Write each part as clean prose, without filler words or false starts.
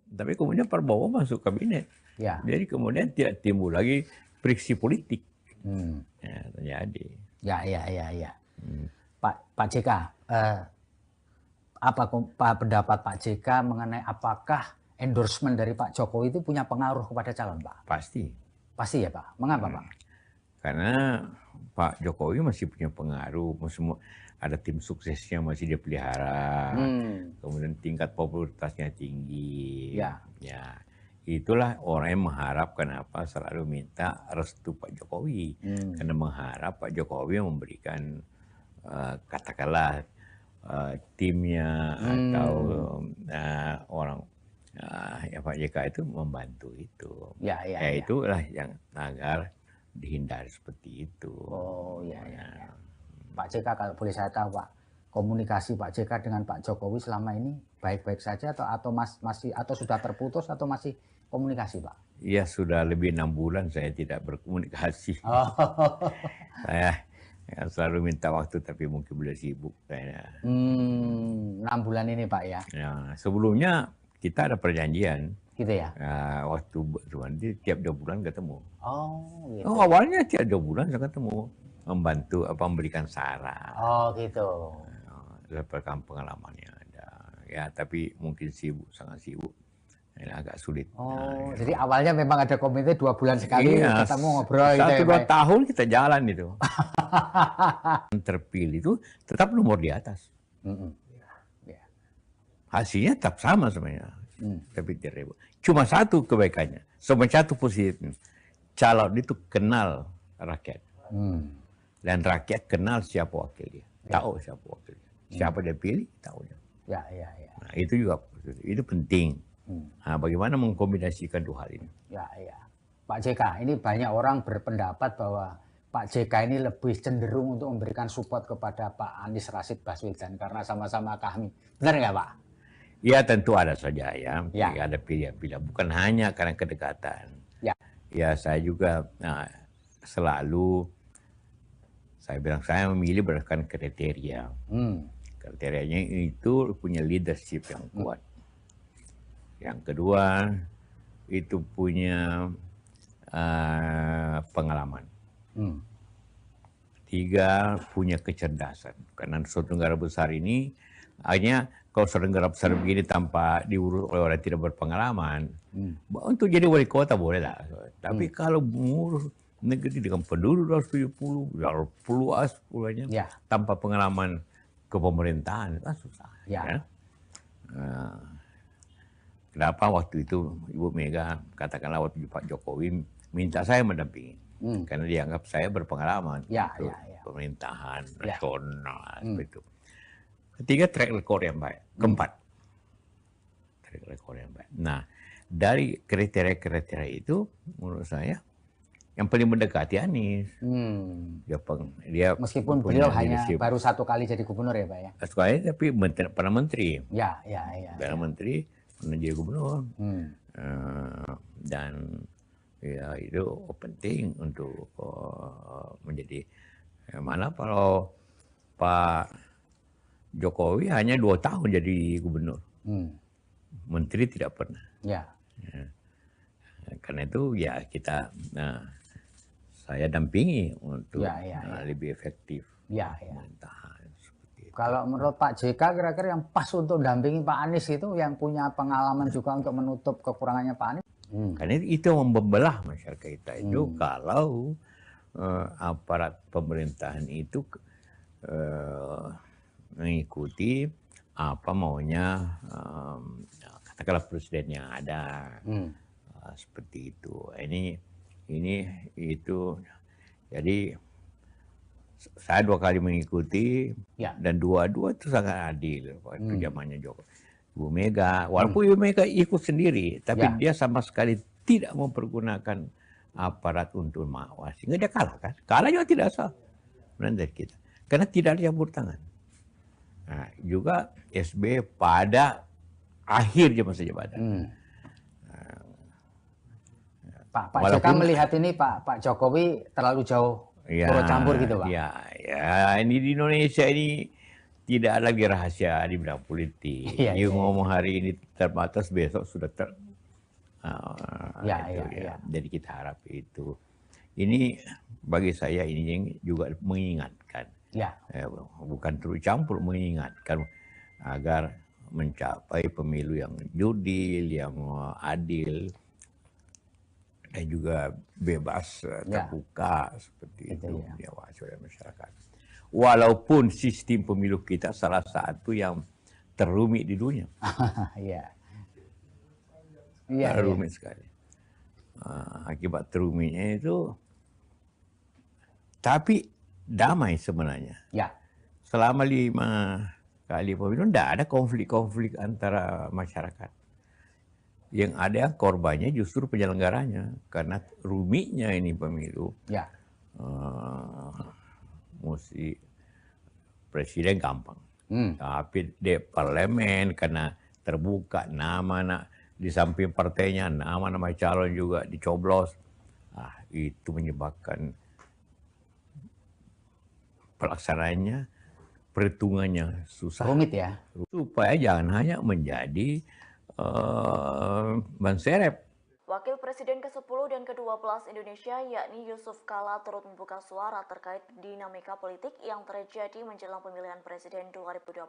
Tapi kemudian Prabowo masuk kabinet. Ya. Jadi kemudian tidak timbul lagi friksi politik. Hmm. Ya, terjadi. Ya. Pak JK, apa pendapat Pak JK mengenai apakah endorsement dari Pak Jokowi itu punya pengaruh kepada calon, Pak? Pasti. Pasti ya, Pak. Mengapa, Pak? Karena Pak Jokowi masih punya pengaruh, ada tim suksesnya masih dia pelihara, kemudian tingkat popularitasnya tinggi. Ya, itulah orang yang mengharap, kenapa selalu minta restu Pak Jokowi, karena mengharap Pak Jokowi memberikan katakanlah timnya atau orang ya Pak JK itu membantu itu. Ya itulah yang agar dihindari seperti itu. Oh ya. Pak JK, kalau boleh saya tahu, Pak, komunikasi Pak JK dengan Pak Jokowi selama ini baik-baik saja atau masih atau sudah terputus atau masih komunikasi, Pak? Iya, sudah lebih 6 bulan saya tidak berkomunikasi. Saya selalu minta waktu tapi mungkin beliau sibuk kayaknya. 6 bulan ini, Pak, ya? Ya, sebelumnya kita ada perjanjian. Gitu ya? Waktu nanti tiap 2 bulan ketemu. Oh, gitu. Awalnya tiap 2 bulan saya ketemu, membantu memberikan saran. Oh, gitu. Pengalamannya ada. Ya, tapi mungkin sibuk, sangat sibuk. Ini agak sulit. Oh, jadi awalnya memang ada komite 2 bulan sekali ketemu ngobrol gitu ya, 1-2 tahun kita jalan itu. Terpilih itu tetap nomor di atas. Hasilnya tetap sama sebenarnya. Tapi tidak. Cuma satu kebaikannya, satu positifnya. Calon itu kenal rakyat. Dan rakyat kenal siapa wakil dia. Tahu siapa wakil dia. Siapa dia pilih, tahu dia. Ya. Nah, itu juga itu penting. Nah, bagaimana mengkombinasikan dua hal ini? Ya. Pak JK, ini banyak orang berpendapat bahwa Pak JK ini lebih cenderung untuk memberikan support kepada Pak Anies Rashid Baswedan karena sama-sama kami. Benar nggak, Pak? Ya, tentu ada saja ya. Ada pilihan-pilihan. Bukan hanya karena kedekatan. Ya, saya juga selalu saya bilang saya memilih berdasarkan kriteria. Kriterianya itu punya leadership yang kuat. Yang kedua itu punya pengalaman. 3 punya kecerdasan. Karena suatu negara besar ini hanya kalau suatu negara besar begini tanpa diurus oleh orang tidak berpengalaman, untuk jadi wali kota boleh lah. Tapi kalau mengurus negeri dengan penduduk 270, puluhan tanpa pengalaman kepemerintahan, itu susah. Ya. Kenapa waktu itu Ibu Mega katakanlah waktu Pak Jokowi minta saya mendampingi, karena dianggap saya berpengalaman untuk pemerintahan nasional seperti itu. Ketiga, track record yang baik. Keempat, track record yang baik. Nah, dari kriteria-kriteria itu, menurut saya, yang paling mendekati Anies. Dia meskipun beliau hanya baru 1 kali jadi gubernur ya, Pak ya? 1 kali, tapi pernah menteri. Ya. Pernah menteri, pernah jadi gubernur. Dan ya itu penting untuk menjadi. Mana kalau Pak Jokowi hanya 2 tahun jadi gubernur, menteri tidak pernah. Karena itu ya kita, saya dampingi untuk lebih efektif pemerintahan. Kalau menurut Pak JK kira-kira yang pas untuk dampingi Pak Anies itu yang punya pengalaman juga untuk menutup kekurangannya Pak Anies? Karena itu membelah masyarakat kita itu kalau aparat pemerintahan itu mengikuti apa maunya katakanlah presiden yang ada, seperti itu. Ini itu jadi saya 2 kali mengikuti dan dua-dua itu sangat adil waktu zamannya Ibu Mega. Walaupun Ibu Mega ikut sendiri, tapi dia sama sekali tidak mempergunakan aparat untuk mengawasi. Sehingga dia kalah kan? Kalah juga tidak sah dari kita, karena tidak ada campur tangan. Nah, juga SBY pada akhir masa jabatan. Pak JK melihat ini Pak Jokowi terlalu jauh turut campur gitu, Pak? Ya, ini di Indonesia ini tidak ada lagi rahasia di bidang politik. You ngomong hari ini terbatas, besok sudah Jadi kita harap itu. Ini bagi saya ini juga mengingatkan. Bukan terus campur, mengingatkan agar mencapai pemilu yang jurdil, yang adil, dan juga bebas, terbuka seperti itu, diawasi oleh masyarakat. Walaupun sistem pemilu kita salah satu yang terumit di dunia. Rumit sekali. Akibat terumitnya itu, tapi damai sebenarnya. Selama 5 kali pemilu tidak ada konflik-konflik antara masyarakat. Yang ada korbannya justru penyelenggaranya, karena rumitnya ini pemilu. Mesti presiden gampang, tapi di parlemen karena terbuka nama di samping partainya, nama-nama calon juga dicoblos, itu menyebabkan pelaksanaannya, perhitungannya susah, rumit ya. Supaya jangan hanya menjadi ban serep. Wakil Presiden ke-10 dan ke-12 Indonesia yakni Yusuf Kala turut membuka suara terkait dinamika politik yang terjadi menjelang pemilihan presiden 2024.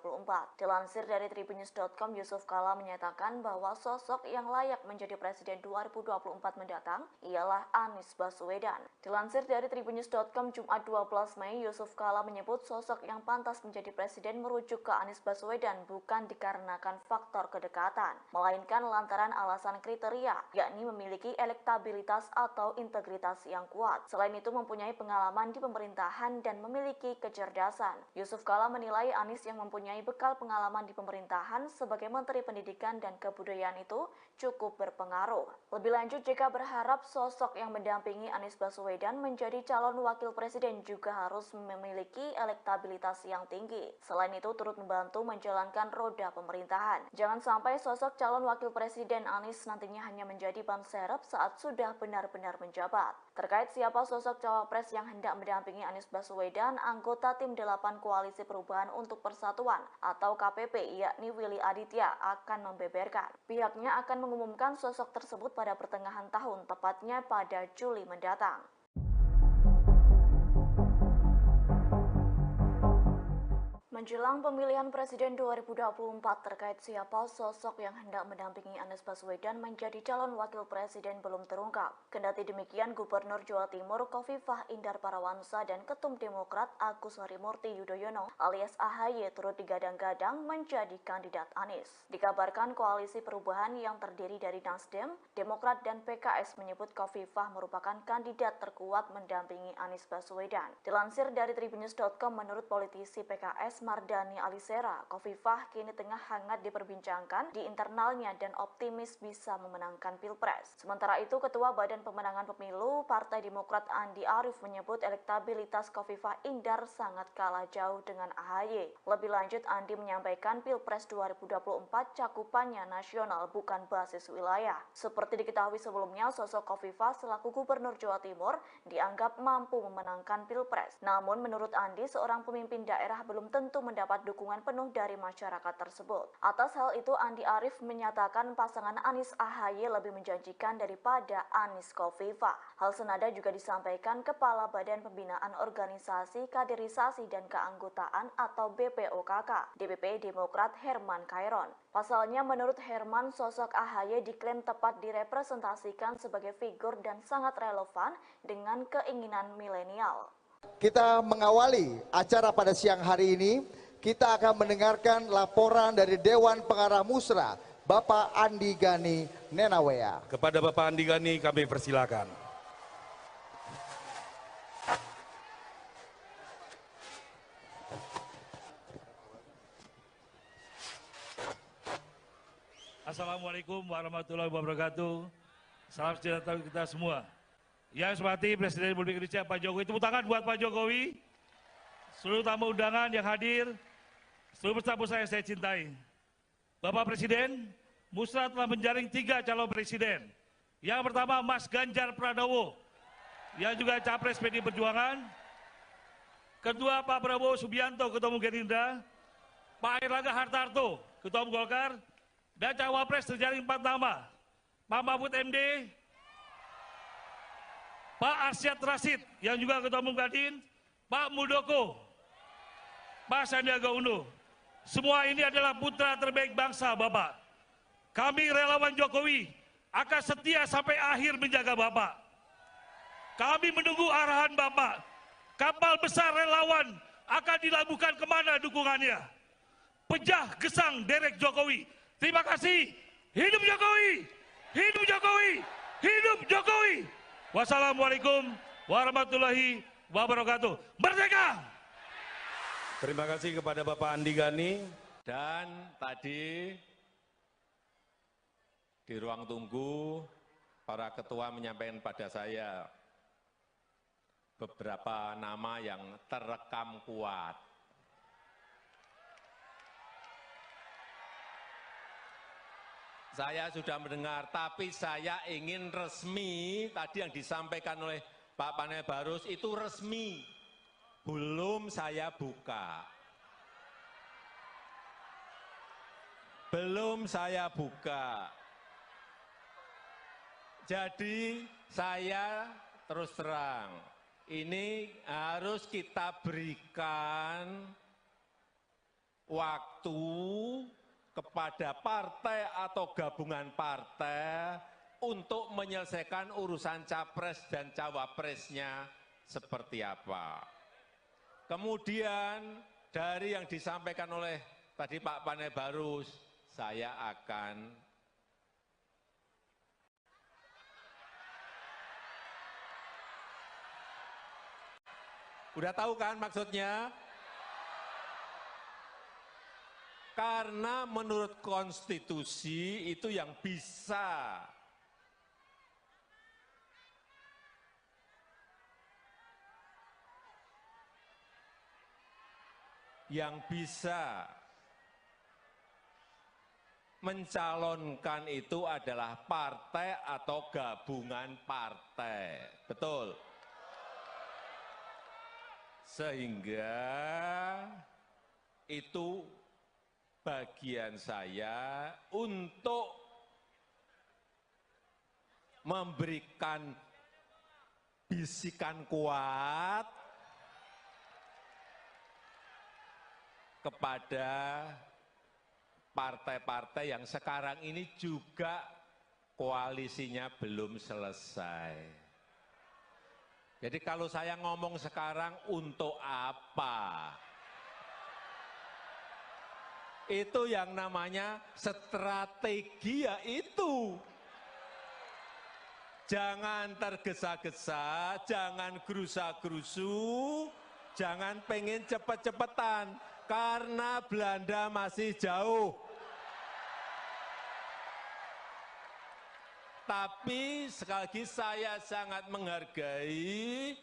Dilansir dari tribunnews.com, Yusuf Kala menyatakan bahwa sosok yang layak menjadi presiden 2024 mendatang ialah Anies Baswedan. Dilansir dari tribunnews.com Jumat 12 Mei, Yusuf Kala menyebut sosok yang pantas menjadi presiden merujuk ke Anies Baswedan bukan dikarenakan faktor kedekatan, melainkan lantaran alasan kriteria, yakni memiliki elektabilitas atau integritas yang kuat. Selain itu mempunyai pengalaman di pemerintahan dan memiliki kecerdasan. Yusuf Kala menilai Anies yang mempunyai bekal pengalaman di pemerintahan sebagai Menteri Pendidikan dan Kebudayaan itu cukup berpengaruh. Lebih lanjut, JK berharap sosok yang mendampingi Anies Baswedan menjadi calon wakil presiden juga harus memiliki elektabilitas yang tinggi. Selain itu turut membantu menjalankan roda pemerintahan. Jangan sampai sosok calon wakil presiden Anies nantinya hanya menjadi ban serep saat sudah benar-benar menjabat. Terkait siapa sosok cawapres yang hendak mendampingi Anies Baswedan, anggota tim 8 Koalisi Perubahan untuk Persatuan atau KPP yakni Willy Aditya akan membeberkan. Pihaknya akan mengumumkan sosok tersebut pada pertengahan tahun, tepatnya pada Juli mendatang. Menjelang pemilihan presiden 2024 terkait siapa sosok yang hendak mendampingi Anies Baswedan menjadi calon wakil presiden belum terungkap. Kendati demikian, Gubernur Jawa Timur Khofifah Indar Parawansa dan Ketum Demokrat Agus Harimurti Yudhoyono alias AHY turut digadang-gadang menjadi kandidat Anies. Dikabarkan Koalisi Perubahan yang terdiri dari Nasdem, Demokrat dan PKS menyebut Khofifah merupakan kandidat terkuat mendampingi Anies Baswedan. Dilansir dari tribunnews.com, menurut politisi PKS Mardani Alisera, Khofifah kini tengah hangat diperbincangkan di internalnya dan optimis bisa memenangkan Pilpres. Sementara itu, Ketua Badan Pemenangan Pemilu Partai Demokrat Andi Arief menyebut elektabilitas Khofifah Indar sangat kalah jauh dengan AHY. Lebih lanjut, Andi menyampaikan Pilpres 2024 cakupannya nasional bukan basis wilayah. Seperti diketahui sebelumnya, sosok Khofifah selaku Gubernur Jawa Timur dianggap mampu memenangkan Pilpres. Namun menurut Andi, seorang pemimpin daerah belum tentu mendapat dukungan penuh dari masyarakat tersebut. Atas hal itu, Andi Arief menyatakan pasangan Anies AHY lebih menjanjikan daripada Anies Khofifah. Hal senada juga disampaikan Kepala Badan Pembinaan Organisasi Kaderisasi dan Keanggotaan atau BPOKK, DPP Demokrat Herman Khairon. Pasalnya, menurut Herman, sosok AHY diklaim tepat direpresentasikan sebagai figur dan sangat relevan dengan keinginan milenial. Kita mengawali acara pada siang hari ini, kita akan mendengarkan laporan dari Dewan Pengarah Musra, Bapak Andi Gani Nenawea. Kepada Bapak Andi Gani kami persilakan. Assalamualaikum warahmatullahi wabarakatuh. Salam sejahtera kita semua. Yang saya hormati Presiden Republik Indonesia Pak Jokowi, tepuk tangan buat Pak Jokowi, seluruh tamu undangan yang hadir, seluruh peserta yang saya cintai. Bapak Presiden, Musra telah menjaring 3 calon presiden. Yang pertama Mas Ganjar Pranowo, yang juga Capres PD Perjuangan. Kedua Pak Prabowo Subianto, Ketua Umum Gerindra. Pak Airlangga Hartarto, Ketua Umum Golkar, dan Cawapres terjaring 4 nama. Pak Mahfud MD, Pak Arsyad Rashid, yang juga Ketua Umum Kadin, Pak Muldoko, Pak Sandiaga Uno. Semua ini adalah putra terbaik bangsa, Bapak. Kami relawan Jokowi akan setia sampai akhir menjaga Bapak. Kami menunggu arahan Bapak. Kapal besar relawan akan dilabuhkan kemana dukungannya. Pejah gesang derek Jokowi. Terima kasih. Hidup Jokowi! Hidup Jokowi! Hidup Jokowi! Wassalamualaikum warahmatullahi wabarakatuh. Merdeka! Terima kasih kepada Bapak Andi Gani. Dan tadi di ruang tunggu para ketua menyampaikan pada saya beberapa nama yang terekam kuat. Saya sudah mendengar, tapi saya ingin resmi, tadi yang disampaikan oleh Pak Panel Barus itu resmi. Belum saya buka. Belum saya buka. Jadi saya terus terang, ini harus kita berikan waktu kepada partai atau gabungan partai untuk menyelesaikan urusan capres dan cawapresnya seperti apa. Kemudian dari yang disampaikan oleh tadi Pak Panel Barus, saya akan udah tahu kan maksudnya? Karena menurut konstitusi itu yang bisa mencalonkan itu adalah partai atau gabungan partai. Betul? Sehingga itu bagian saya untuk memberikan bisikan kuat kepada partai-partai yang sekarang ini juga koalisinya belum selesai. Jadi kalau saya ngomong sekarang untuk apa? Itu yang namanya strategi, ya itu. Jangan tergesa-gesa, jangan gerusa-gerusu, jangan pengen cepet-cepetan, karena Belanda masih jauh. Tapi sekali lagi saya sangat menghargai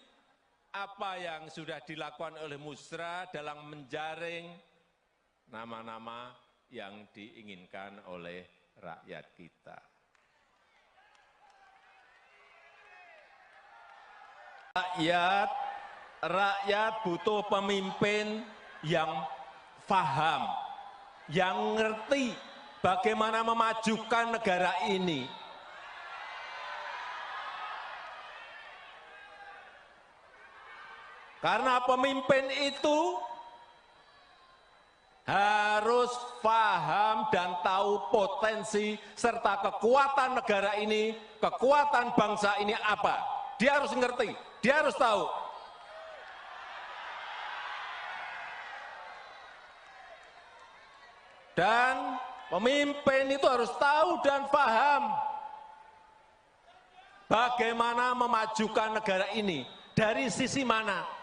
apa yang sudah dilakukan oleh Musra dalam menjaring nama-nama yang diinginkan oleh rakyat kita. Rakyat butuh pemimpin yang paham, yang ngerti bagaimana memajukan negara ini. Karena pemimpin itu harus paham dan tahu potensi serta kekuatan negara ini, kekuatan bangsa ini apa. Dia harus ngerti, dia harus tahu. Dan pemimpin itu harus tahu dan paham bagaimana memajukan negara ini, dari sisi mana.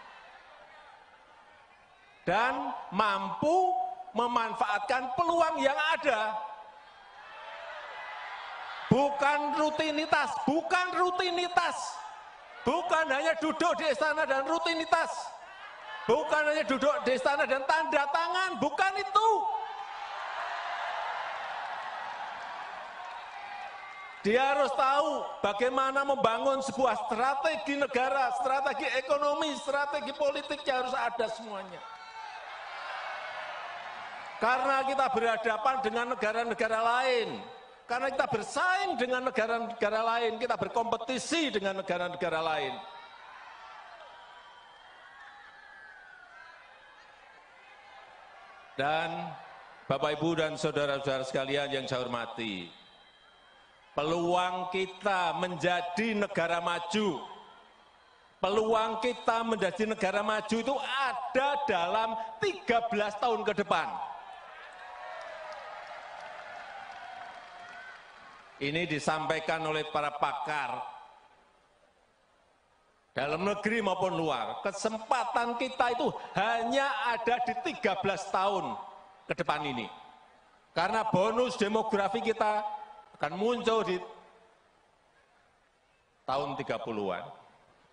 Dan mampu memanfaatkan peluang yang ada. Bukan rutinitas, bukan rutinitas. Bukan hanya duduk di istana dan rutinitas. Bukan hanya duduk di istana dan tanda tangan, bukan itu. Dia harus tahu bagaimana membangun sebuah strategi negara, strategi ekonomi, strategi politiknya harus ada semuanya. Karena kita berhadapan dengan negara-negara lain. Karena kita bersaing dengan negara-negara lain, kita berkompetisi dengan negara-negara lain. Dan Bapak, Ibu, dan saudara-saudara sekalian yang saya hormati, peluang kita menjadi negara maju, peluang kita menjadi negara maju itu ada dalam 13 tahun ke depan. Ini disampaikan oleh para pakar dalam negeri maupun luar. Kesempatan kita itu hanya ada di 13 tahun ke depan ini. Karena bonus demografi kita akan muncul di tahun 30-an.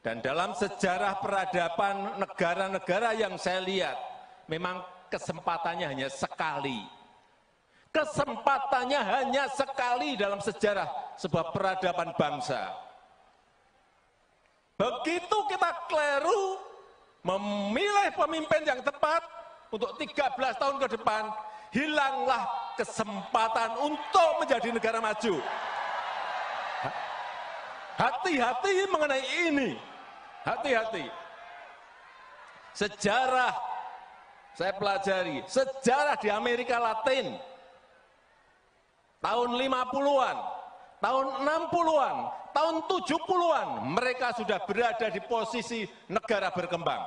Dan dalam sejarah peradaban negara-negara yang saya lihat, memang kesempatannya hanya sekali. Kesempatannya hanya sekali dalam sejarah sebuah peradaban bangsa. Begitu kita keliru memilih pemimpin yang tepat untuk 13 tahun ke depan, hilanglah kesempatan untuk menjadi negara maju. Hati-hati mengenai ini. Hati-hati. Sejarah, saya pelajari, sejarah di Amerika Latin, tahun 50-an, tahun 60-an, tahun 70-an, mereka sudah berada di posisi negara berkembang.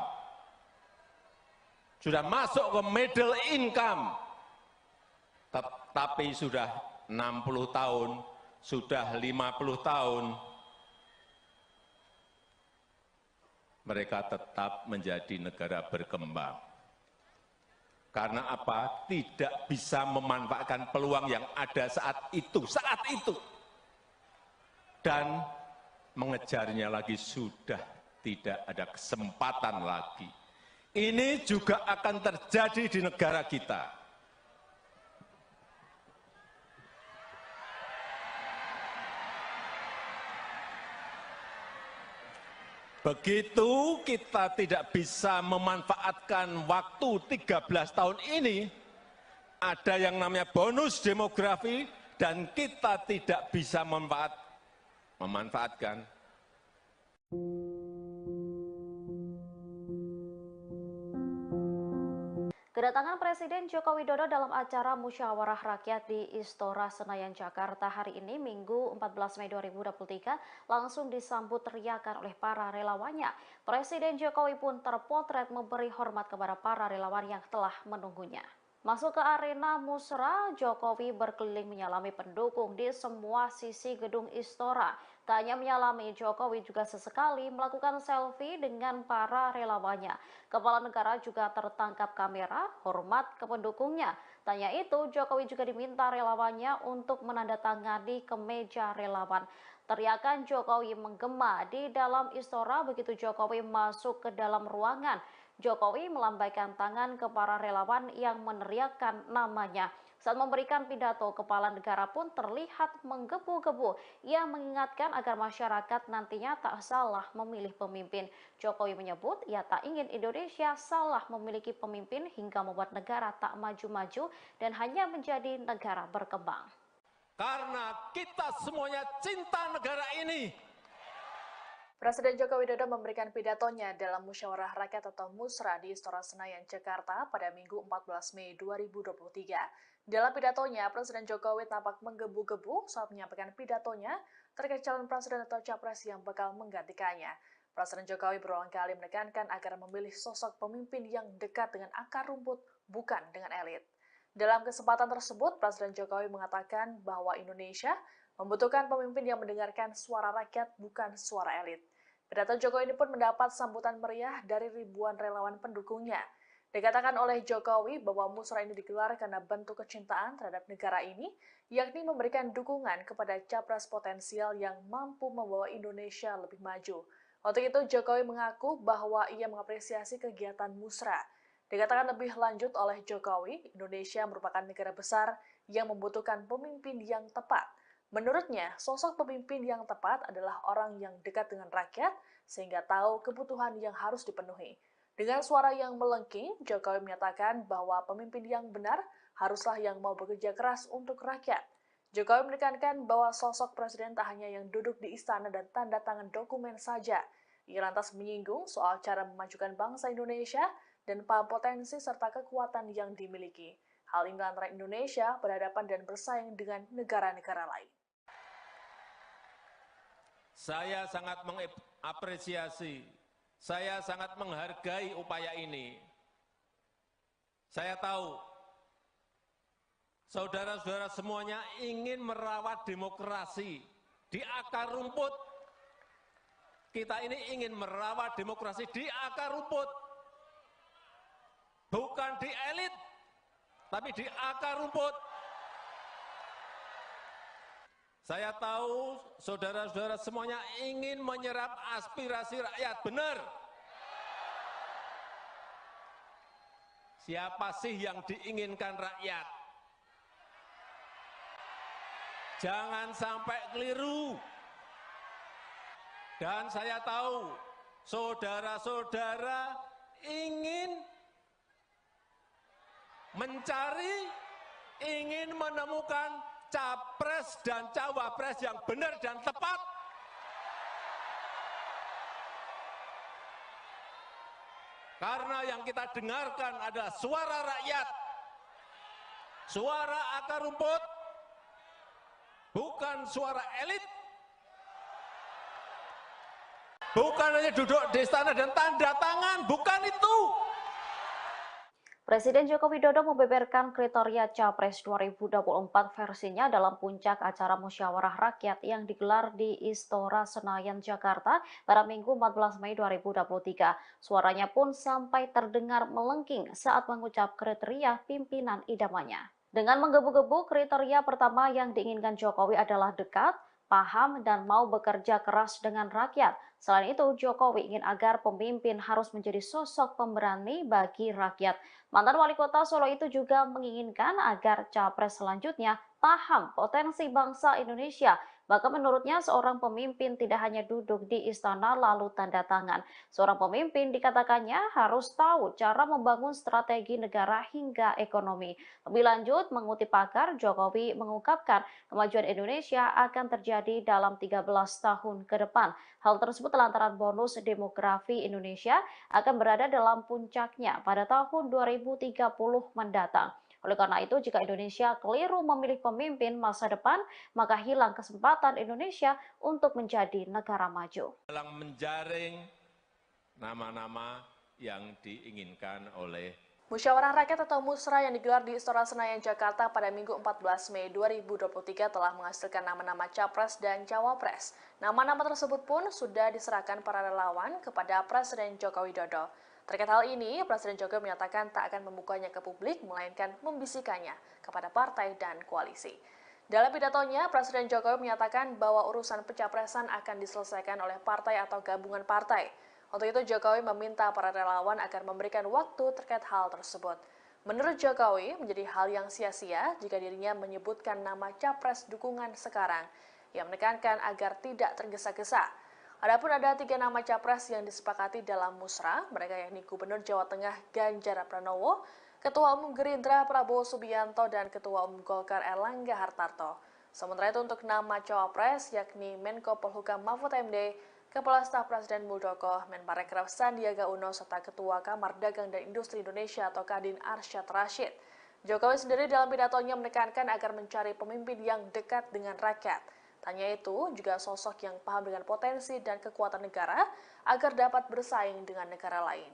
Sudah masuk ke middle income. Tapi sudah 60 tahun, sudah 50 tahun, mereka tetap menjadi negara berkembang. Karena apa? Tidak bisa memanfaatkan peluang yang ada saat itu. Dan mengejarnya lagi sudah tidak ada kesempatan lagi. Ini juga akan terjadi di negara kita. Begitu kita tidak bisa memanfaatkan waktu 13 tahun ini, ada yang namanya bonus demografi, dan kita tidak bisa memanfaatkan. Kedatangan Presiden Joko Widodo dalam acara Musyawarah Rakyat di Istora Senayan, Jakarta hari ini, Minggu 14 Mei 2023, langsung disambut teriakan oleh para relawannya. Presiden Jokowi pun terpotret memberi hormat kepada para relawan yang telah menunggunya. Masuk ke arena Musra, Jokowi berkeliling menyalami pendukung di semua sisi gedung Istora. Tak hanya menyalami, Jokowi juga sesekali melakukan selfie dengan para relawannya. Kepala negara juga tertangkap kamera, hormat ke pendukungnya. Tanya itu, Jokowi juga diminta relawannya untuk menandatangani kemeja relawan. Teriakan Jokowi menggema di dalam Istora begitu Jokowi masuk ke dalam ruangan. Jokowi melambaikan tangan ke para relawan yang meneriakkan namanya. Saat memberikan pidato, kepala negara pun terlihat menggebu-gebu. Ia mengingatkan agar masyarakat nantinya tak salah memilih pemimpin. Jokowi menyebut ia tak ingin Indonesia salah memiliki pemimpin hingga membuat negara tak maju-maju dan hanya menjadi negara berkembang. Karena kita semuanya cinta negara ini. Presiden Joko Widodo memberikan pidatonya dalam Musyawarah Rakyat atau Musra di Istora Senayan, Jakarta pada Minggu 14 Mei 2023. Dalam pidatonya, Presiden Jokowi tampak menggebu-gebu saat menyampaikan pidatonya terkait calon presiden atau capres yang bakal menggantikannya. Presiden Jokowi berulang kali menekankan agar memilih sosok pemimpin yang dekat dengan akar rumput, bukan dengan elit. Dalam kesempatan tersebut, Presiden Jokowi mengatakan bahwa Indonesia membutuhkan pemimpin yang mendengarkan suara rakyat, bukan suara elit. Pidato Jokowi ini pun mendapat sambutan meriah dari ribuan relawan pendukungnya. Dikatakan oleh Jokowi bahwa musra ini digelar karena bentuk kecintaan terhadap negara ini, yakni memberikan dukungan kepada capres potensial yang mampu membawa Indonesia lebih maju. Untuk itu, Jokowi mengaku bahwa ia mengapresiasi kegiatan musra. Dikatakan lebih lanjut oleh Jokowi, Indonesia merupakan negara besar yang membutuhkan pemimpin yang tepat. Menurutnya, sosok pemimpin yang tepat adalah orang yang dekat dengan rakyat sehingga tahu kebutuhan yang harus dipenuhi. Dengan suara yang melengking, Jokowi menyatakan bahwa pemimpin yang benar haruslah yang mau bekerja keras untuk rakyat. Jokowi menekankan bahwa sosok presiden tak hanya yang duduk di istana dan tanda tangan dokumen saja. Ia lantas menyinggung soal cara memajukan bangsa Indonesia dan paham potensi serta kekuatan yang dimiliki. Hal ini antara Indonesia berhadapan dan bersaing dengan negara-negara lain. Saya sangat mengapresiasi, saya sangat menghargai upaya ini. Saya tahu saudara-saudara semuanya ingin merawat demokrasi di akar rumput. Kita ini ingin merawat demokrasi di akar rumput. Bukan di elit, tapi di akar rumput. Saya tahu saudara-saudara semuanya ingin menyerap aspirasi rakyat, benar. Siapa sih yang diinginkan rakyat? Jangan sampai keliru. Dan saya tahu saudara-saudara ingin mencari, ingin menemukan capres dan cawapres yang benar dan tepat. Karena yang kita dengarkan adalah suara rakyat, suara akar rumput, bukan suara elit. Bukan hanya duduk di istana dan tanda tangan, bukan itu. Presiden Joko Widodo membeberkan kriteria Capres 2024 versinya dalam puncak acara musyawarah rakyat yang digelar di Istora Senayan, Jakarta pada Minggu 14 Mei 2023. Suaranya pun sampai terdengar melengking saat mengucap kriteria pimpinan idamannya. Dengan menggebu-gebu, kriteria pertama yang diinginkan Jokowi adalah dekat, paham, dan mau bekerja keras dengan rakyat. Selain itu, Jokowi ingin agar pemimpin harus menjadi sosok pemberani bagi rakyat. Mantan Wali Kota Solo itu juga menginginkan agar capres selanjutnya paham potensi bangsa Indonesia. Bahkan menurutnya seorang pemimpin tidak hanya duduk di istana lalu tanda tangan. Seorang pemimpin dikatakannya harus tahu cara membangun strategi negara hingga ekonomi. Lebih lanjut, mengutip pakar, Jokowi mengungkapkan kemajuan Indonesia akan terjadi dalam 13 tahun ke depan. Hal tersebut lantaran bonus demografi Indonesia akan berada dalam puncaknya pada tahun 2030 mendatang. Oleh karena itu, jika Indonesia keliru memilih pemimpin masa depan, maka hilang kesempatan Indonesia untuk menjadi negara maju. Dalam menjaring nama-nama yang diinginkan oleh Musyawarah Rakyat atau Musra yang digelar di Istora Senayan, Jakarta pada Minggu 14 Mei 2023 telah menghasilkan nama-nama Capres dan Cawapres. Nama-nama tersebut pun sudah diserahkan para relawan kepada Presiden Joko Widodo. Terkait hal ini, Presiden Jokowi menyatakan tak akan membukanya ke publik, melainkan membisikannya kepada partai dan koalisi. Dalam pidatonya, Presiden Jokowi menyatakan bahwa urusan pencapresan akan diselesaikan oleh partai atau gabungan partai. Untuk itu, Jokowi meminta para relawan agar memberikan waktu terkait hal tersebut. Menurut Jokowi, menjadi hal yang sia-sia jika dirinya menyebutkan nama capres dukungan sekarang. Ia menekankan agar tidak tergesa-gesa. Adapun ada 3 nama capres yang disepakati dalam musra, mereka yakni Gubernur Jawa Tengah Ganjar Pranowo, Ketua Umum Gerindra Prabowo Subianto, dan Ketua Umum Golkar Erlangga Hartarto. Sementara itu untuk nama cawapres yakni Menko Polhukam Mahfud MD, Kepala Staf Presiden Muldoko, Menparekraf Sandiaga Uno, serta Ketua Kamar Dagang dan Industri Indonesia atau Kadin Arsyad Rashid. Jokowi sendiri dalam pidatonya menekankan agar mencari pemimpin yang dekat dengan rakyat. Tanya itu juga sosok yang paham dengan potensi dan kekuatan negara agar dapat bersaing dengan negara lain.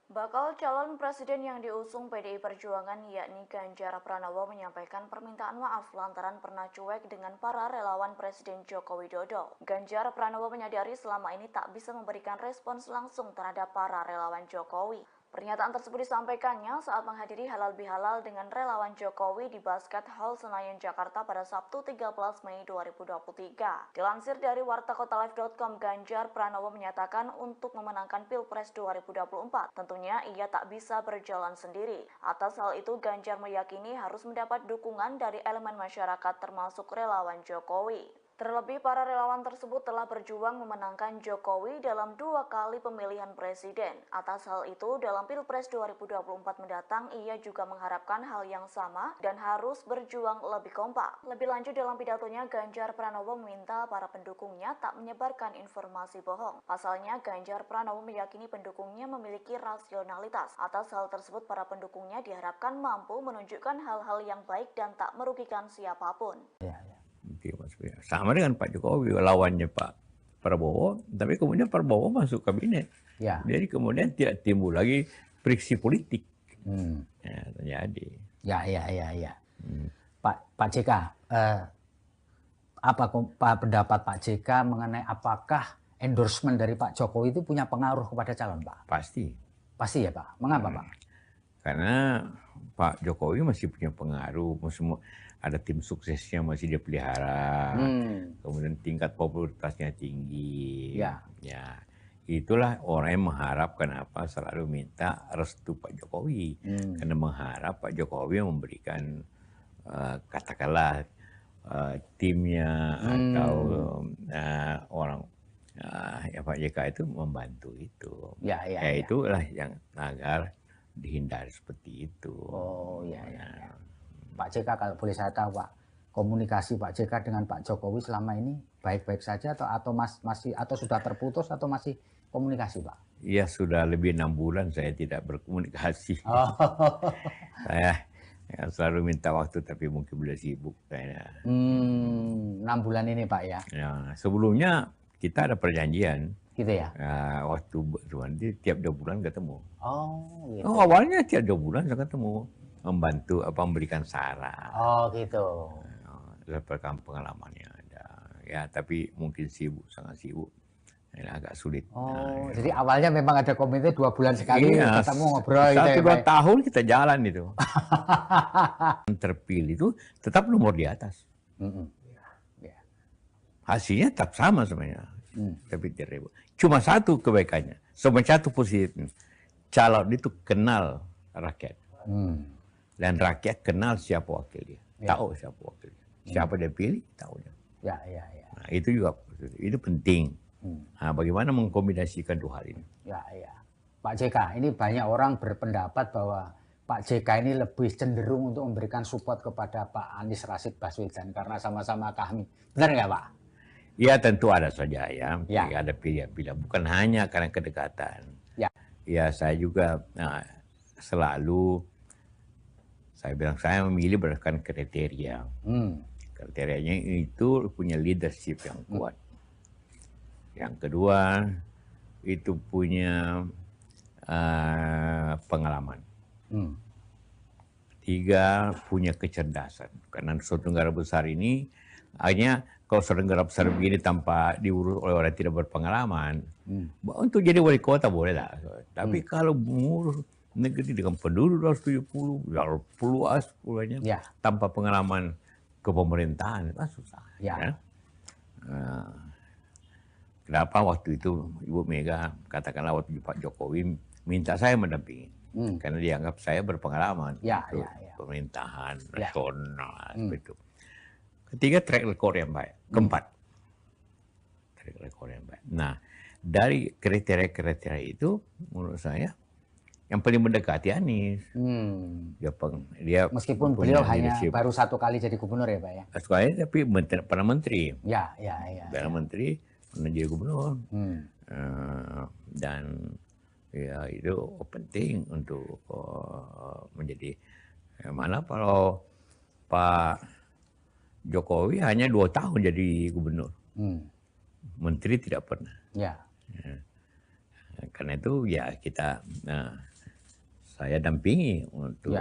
Bakal calon presiden yang diusung PDI Perjuangan yakni Ganjar Pranowo menyampaikan permintaan maaf lantaran pernah cuek dengan para relawan Presiden Joko Widodo. Ganjar Pranowo menyadari selama ini tak bisa memberikan respons langsung terhadap para relawan Jokowi. Pernyataan tersebut disampaikannya saat menghadiri halal bihalal dengan relawan Jokowi di Basket Hall Senayan, Jakarta pada Sabtu 13 Mei 2023. Dilansir dari wartakotalive.com, Ganjar Pranowo menyatakan untuk memenangkan Pilpres 2024, tentunya ia tak bisa berjalan sendiri. Atas hal itu, Ganjar meyakini harus mendapat dukungan dari elemen masyarakat termasuk relawan Jokowi. Terlebih, para relawan tersebut telah berjuang memenangkan Jokowi dalam 2 kali pemilihan presiden. Atas hal itu, dalam Pilpres 2024 mendatang, ia juga mengharapkan hal yang sama dan harus berjuang lebih kompak. Lebih lanjut, dalam pidatonya, Ganjar Pranowo meminta para pendukungnya tak menyebarkan informasi bohong. Pasalnya, Ganjar Pranowo meyakini pendukungnya memiliki rasionalitas. Atas hal tersebut, para pendukungnya diharapkan mampu menunjukkan hal-hal yang baik dan tak merugikan siapapun. Sama dengan Pak Jokowi, lawannya Pak Prabowo, tapi kemudian Prabowo masuk kabinet. Ya. Jadi kemudian tidak timbul lagi friksi politik. Ya, terjadi. Ya. Pak JK, apa pendapat Pak JK mengenai apakah endorsement dari Pak Jokowi itu punya pengaruh kepada calon, Pak? Pasti. Pasti ya, Pak. Mengapa, Pak? Karena Pak Jokowi masih punya pengaruh, ada tim suksesnya masih dia pelihara, kemudian tingkat popularitasnya tinggi. Ya. Itulah orang yang mengharapkan selalu minta restu Pak Jokowi, karena mengharap Pak Jokowi memberikan katakanlah timnya atau orang Pak JK itu membantu itu. Itulah yang agar dihindari seperti itu. Oh iya. Pak JK, kalau boleh saya tahu, Pak, komunikasi Pak JK dengan Pak Jokowi selama ini baik-baik saja atau masih sudah terputus atau masih komunikasi, Pak? Iya, sudah lebih 6 bulan saya tidak berkomunikasi. Saya selalu minta waktu tapi mungkin beliau sibuk kayaknya. 6 bulan ini, Pak, ya? Sebelumnya kita ada perjanjian. Gitu ya? Waktu berhenti tiap 2 bulan ketemu. Gitu. Awalnya tiap 2 bulan saya ketemu, membantu memberikan saran. Gitu. Pengalamannya ada. Ya, tapi mungkin sibuk, sangat sibuk. Ini agak sulit. Jadi awalnya memang ada komite 2 bulan sekali ketemu ngobrol. 1-2 tahun kita jalan itu. Terpilih itu tetap nomor di atas. Hasilnya tetap sama sebenarnya. Tapi tidak. Cuma satu kebaikannya, satu positifnya. Calon itu kenal rakyat. Dan rakyat kenal siapa wakilnya. Tahu siapa wakilnya. Siapa dia pilih, tahu dia. Nah, itu juga itu penting. Nah, bagaimana mengkombinasikan 2 hal ini? Pak JK, ini banyak orang berpendapat bahwa Pak JK ini lebih cenderung untuk memberikan support kepada Pak Anies Rashid Baswedan karena sama-sama kami. Benar nggak, Pak? Ya, tentu ada saja ya. Ada pilihan-pilihan. Bukan hanya karena kedekatan. Ya, saya juga selalu saya bilang saya memilih berdasarkan kriteria. Kriterianya itu punya leadership yang kuat. Yang kedua itu punya pengalaman. 3 punya kecerdasan. Karena suatu negara besar ini hanya kalau suatu negara besar begini tanpa diurus oleh orang yang tidak berpengalaman, untuk jadi wali kota boleh lah. Tapi kalau mengurus negeri dengan penduduk 270, luas pulaunya, tanpa pengalaman kepemerintahan, susah. Kenapa waktu itu Ibu Mega katakanlah waktu Pak Jokowi minta saya mendampingi, karena dianggap saya berpengalaman untuk pemerintahan nasional seperti itu. Ketiga, track record yang baik. Keempat, track record yang baik. Nah, dari kriteria-kriteria itu menurut saya yang paling mendekati Anies. Dia meskipun beliau hanya baru 1 kali jadi gubernur ya, Pak ya. Sekali tapi pernah menteri. Pernah menteri, pernah jadi gubernur. Dan ya itu penting untuk menjadi mana kalau Pak Jokowi hanya 2 tahun jadi gubernur. Menteri tidak pernah. Karena itu ya kita saya dampingi untuk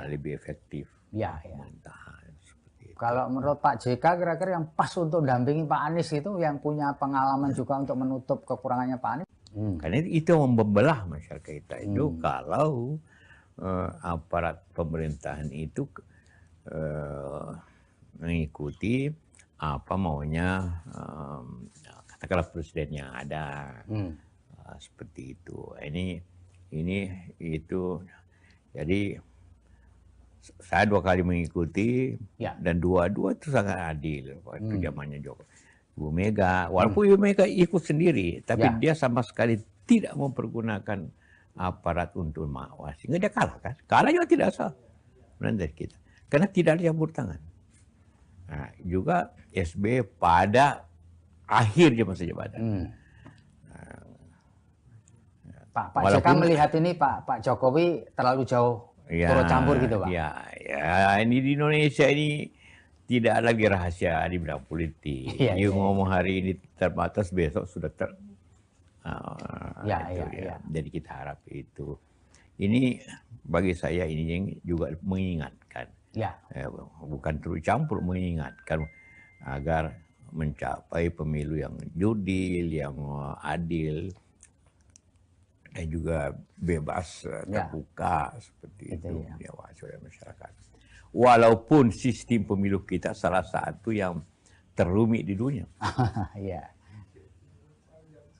lebih efektif pemerintahan seperti itu. Kalau menurut Pak JK kira-kira yang pas untuk dampingi Pak Anies itu yang punya pengalaman juga untuk menutup kekurangannya Pak Anies? Karena itu yang membelah masyarakat kita itu kalau aparat pemerintahan itu mengikuti apa maunya katakanlah presiden yang ada. Seperti itu. Ini itu jadi Saya 2 kali mengikuti dan dua-dua itu sangat adil waktu zamannya Ibu Mega. Walaupun Ibu Mega ikut sendiri, tapi dia sama sekali tidak mempergunakan aparat untuk mengawasi. Sehingga dia kalah kan? Kalah juga tidak sah dari kita. Karena tidak ada campur tangan. Nah, juga SBY pada akhir masa jabatan. Pak JK melihat ini Pak Jokowi terlalu jauh turut campur gitu Pak? Ya, ini di Indonesia ini tidak ada lagi rahasia di bidang politik. Ngomong hari ini terbatas, besok sudah Jadi kita harap itu. Ini bagi saya ini yang juga mengingatkan. Bukan terlalu campur, mengingatkan agar mencapai pemilu yang jurdil, yang adil, dan juga bebas, terbuka seperti itu, diawasi oleh masyarakat. Walaupun sistem pemilu kita salah satu yang terumit di dunia.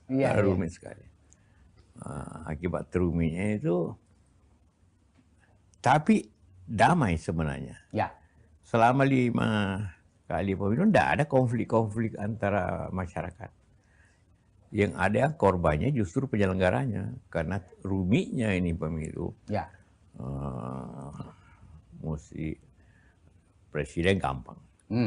Rumit sekali. Akibat terumitnya itu, tapi damai sebenarnya. Selama 5 kali pemilu tidak ada konflik-konflik antara masyarakat. Yang ada korbannya justru penyelenggaranya, karena rumitnya ini pemilu. Mesti presiden gampang,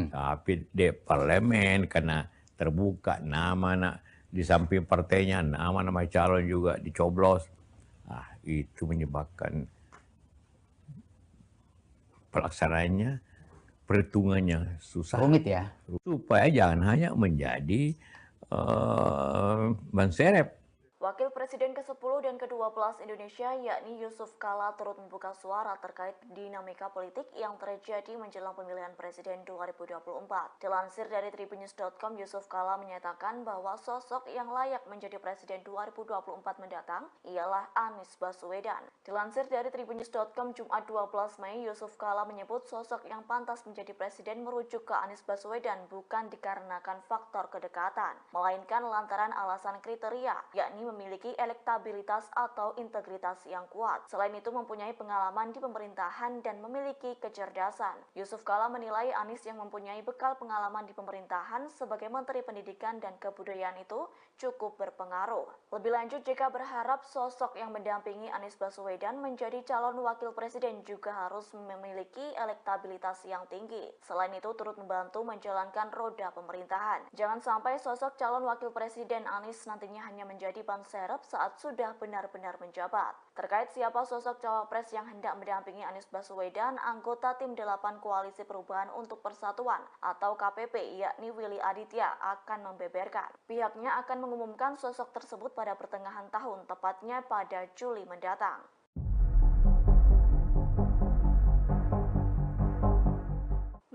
tapi di parlemen karena terbuka nama di samping partainya, nama-nama calon juga dicoblos. Itu menyebabkan pelaksanaannya, perhitungannya susah. Rumit ya. Supaya jangan hanya menjadi ban serep. Wakil Presiden ke-10 dan ke-12 Indonesia yakni Yusuf Kala turut membuka suara terkait dinamika politik yang terjadi menjelang pemilihan presiden 2024. Dilansir dari tribunnews.com, Yusuf Kala menyatakan bahwa sosok yang layak menjadi presiden 2024 mendatang ialah Anies Baswedan. Dilansir dari tribunnews.com Jumat 12 Mei, Yusuf Kala menyebut sosok yang pantas menjadi presiden merujuk ke Anies Baswedan bukan dikarenakan faktor kedekatan, melainkan lantaran alasan kriteria, yakni memiliki elektabilitas atau integritas yang kuat. Selain itu mempunyai pengalaman di pemerintahan dan memiliki kecerdasan. Yusuf Kala menilai Anies yang mempunyai bekal pengalaman di pemerintahan sebagai Menteri Pendidikan dan Kebudayaan itu cukup berpengaruh. Lebih lanjut, JK berharap sosok yang mendampingi Anies Baswedan menjadi calon wakil presiden juga harus memiliki elektabilitas yang tinggi. Selain itu turut membantu menjalankan roda pemerintahan. Jangan sampai sosok calon wakil presiden Anies nantinya hanya menjadi ban serep saat sudah benar-benar menjabat. Terkait siapa sosok cawapres yang hendak mendampingi Anies Baswedan, anggota tim 8 Koalisi Perubahan untuk Persatuan atau KPP yakni Willy Aditya akan membeberkan. Pihaknya akan mengumumkan sosok tersebut pada pertengahan tahun, tepatnya pada Juli mendatang.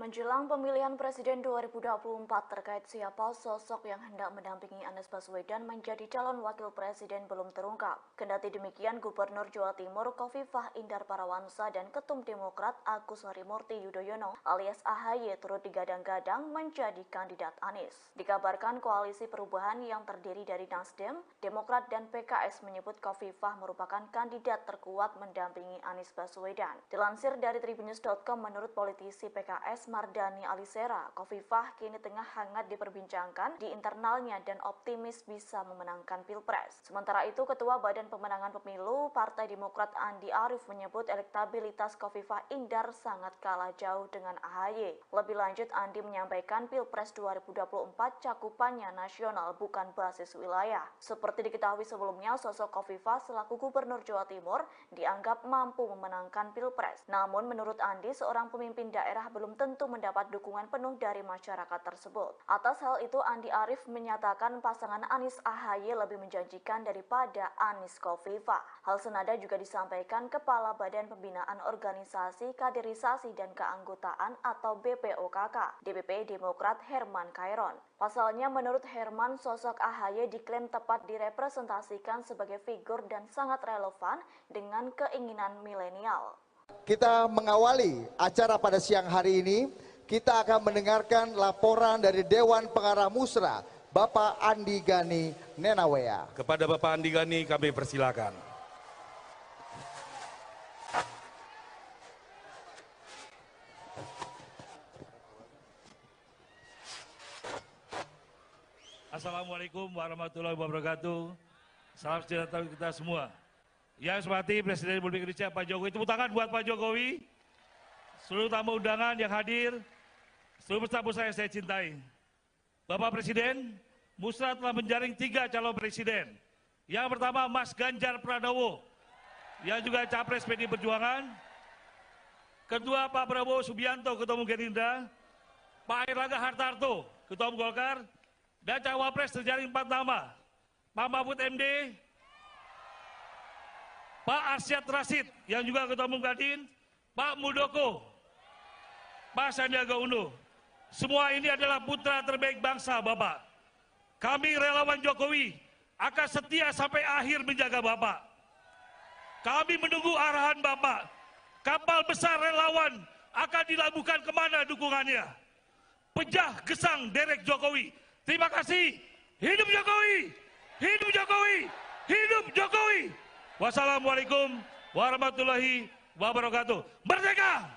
Menjelang pemilihan Presiden 2024 terkait siapa sosok yang hendak mendampingi Anies Baswedan menjadi calon wakil presiden belum terungkap. Kendati demikian, Gubernur Jawa Timur Khofifah Indar Parawansa dan Ketum Demokrat Agus Harimurti Yudhoyono alias AHY turut digadang-gadang menjadi kandidat Anies. Dikabarkan koalisi perubahan yang terdiri dari Nasdem, Demokrat dan PKS menyebut Khofifah merupakan kandidat terkuat mendampingi Anies Baswedan. Dilansir dari tribunnews.com, menurut politisi PKS Mardani Alisera, Khofifah kini tengah hangat diperbincangkan di internalnya dan optimis bisa memenangkan Pilpres. Sementara itu, Ketua Badan Pemenangan Pemilu Partai Demokrat Andi Arief menyebut elektabilitas Khofifah Indar sangat kalah jauh dengan AHY. Lebih lanjut, Andi menyampaikan Pilpres 2024 cakupannya nasional bukan basis wilayah. Seperti diketahui sebelumnya, sosok Khofifah selaku Gubernur Jawa Timur dianggap mampu memenangkan Pilpres. Namun menurut Andi, seorang pemimpin daerah belum tentu mendapat dukungan penuh dari masyarakat tersebut. Atas hal itu, Andi Arief menyatakan pasangan Anies AHY lebih menjanjikan daripada Anies Khofifah. Hal senada juga disampaikan Kepala Badan Pembinaan Organisasi Kaderisasi dan Keanggotaan atau BPOKK, DPP Demokrat Herman Khairon. Pasalnya, menurut Herman, sosok AHY diklaim tepat direpresentasikan sebagai figur dan sangat relevan dengan keinginan milenial. Kita mengawali acara pada siang hari ini, kita akan mendengarkan laporan dari Dewan Pengarah Musra, Bapak Andi Gani Nenawea. Kepada Bapak Andi Gani kami persilakan. Assalamualaikum warahmatullahi wabarakatuh. Salam sejahtera kita semua. Yang saya hormati Presiden Republik Indonesia Pak Jokowi, tepuk tangan buat Pak Jokowi. Seluruh tamu undangan yang hadir, seluruh peserta musra yang saya cintai. Bapak Presiden, musra telah menjaring 3 calon presiden. Yang pertama Mas Ganjar Pranowo, yang juga Capres PDI Perjuangan. Kedua Pak Prabowo Subianto, Ketua Umum Gerindra. Pak Airlangga Hartarto, Ketua Umum Golkar. Dan Cawapres terjaring 4 nama. Pak Mahfud MD, Pak Arsyad Rashid, yang juga Ketua Umum Kadin, Pak Muldoko, Pak Sandiaga Uno. Semua ini adalah putra terbaik bangsa, Bapak. Kami relawan Jokowi akan setia sampai akhir menjaga Bapak. Kami menunggu arahan Bapak. Kapal besar relawan akan dilabuhkan kemana dukungannya. Pejah gesang derek Jokowi. Terima kasih. Hidup Jokowi! Hidup Jokowi! Hidup Jokowi! Wassalamualaikum warahmatullahi wabarakatuh. Merdeka!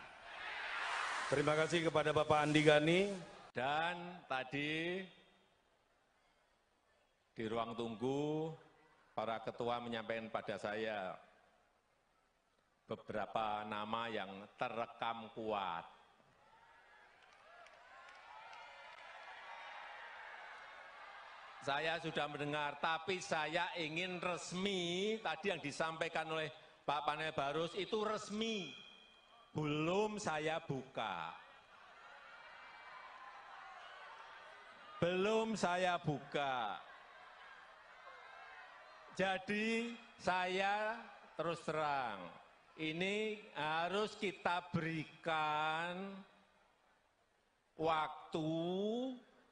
Terima kasih kepada Bapak Andi Gani. Dan tadi di ruang tunggu para ketua menyampaikan pada saya beberapa nama yang terekam kuat. Saya sudah mendengar, tapi saya ingin resmi, tadi yang disampaikan oleh Pak Panel Barus itu resmi. Belum saya buka. Belum saya buka. Jadi saya terus terang, ini harus kita berikan waktu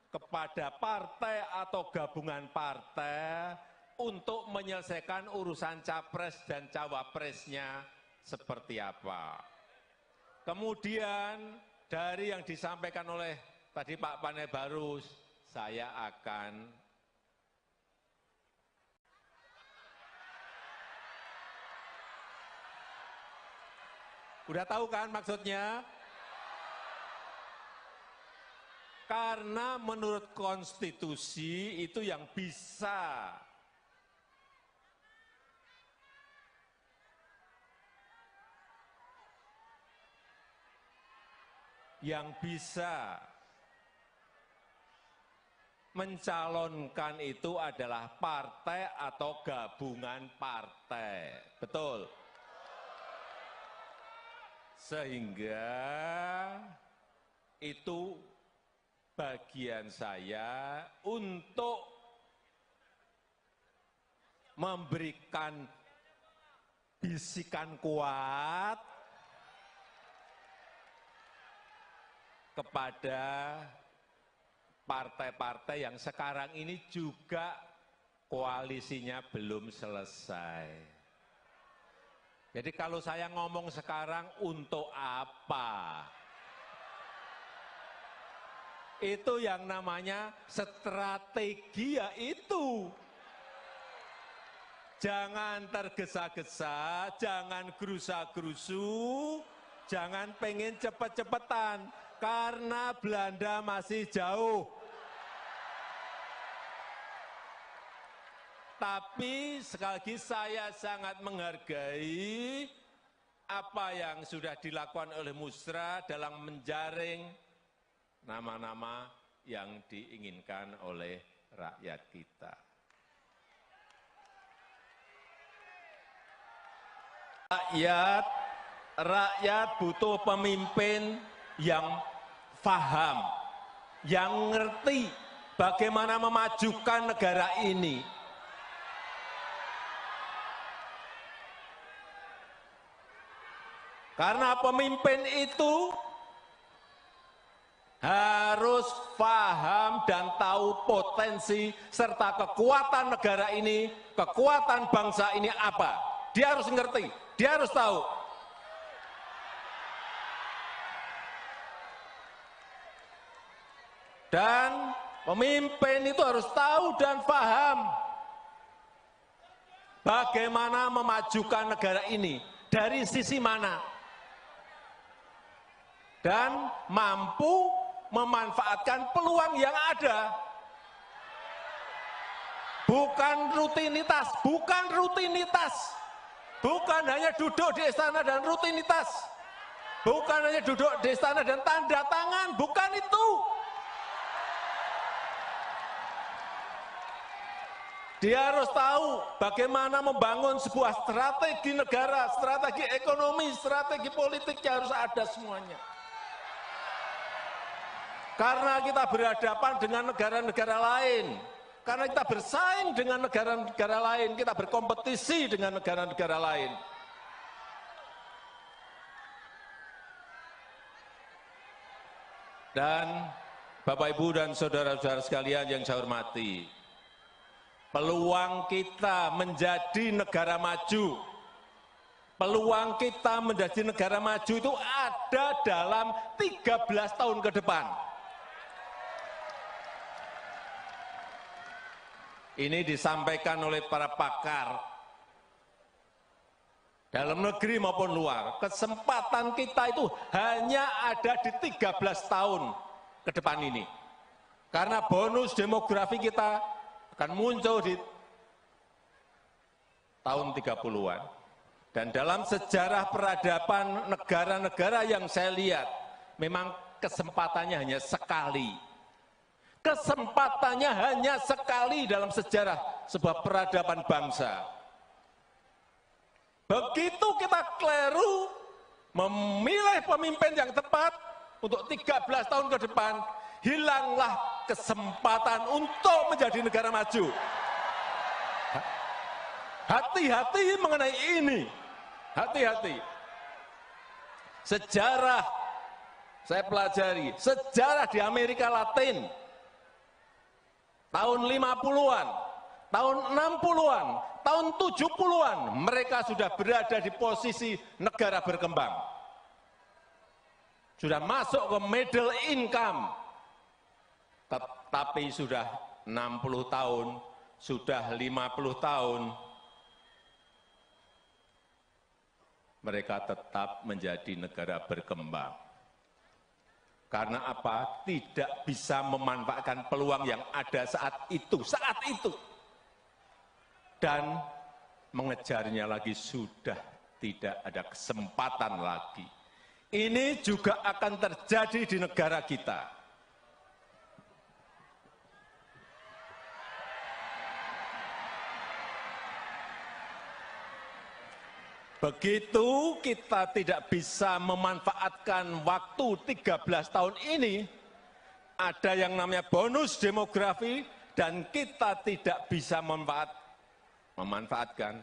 kepada partai atau gabungan partai untuk menyelesaikan urusan capres dan cawapresnya seperti apa. Kemudian dari yang disampaikan oleh tadi Pak Panel Barus, saya akan udah tahu kan maksudnya? Karena menurut konstitusi itu yang bisa mencalonkan itu adalah partai atau gabungan partai. Betul? Sehingga itu bagian saya untuk memberikan bisikan kuat kepada partai-partai yang sekarang ini juga koalisinya belum selesai. Jadi kalau saya ngomong sekarang untuk apa? Itu yang namanya strategi, ya itu. Jangan tergesa-gesa, jangan gerusa-gerusu, jangan pengen cepet-cepetan, karena Belanda masih jauh. Tapi sekali lagi saya sangat menghargai apa yang sudah dilakukan oleh Musra dalam menjaring nama-nama yang diinginkan oleh rakyat kita. Rakyat butuh pemimpin yang paham, yang ngerti bagaimana memajukan negara ini. Karena pemimpin itu harus paham dan tahu potensi serta kekuatan negara ini, kekuatan bangsa ini apa. Dia harus ngerti, dia harus tahu. Dan pemimpin itu harus tahu dan paham bagaimana memajukan negara ini, dari sisi mana. Dan mampu memanfaatkan peluang yang ada. bukan rutinitas, bukan rutinitas. Bukan hanya duduk di istana dan rutinitas. Bukan hanya duduk di istana dan tanda tangan, bukan itu. Dia harus tahu bagaimana membangun sebuah strategi negara, strategi ekonomi, strategi politik yang harus ada semuanya. Karena kita berhadapan dengan negara-negara lain, karena kita bersaing dengan negara-negara lain, kita berkompetisi dengan negara-negara lain. Dan Bapak, Ibu, dan saudara-saudara sekalian yang saya hormati, peluang kita menjadi negara maju, peluang kita menjadi negara maju itu ada dalam 13 tahun ke depan. Ini disampaikan oleh para pakar dalam negeri maupun luar. Kesempatan kita itu hanya ada di 13 tahun ke depan ini. Karena bonus demografi kita akan muncul di tahun 30-an. Dan dalam sejarah peradaban negara-negara yang saya lihat, memang kesempatannya hanya sekali. Kesempatannya hanya sekali dalam sejarah sebuah peradaban bangsa. Begitu kita keliru memilih pemimpin yang tepat untuk 13 tahun ke depan, hilanglah kesempatan untuk menjadi negara maju. Hati-hati mengenai ini. Hati-hati. Sejarah, saya pelajari, sejarah di Amerika Latin, tahun 50-an, tahun 60-an, tahun 70-an, mereka sudah berada di posisi negara berkembang. Sudah masuk ke middle income. Tapi sudah 60 tahun, sudah 50 tahun, mereka tetap menjadi negara berkembang. Karena apa? Tidak bisa memanfaatkan peluang yang ada saat itu. Dan mengejarnya lagi sudah tidak ada kesempatan lagi. Ini juga akan terjadi di negara kita. Begitu kita tidak bisa memanfaatkan waktu 13 tahun ini, ada yang namanya bonus demografi, dan kita tidak bisa memanfaatkan.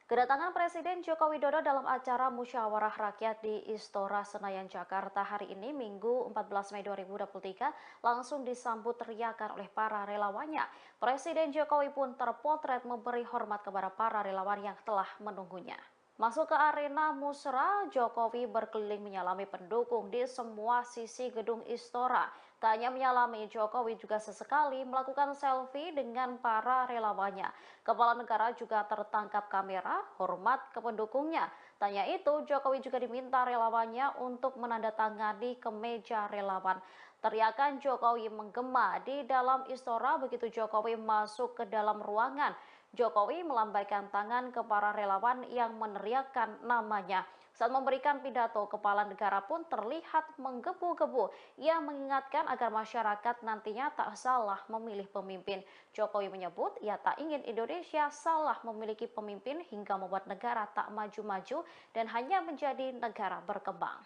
Kedatangan Presiden Joko Widodo dalam acara Musyawarah Rakyat di Istora Senayan, Jakarta hari ini, Minggu 14 Mei 2023, langsung disambut teriakan oleh para relawannya. Presiden Jokowi pun terpotret memberi hormat kepada para relawan yang telah menunggunya. Masuk ke arena Musra, Jokowi berkeliling menyalami pendukung di semua sisi gedung Istora. Tak hanya menyalami, Jokowi juga sesekali melakukan selfie dengan para relawannya. Kepala negara juga tertangkap kamera, hormat ke pendukungnya. Tanya itu, Jokowi juga diminta relawannya untuk menandatangani kemeja relawan. Teriakan Jokowi menggema di dalam Istora begitu Jokowi masuk ke dalam ruangan. Jokowi melambaikan tangan ke para relawan yang meneriakkan namanya. Saat memberikan pidato, kepala negara pun terlihat menggebu-gebu. Ia mengingatkan agar masyarakat nantinya tak salah memilih pemimpin. Jokowi menyebut ia tak ingin Indonesia salah memiliki pemimpin hingga membuat negara tak maju-maju dan hanya menjadi negara berkembang.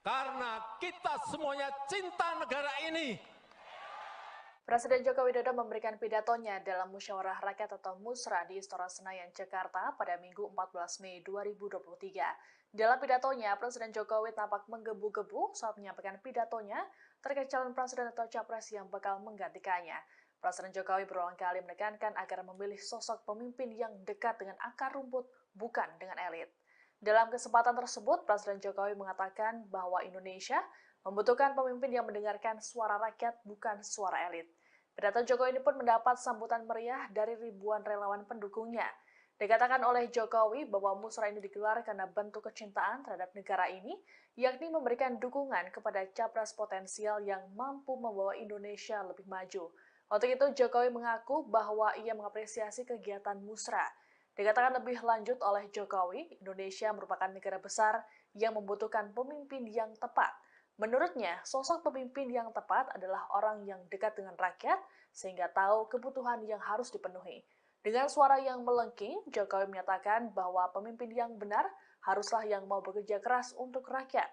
Karena kita semuanya cinta negara ini. Presiden Joko Widodo memberikan pidatonya dalam Musyawarah Rakyat atau Musra di Istora Senayan, Jakarta pada Minggu 14 Mei 2023. Dalam pidatonya, Presiden Jokowi tampak menggebu-gebu saat menyampaikan pidatonya terkait calon presiden atau capres yang bakal menggantikannya. Presiden Jokowi berulang kali menekankan agar memilih sosok pemimpin yang dekat dengan akar rumput, bukan dengan elit. Dalam kesempatan tersebut, Presiden Jokowi mengatakan bahwa Indonesia membutuhkan pemimpin yang mendengarkan suara rakyat, bukan suara elit. Pidato Jokowi ini pun mendapat sambutan meriah dari ribuan relawan pendukungnya. Dikatakan oleh Jokowi bahwa musrah ini digelar karena bentuk kecintaan terhadap negara ini, yakni memberikan dukungan kepada capres potensial yang mampu membawa Indonesia lebih maju. Untuk itu, Jokowi mengaku bahwa ia mengapresiasi kegiatan musrah. Dikatakan lebih lanjut oleh Jokowi, Indonesia merupakan negara besar yang membutuhkan pemimpin yang tepat. Menurutnya, sosok pemimpin yang tepat adalah orang yang dekat dengan rakyat, sehingga tahu kebutuhan yang harus dipenuhi. Dengan suara yang melengking, Jokowi menyatakan bahwa pemimpin yang benar haruslah yang mau bekerja keras untuk rakyat.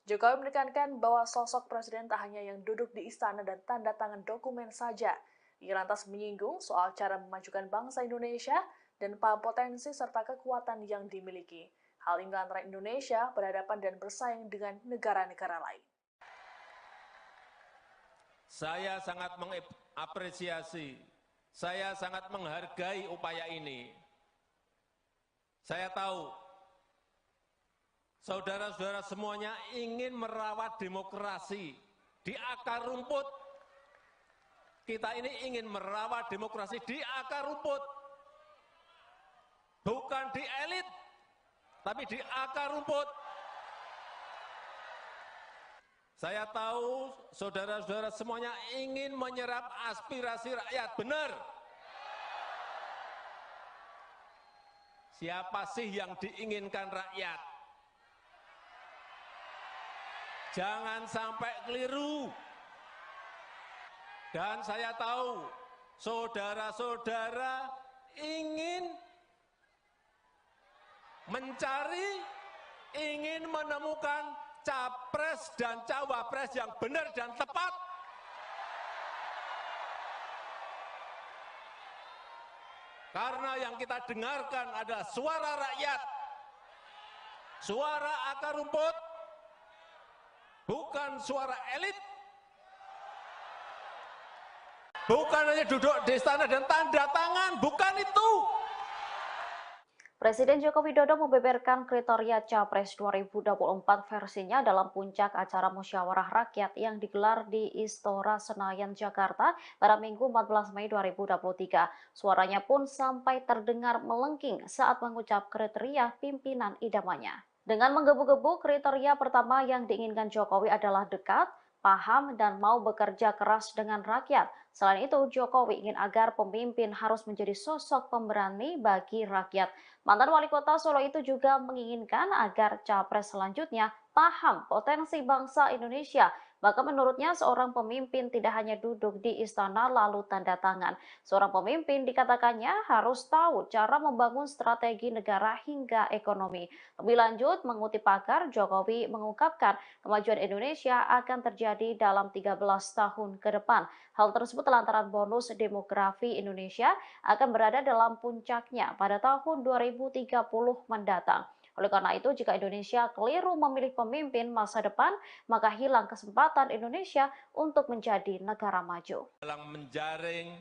Jokowi menekankan bahwa sosok presiden tak hanya yang duduk di istana dan tanda tangan dokumen saja. Ia lantas menyinggung soal cara memajukan bangsa Indonesia dan paham potensi serta kekuatan yang dimiliki. Hal ini lantaran Indonesia berhadapan dan bersaing dengan negara-negara lain. Saya sangat mengapresiasi, saya sangat menghargai upaya ini. Saya tahu saudara-saudara semuanya ingin merawat demokrasi di akar rumput. Kita ini ingin merawat demokrasi di akar rumput. Bukan di elit, tapi di akar rumput. Saya tahu saudara-saudara semuanya ingin menyerap aspirasi rakyat, benar. Siapa sih yang diinginkan rakyat? Jangan sampai keliru. Dan saya tahu saudara-saudara ingin mencari, ingin menemukan capres dan cawapres yang benar dan tepat. Karena yang kita dengarkan adalah suara rakyat, suara akar rumput, bukan suara elit, bukan hanya duduk di istana dan tanda tangan, bukan itu. Presiden Joko Widodo membeberkan kriteria Capres 2024 versinya dalam puncak acara musyawarah rakyat yang digelar di Istora Senayan, Jakarta pada Minggu 14 Mei 2023. Suaranya pun sampai terdengar melengking saat mengucap kriteria pimpinan idamannya. Dengan menggebu-gebu, kriteria pertama yang diinginkan Jokowi adalah dekat, paham, dan mau bekerja keras dengan rakyat. Selain itu, Jokowi ingin agar pemimpin harus menjadi sosok pemberani bagi rakyat. Mantan wali kota Solo itu juga menginginkan agar capres selanjutnya paham potensi bangsa Indonesia. Bahkan menurutnya seorang pemimpin tidak hanya duduk di istana lalu tanda tangan. Seorang pemimpin dikatakannya harus tahu cara membangun strategi negara hingga ekonomi. Lebih lanjut, mengutip pakar, Jokowi mengungkapkan kemajuan Indonesia akan terjadi dalam 13 tahun ke depan. Hal tersebut lantaran bonus demografi Indonesia akan berada dalam puncaknya pada tahun 2030 mendatang. Oleh karena itu, jika Indonesia keliru memilih pemimpin masa depan, maka hilang kesempatan Indonesia untuk menjadi negara maju. Dalam menjaring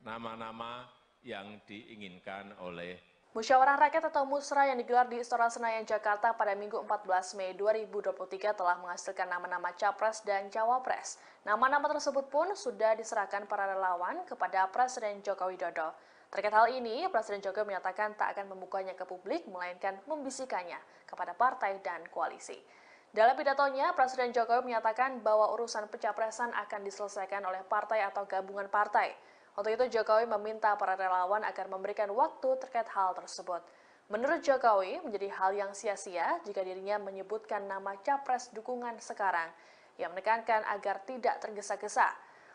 nama-nama yang diinginkan oleh Musyawarah Rakyat atau Musrah yang digelar di Istora Senayan, Jakarta pada Minggu 14 Mei 2023 telah menghasilkan nama-nama Capres dan Cawapres. Nama-nama tersebut pun sudah diserahkan para relawan kepada Presiden Joko Widodo. Terkait hal ini, Presiden Jokowi menyatakan tak akan membukanya ke publik, melainkan membisikannya kepada partai dan koalisi. Dalam pidatonya, Presiden Jokowi menyatakan bahwa urusan pencapresan akan diselesaikan oleh partai atau gabungan partai. Untuk itu, Jokowi meminta para relawan agar memberikan waktu terkait hal tersebut. Menurut Jokowi, menjadi hal yang sia-sia jika dirinya menyebutkan nama capres dukungan sekarang. Ia menekankan agar tidak tergesa-gesa.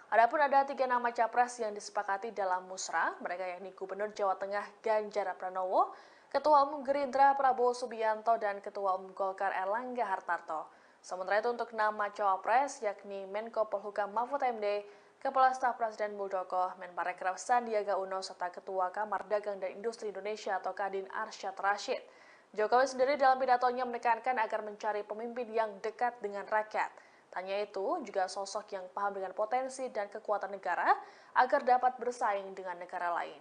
Adapun ada 3 nama capres yang disepakati dalam musrah, mereka yakni Gubernur Jawa Tengah Ganjar Pranowo, Ketua Umum Gerindra Prabowo Subianto, dan Ketua Umum Golkar Erlangga Hartarto. Sementara itu untuk nama cawapres yakni Menko Polhukam Mahfud MD, Kepala Staf Presiden Muldoko, Menparekraf Sandiaga Uno, serta Ketua Kamar Dagang dan Industri Indonesia atau Kadin Arsyad Rashid. Jokowi sendiri dalam pidatonya menekankan agar mencari pemimpin yang dekat dengan rakyat. Tanya itu juga sosok yang paham dengan potensi dan kekuatan negara agar dapat bersaing dengan negara lain.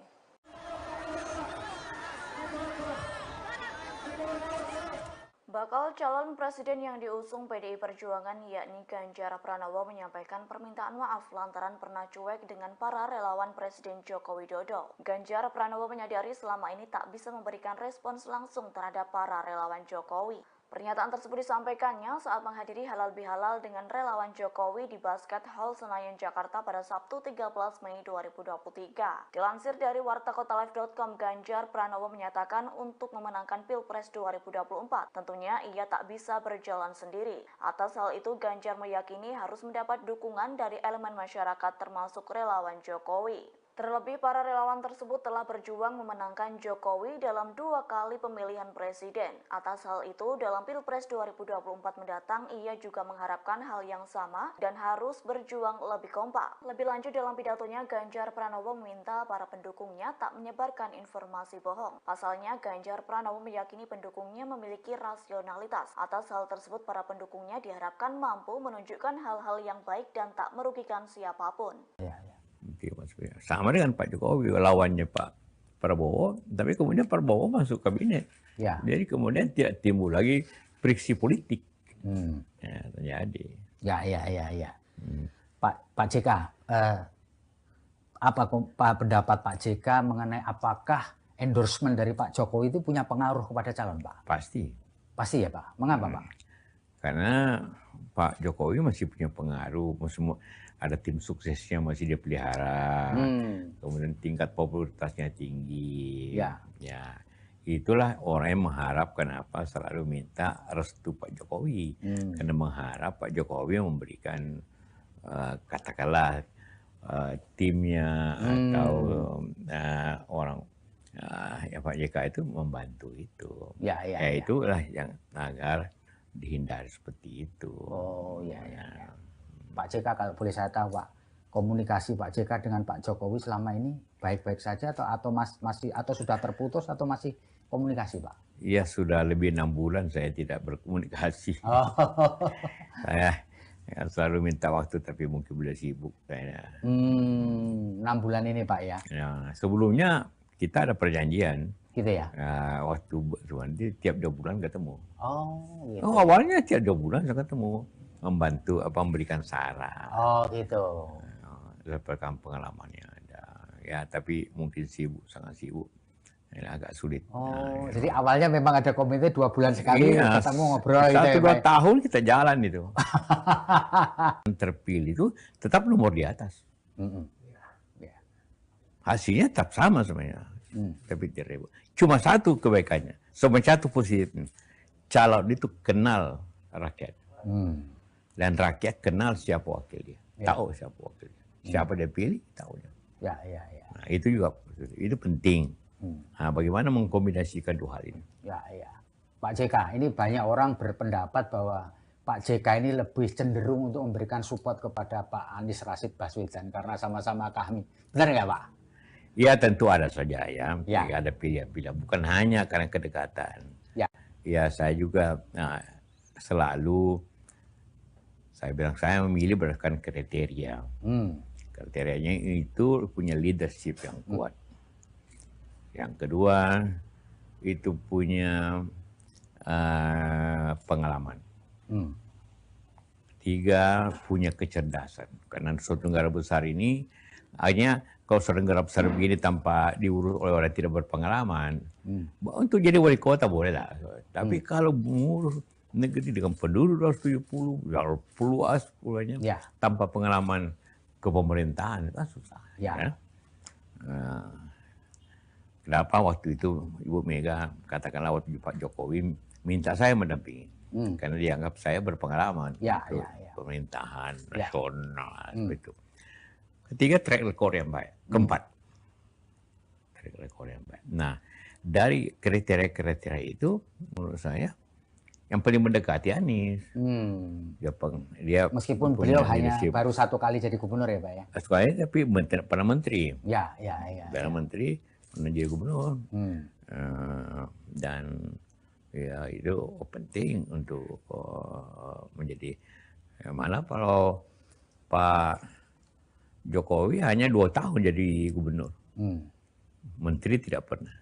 Bakal calon presiden yang diusung PDI Perjuangan yakni Ganjar Pranowo menyampaikan permintaan maaf lantaran pernah cuek dengan para relawan Presiden Joko Widodo. Ganjar Pranowo menyadari selama ini tak bisa memberikan respons langsung terhadap para relawan Jokowi. Pernyataan tersebut disampaikannya saat menghadiri halal bihalal dengan relawan Jokowi di Basket Hall Senayan, Jakarta pada Sabtu 13 Mei 2023. Dilansir dari wartakotalive.com, Ganjar Pranowo menyatakan untuk memenangkan Pilpres 2024, tentunya ia tak bisa berjalan sendiri. Atas hal itu, Ganjar meyakini harus mendapat dukungan dari elemen masyarakat termasuk relawan Jokowi. Terlebih, para relawan tersebut telah berjuang memenangkan Jokowi dalam 2 kali pemilihan presiden. Atas hal itu, dalam Pilpres 2024 mendatang, ia juga mengharapkan hal yang sama dan harus berjuang lebih kompak. Lebih lanjut, dalam pidatonya, Ganjar Pranowo meminta para pendukungnya tak menyebarkan informasi bohong. Pasalnya, Ganjar Pranowo meyakini pendukungnya memiliki rasionalitas. Atas hal tersebut, para pendukungnya diharapkan mampu menunjukkan hal-hal yang baik dan tak merugikan siapapun. Sama dengan Pak Jokowi, lawannya Pak Prabowo, tapi kemudian Prabowo masuk kabinet. Ya. Jadi kemudian tidak timbul lagi friksi politik. Ya, terjadi. Ya. Pak JK, apa pendapat Pak JK mengenai apakah endorsement dari Pak Jokowi itu punya pengaruh kepada calon, Pak? Pasti. Pasti ya, Pak. Mengapa, Pak? Karena Pak Jokowi masih punya pengaruh, ada tim suksesnya masih dia pelihara, kemudian tingkat popularitasnya tinggi. Ya. Itulah orang yang mengharap, kenapa selalu minta restu Pak Jokowi, karena mengharap Pak Jokowi memberikan katakanlah timnya atau orang ya Pak JK itu membantu itu. Ya. Itulah yang agar dihindari seperti itu. Oh ya. Pak JK, kalau boleh saya tahu, Pak, komunikasi Pak JK dengan Pak Jokowi selama ini baik-baik saja atau masih atau sudah terputus atau masih komunikasi, Pak? Iya, sudah lebih 6 bulan saya tidak berkomunikasi. Saya selalu minta waktu tapi mungkin beliau sibuk kayaknya. 6 bulan ini, Pak, ya? Ya, sebelumnya kita ada perjanjian. Gitu ya? Waktu tiap 2 bulan ketemu. Oh, gitu. Awalnya tiap 2 bulan saya ketemu. Membantu memberikan saran. Oh, gitu. Dapatkan pengalamannya ada. Ya, tapi mungkin sibuk, sangat sibuk. Agak sulit. Oh, jadi awalnya memang ada komite 2 bulan sekali ketemu ngobrol gitu ya, 1-2 tahun kita jalan itu. Terpilih itu tetap nomor di atas. Hasilnya tetap sama sebenarnya. Tapi tidak. Cuma satu kebaikannya, cuma satu positifnya. Calon itu kenal rakyat. Dan rakyat kenal siapa wakil dia, tahu siapa wakil dia, siapa dia pilih, tahu dia. Ya. Nah, itu juga itu penting. Nah, bagaimana mengkombinasikan 2 hal ini? Ya. Pak JK, ini banyak orang berpendapat bahwa Pak JK ini lebih cenderung untuk memberikan support kepada Pak Anies Rashid Baswedan karena sama-sama kami. Benar nggak, Pak? Ya, tentu ada saja ya. Ada pilihan-pilihan, bukan hanya karena kedekatan. Ya, saya juga selalu saya bilang saya memilih berdasarkan kriteria. Kriterianya itu punya leadership yang kuat. Yang kedua itu punya pengalaman. 3 punya kecerdasan. Karena suatu negara besar ini hanya kalau suatu negara besar begini tanpa diurus oleh orang yang tidak berpengalaman, untuk jadi wali kota boleh lah. Tapi kalau mengurus negeri dengan penduduk 270, puluhannya tanpa pengalaman kepemerintahan itu kan susah. Ya. Kenapa waktu itu Ibu Mega katakanlah waktu Pak Jokowi minta saya mendampingi, karena dianggap saya berpengalaman untuk pemerintahan nasional itu. Ketiga, track record yang baik. Keempat, track record yang baik. Nah, dari kriteria-kriteria itu menurut saya yang paling mendekati Anies. Dia meskipun beliau hanya baru 1 kali jadi gubernur ya, Pak ya? Sekali, tapi pernah menteri. Ya. Pernah menteri, pernah jadi gubernur. Dan ya itu penting untuk menjadi. Malah kalau Pak Jokowi hanya 2 tahun jadi gubernur. Menteri tidak pernah.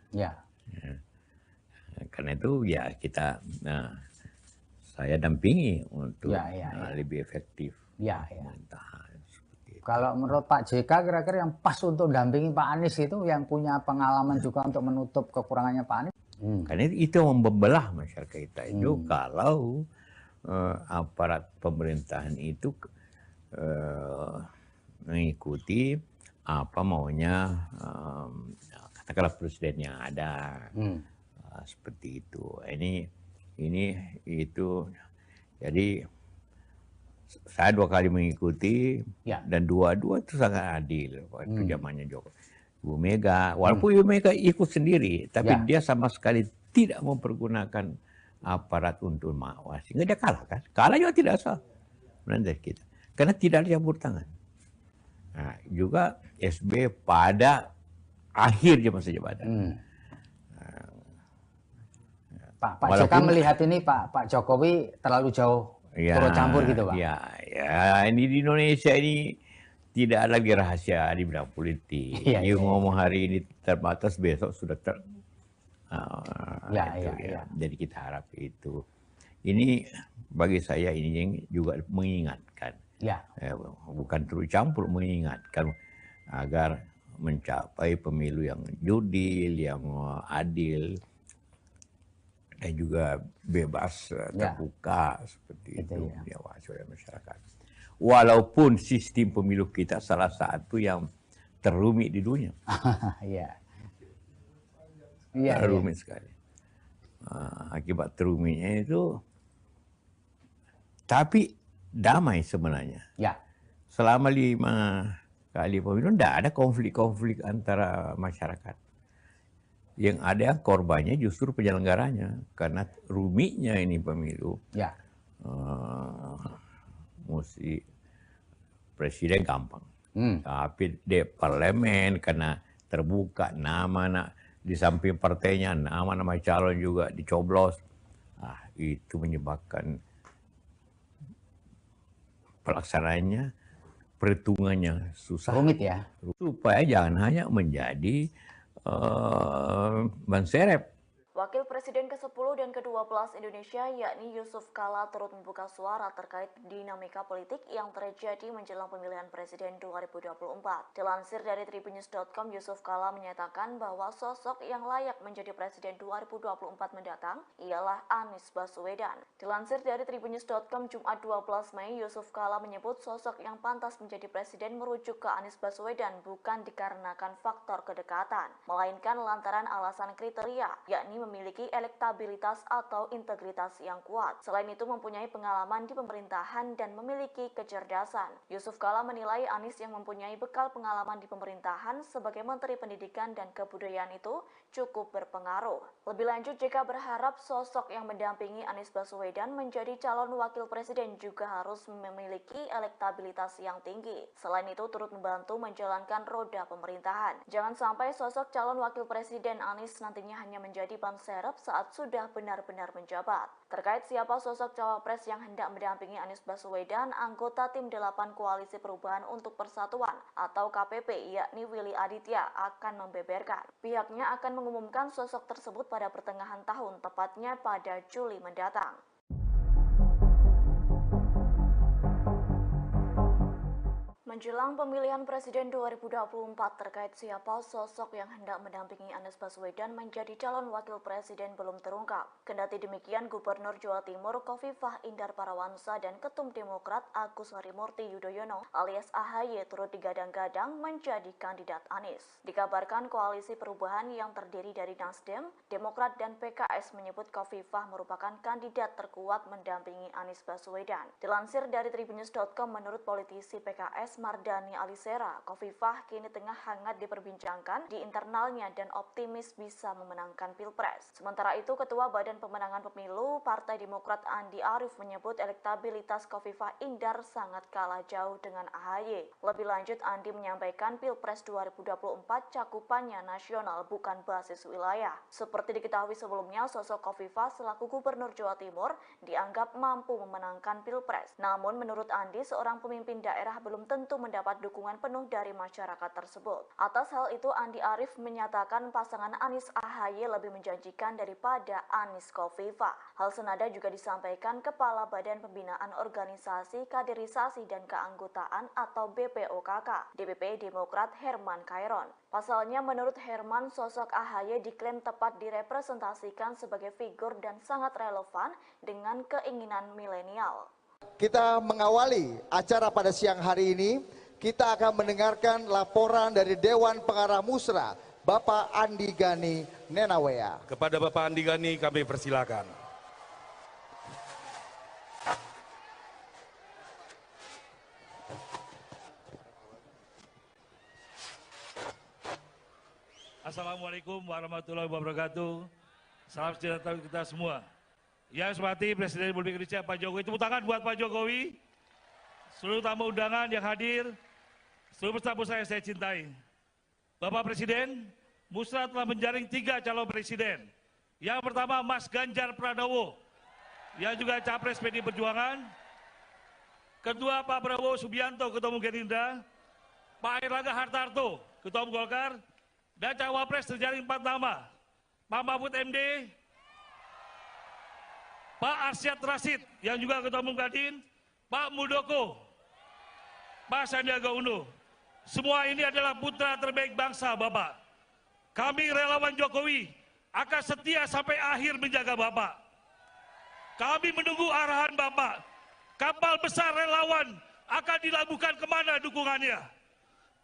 Karena itu ya kita saya dampingi untuk Ya. lebih efektif Ya. pemerintahan. Seperti itu. Kalau menurut Pak JK kira-kira yang pas untuk dampingi Pak Anies itu yang punya pengalaman juga untuk menutup kekurangannya Pak Anies? Karena itu yang membelah masyarakat kita itu kalau aparat pemerintahan itu mengikuti apa maunya katakanlah presiden yang ada. Seperti itu. Ini itu jadi saya 2 kali mengikuti dan dua-dua itu sangat adil waktu zamannya Jokowi. Ibu Mega, walaupun Ibu Mega ikut sendiri, tapi dia sama sekali tidak mempergunakan aparat untuk mengawasi. Sehingga dia kalah kan? Kalah juga tidak sah menurut kita. Karena tidak ada campur tangan. Nah, juga SB pada akhir masa jabatan. Pak JK melihat ini Pak Jokowi terlalu jauh turut campur gitu Pak? Ya, ini di Indonesia ini tidak ada lagi rahasia di bidang politik. Ngomong hari ini terbatas, besok sudah Jadi kita harap itu. Ini bagi saya ini yang juga mengingatkan. Bukan terus campur, mengingatkan agar mencapai pemilu yang jurdil, yang adil, dan juga bebas, terbuka seperti itu diawasi oleh masyarakat. Walaupun sistem pemilu kita salah satu yang terumit di dunia. Rumit sekali. Akibat terumitnya itu, tapi damai sebenarnya. Selama 5 kali pemilu tidak ada konflik-konflik antara masyarakat. Yang ada korbannya justru penyelenggaranya, karena rumitnya ini pemilu. Mesti presiden gampang, tapi di parlemen karena terbuka nama di samping partainya, nama-nama calon juga dicoblos. Itu menyebabkan pelaksanaannya, perhitungannya susah. Rumit ya. Supaya jangan hanya menjadi ban serep. Wakil Presiden ke-10 dan ke-12 Indonesia yakni Yusuf Kala turut membuka suara terkait dinamika politik yang terjadi menjelang pemilihan presiden 2024. Dilansir dari tribunnews.com, Yusuf Kala menyatakan bahwa sosok yang layak menjadi presiden 2024 mendatang ialah Anies Baswedan. Dilansir dari tribunnews.com Jumat 12 Mei, Yusuf Kala menyebut sosok yang pantas menjadi presiden merujuk ke Anies Baswedan bukan dikarenakan faktor kedekatan, melainkan lantaran alasan kriteria, yakni memiliki elektabilitas atau integritas yang kuat. Selain itu mempunyai pengalaman di pemerintahan dan memiliki kecerdasan. Yusuf Kala menilai Anies yang mempunyai bekal pengalaman di pemerintahan sebagai Menteri Pendidikan dan Kebudayaan itu cukup berpengaruh. Lebih lanjut, JK berharap sosok yang mendampingi Anies Baswedan menjadi calon wakil presiden juga harus memiliki elektabilitas yang tinggi. Selain itu turut membantu menjalankan roda pemerintahan. Jangan sampai sosok calon wakil presiden Anies nantinya hanya menjadi ban serep saat sudah benar-benar menjabat. Terkait siapa sosok cawapres yang hendak mendampingi Anies Baswedan, anggota tim 8 Koalisi Perubahan untuk Persatuan atau KPP yakni Willy Aditya akan membeberkan. Pihaknya akan mengumumkan sosok tersebut pada pertengahan tahun, tepatnya pada Juli mendatang. Menjelang pemilihan Presiden 2024 terkait siapa sosok yang hendak mendampingi Anies Baswedan menjadi calon wakil presiden belum terungkap. Kendati demikian, Gubernur Jawa Timur Khofifah Indar Parawansa dan Ketum Demokrat Agus Harimurti Yudhoyono alias AHY turut digadang-gadang menjadi kandidat Anies. Dikabarkan koalisi perubahan yang terdiri dari Nasdem, Demokrat dan PKS menyebut Khofifah merupakan kandidat terkuat mendampingi Anies Baswedan. Dilansir dari tribunnews.com, menurut politisi PKS Mardani Alisera, Khofifah kini tengah hangat diperbincangkan di internalnya dan optimis bisa memenangkan Pilpres. Sementara itu, Ketua Badan Pemenangan Pemilu Partai Demokrat Andi Arief menyebut elektabilitas Khofifah Indar sangat kalah jauh dengan AHY. Lebih lanjut, Andi menyampaikan Pilpres 2024 cakupannya nasional bukan basis wilayah. Seperti diketahui sebelumnya, sosok Khofifah selaku Gubernur Jawa Timur dianggap mampu memenangkan Pilpres. Namun menurut Andi, seorang pemimpin daerah belum tentu tentu mendapat dukungan penuh dari masyarakat tersebut. Atas hal itu, Andi Arief menyatakan pasangan Anies AHY lebih menjanjikan daripada Anies Khofifah. Hal senada juga disampaikan Kepala Badan Pembinaan Organisasi Kaderisasi dan Keanggotaan atau BPOKK, DPP Demokrat Herman Khairon. Pasalnya, menurut Herman, sosok AHY diklaim tepat direpresentasikan sebagai figur dan sangat relevan dengan keinginan milenial. Kita mengawali acara pada siang hari ini, kita akan mendengarkan laporan dari Dewan Pengarah Musra, Bapak Andi Gani Nenawea. Kepada Bapak Andi Gani kami persilakan. Assalamualaikum warahmatullahi wabarakatuh. Salam sejahtera kita semua. Yang saya hormati Presiden Republik Indonesia Pak Jokowi, tepuk tangan buat Pak Jokowi. Seluruh tamu undangan yang hadir, seluruh peserta yang saya cintai. Bapak Presiden, Musra telah menjaring 3 calon presiden. Yang pertama Mas Ganjar Pranowo, yang juga Capres PD Perjuangan. Kedua Pak Prabowo Subianto, Ketua Umum Gerindra. Pak Airlangga Hartarto, Ketua Umum Golkar. Dan Cawapres terjaring 4 nama. Pak Mahfud MD, Pak Arsyad Rashid, yang juga Ketua Umum Kadin, Pak Muldoko, Pak Sandiaga Uno. Semua ini adalah putra terbaik bangsa, Bapak. Kami relawan Jokowi akan setia sampai akhir menjaga Bapak. Kami menunggu arahan Bapak. Kapal besar relawan akan dilabuhkan kemana dukungannya.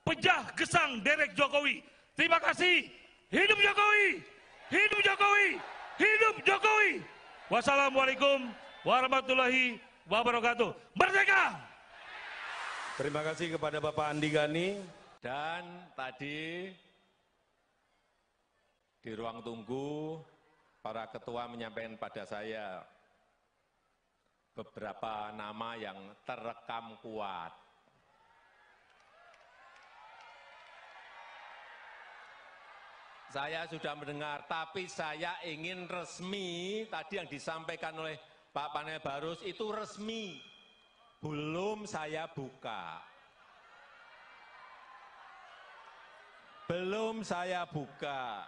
Pejah gesang derek Jokowi. Terima kasih. Hidup Jokowi! Hidup Jokowi! Hidup Jokowi! Wassalamualaikum warahmatullahi wabarakatuh. Merdeka! Terima kasih kepada Bapak Andi Gani. Dan tadi di ruang tunggu para ketua menyampaikan pada saya beberapa nama yang terekam kuat. Saya sudah mendengar, tapi saya ingin resmi, tadi yang disampaikan oleh Pak Panel Barus itu resmi, belum saya buka. Belum saya buka.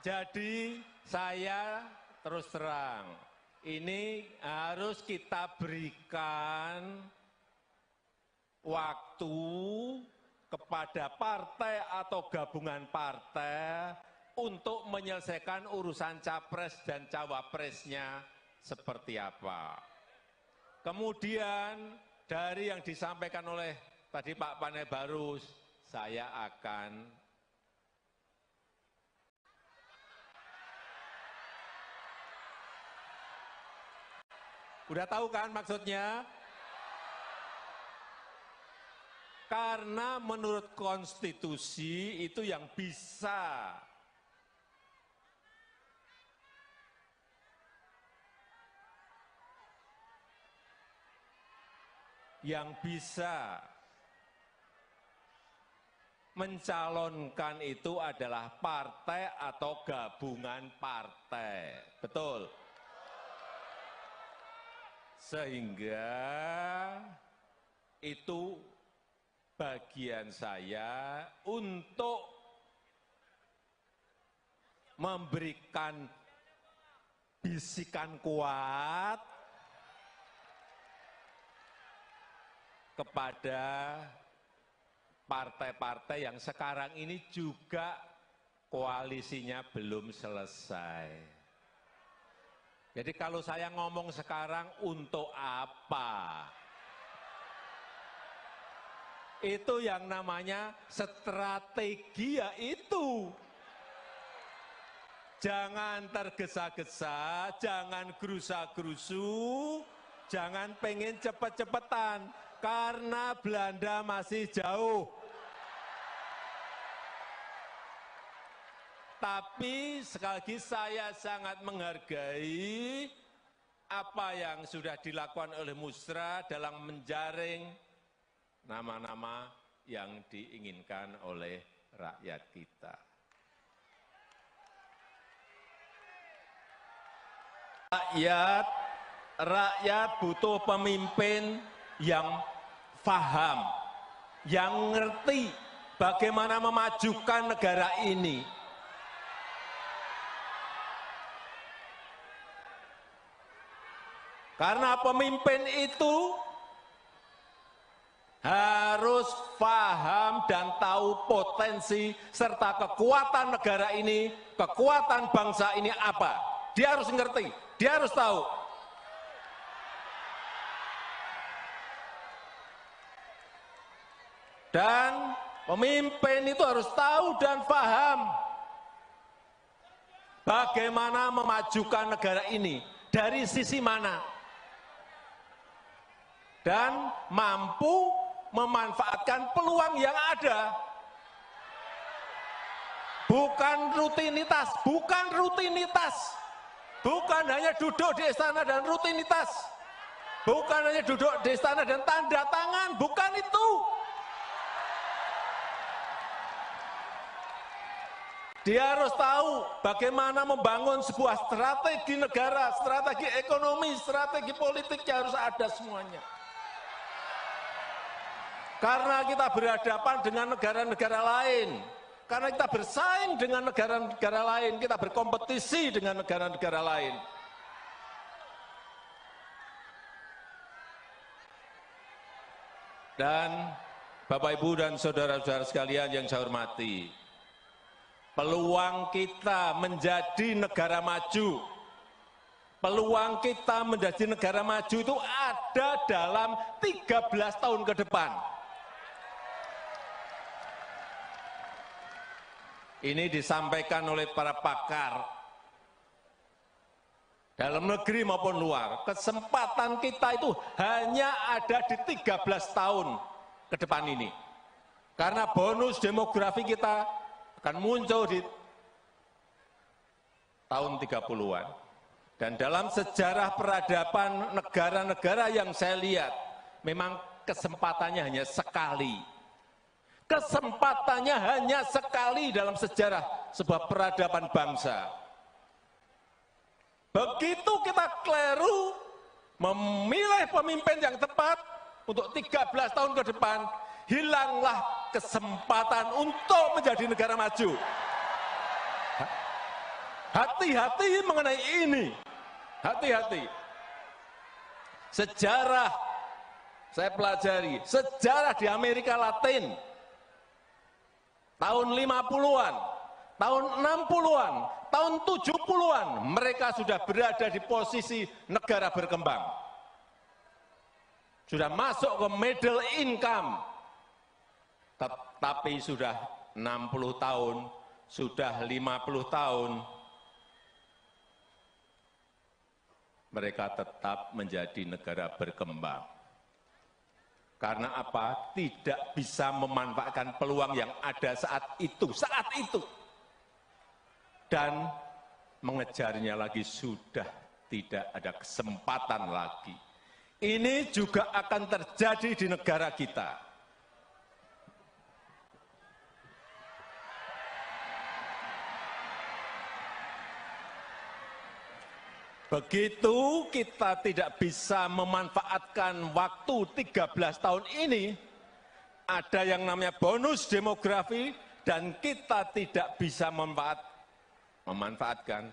Jadi saya terus terang, ini harus kita berikan waktu kepada partai atau gabungan partai untuk menyelesaikan urusan capres dan cawapresnya seperti apa. Kemudian dari yang disampaikan oleh tadi Pak Panel Barus, saya akan udah tahu kan maksudnya? Karena menurut konstitusi itu yang bisa mencalonkan itu adalah partai atau gabungan partai. Betul? Sehingga itu bagian saya untuk memberikan bisikan kuat kepada partai-partai yang sekarang ini juga koalisinya belum selesai. Jadi kalau saya ngomong sekarang untuk apa? Itu yang namanya strategi, ya itu. Jangan tergesa-gesa, jangan gerusa-gerusu, jangan pengen cepet-cepetan, karena Belanda masih jauh. Tapi sekali lagi saya sangat menghargai apa yang sudah dilakukan oleh Musra dalam menjaring nama-nama yang diinginkan oleh rakyat kita. Rakyat butuh pemimpin yang faham, yang ngerti bagaimana memajukan negara ini. Karena pemimpin itu harus paham dan tahu potensi serta kekuatan negara ini, kekuatan bangsa ini apa. Dia harus ngerti, dia harus tahu. Dan pemimpin itu harus tahu dan paham bagaimana memajukan negara ini, dari sisi mana. Dan mampu memanfaatkan peluang yang ada. Bukan rutinitas, bukan rutinitas. Bukan hanya duduk di istana dan rutinitas. Bukan hanya duduk di istana dan tanda tangan, bukan itu. Dia harus tahu bagaimana membangun sebuah strategi negara, strategi ekonomi, strategi politiknya harus ada semuanya. Karena kita berhadapan dengan negara-negara lain, karena kita bersaing dengan negara-negara lain, kita berkompetisi dengan negara-negara lain. Dan Bapak, Ibu, dan saudara-saudara sekalian yang saya hormati, peluang kita menjadi negara maju, peluang kita menjadi negara maju itu ada dalam 13 tahun ke depan. Ini disampaikan oleh para pakar dalam negeri maupun luar. Kesempatan kita itu hanya ada di 13 tahun ke depan ini. Karena bonus demografi kita akan muncul di tahun 30-an. Dan dalam sejarah peradaban negara-negara yang saya lihat, memang kesempatannya hanya sekali. Kesempatannya hanya sekali dalam sejarah sebuah peradaban bangsa. Begitu kita keliru memilih pemimpin yang tepat untuk 13 tahun ke depan, hilanglah kesempatan untuk menjadi negara maju. Hati-hati mengenai ini. Hati-hati. Sejarah, saya pelajari, sejarah di Amerika Latin, tahun 50-an, tahun 60-an, tahun 70-an, mereka sudah berada di posisi negara berkembang. Sudah masuk ke middle income. Tapi sudah 60 tahun, sudah 50 tahun, mereka tetap menjadi negara berkembang. Karena apa? Tidak bisa memanfaatkan peluang yang ada saat itu. Dan mengejarnya lagi sudah tidak ada kesempatan lagi. Ini juga akan terjadi di negara kita. Begitu kita tidak bisa memanfaatkan waktu 13 tahun ini, ada yang namanya bonus demografi, dan kita tidak bisa memanfaatkan.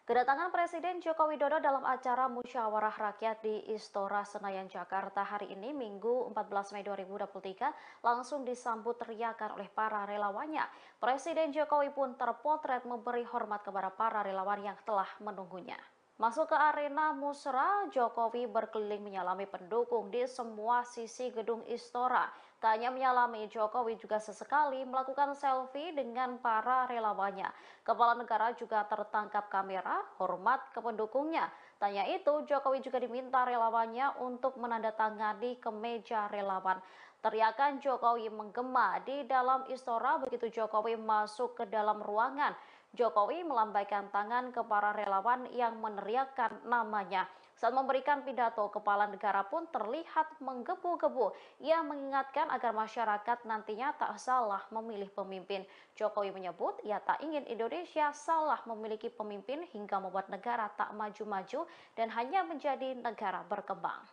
Kedatangan Presiden Joko Widodo dalam acara Musyawarah Rakyat di Istora Senayan, Jakarta hari ini, Minggu 14 Mei 2023, langsung disambut teriakan oleh para relawannya. Presiden Jokowi pun terpotret memberi hormat kepada para relawan yang telah menunggunya. Masuk ke arena Musra, Jokowi berkeliling menyalami pendukung di semua sisi gedung Istora. Tak hanya menyalami, Jokowi juga sesekali melakukan selfie dengan para relawannya. Kepala negara juga tertangkap kamera, hormat ke pendukungnya. Tanya itu, Jokowi juga diminta relawannya untuk menandatangani kemeja relawan. Teriakan Jokowi menggema di dalam Istora begitu Jokowi masuk ke dalam ruangan. Jokowi melambaikan tangan ke para relawan yang meneriakkan namanya. Saat memberikan pidato, kepala negara pun terlihat menggebu-gebu. Ia mengingatkan agar masyarakat nantinya tak salah memilih pemimpin. Jokowi menyebut ia tak ingin Indonesia salah memiliki pemimpin hingga membuat negara tak maju-maju dan hanya menjadi negara berkembang.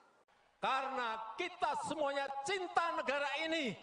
Karena kita semuanya cinta negara ini.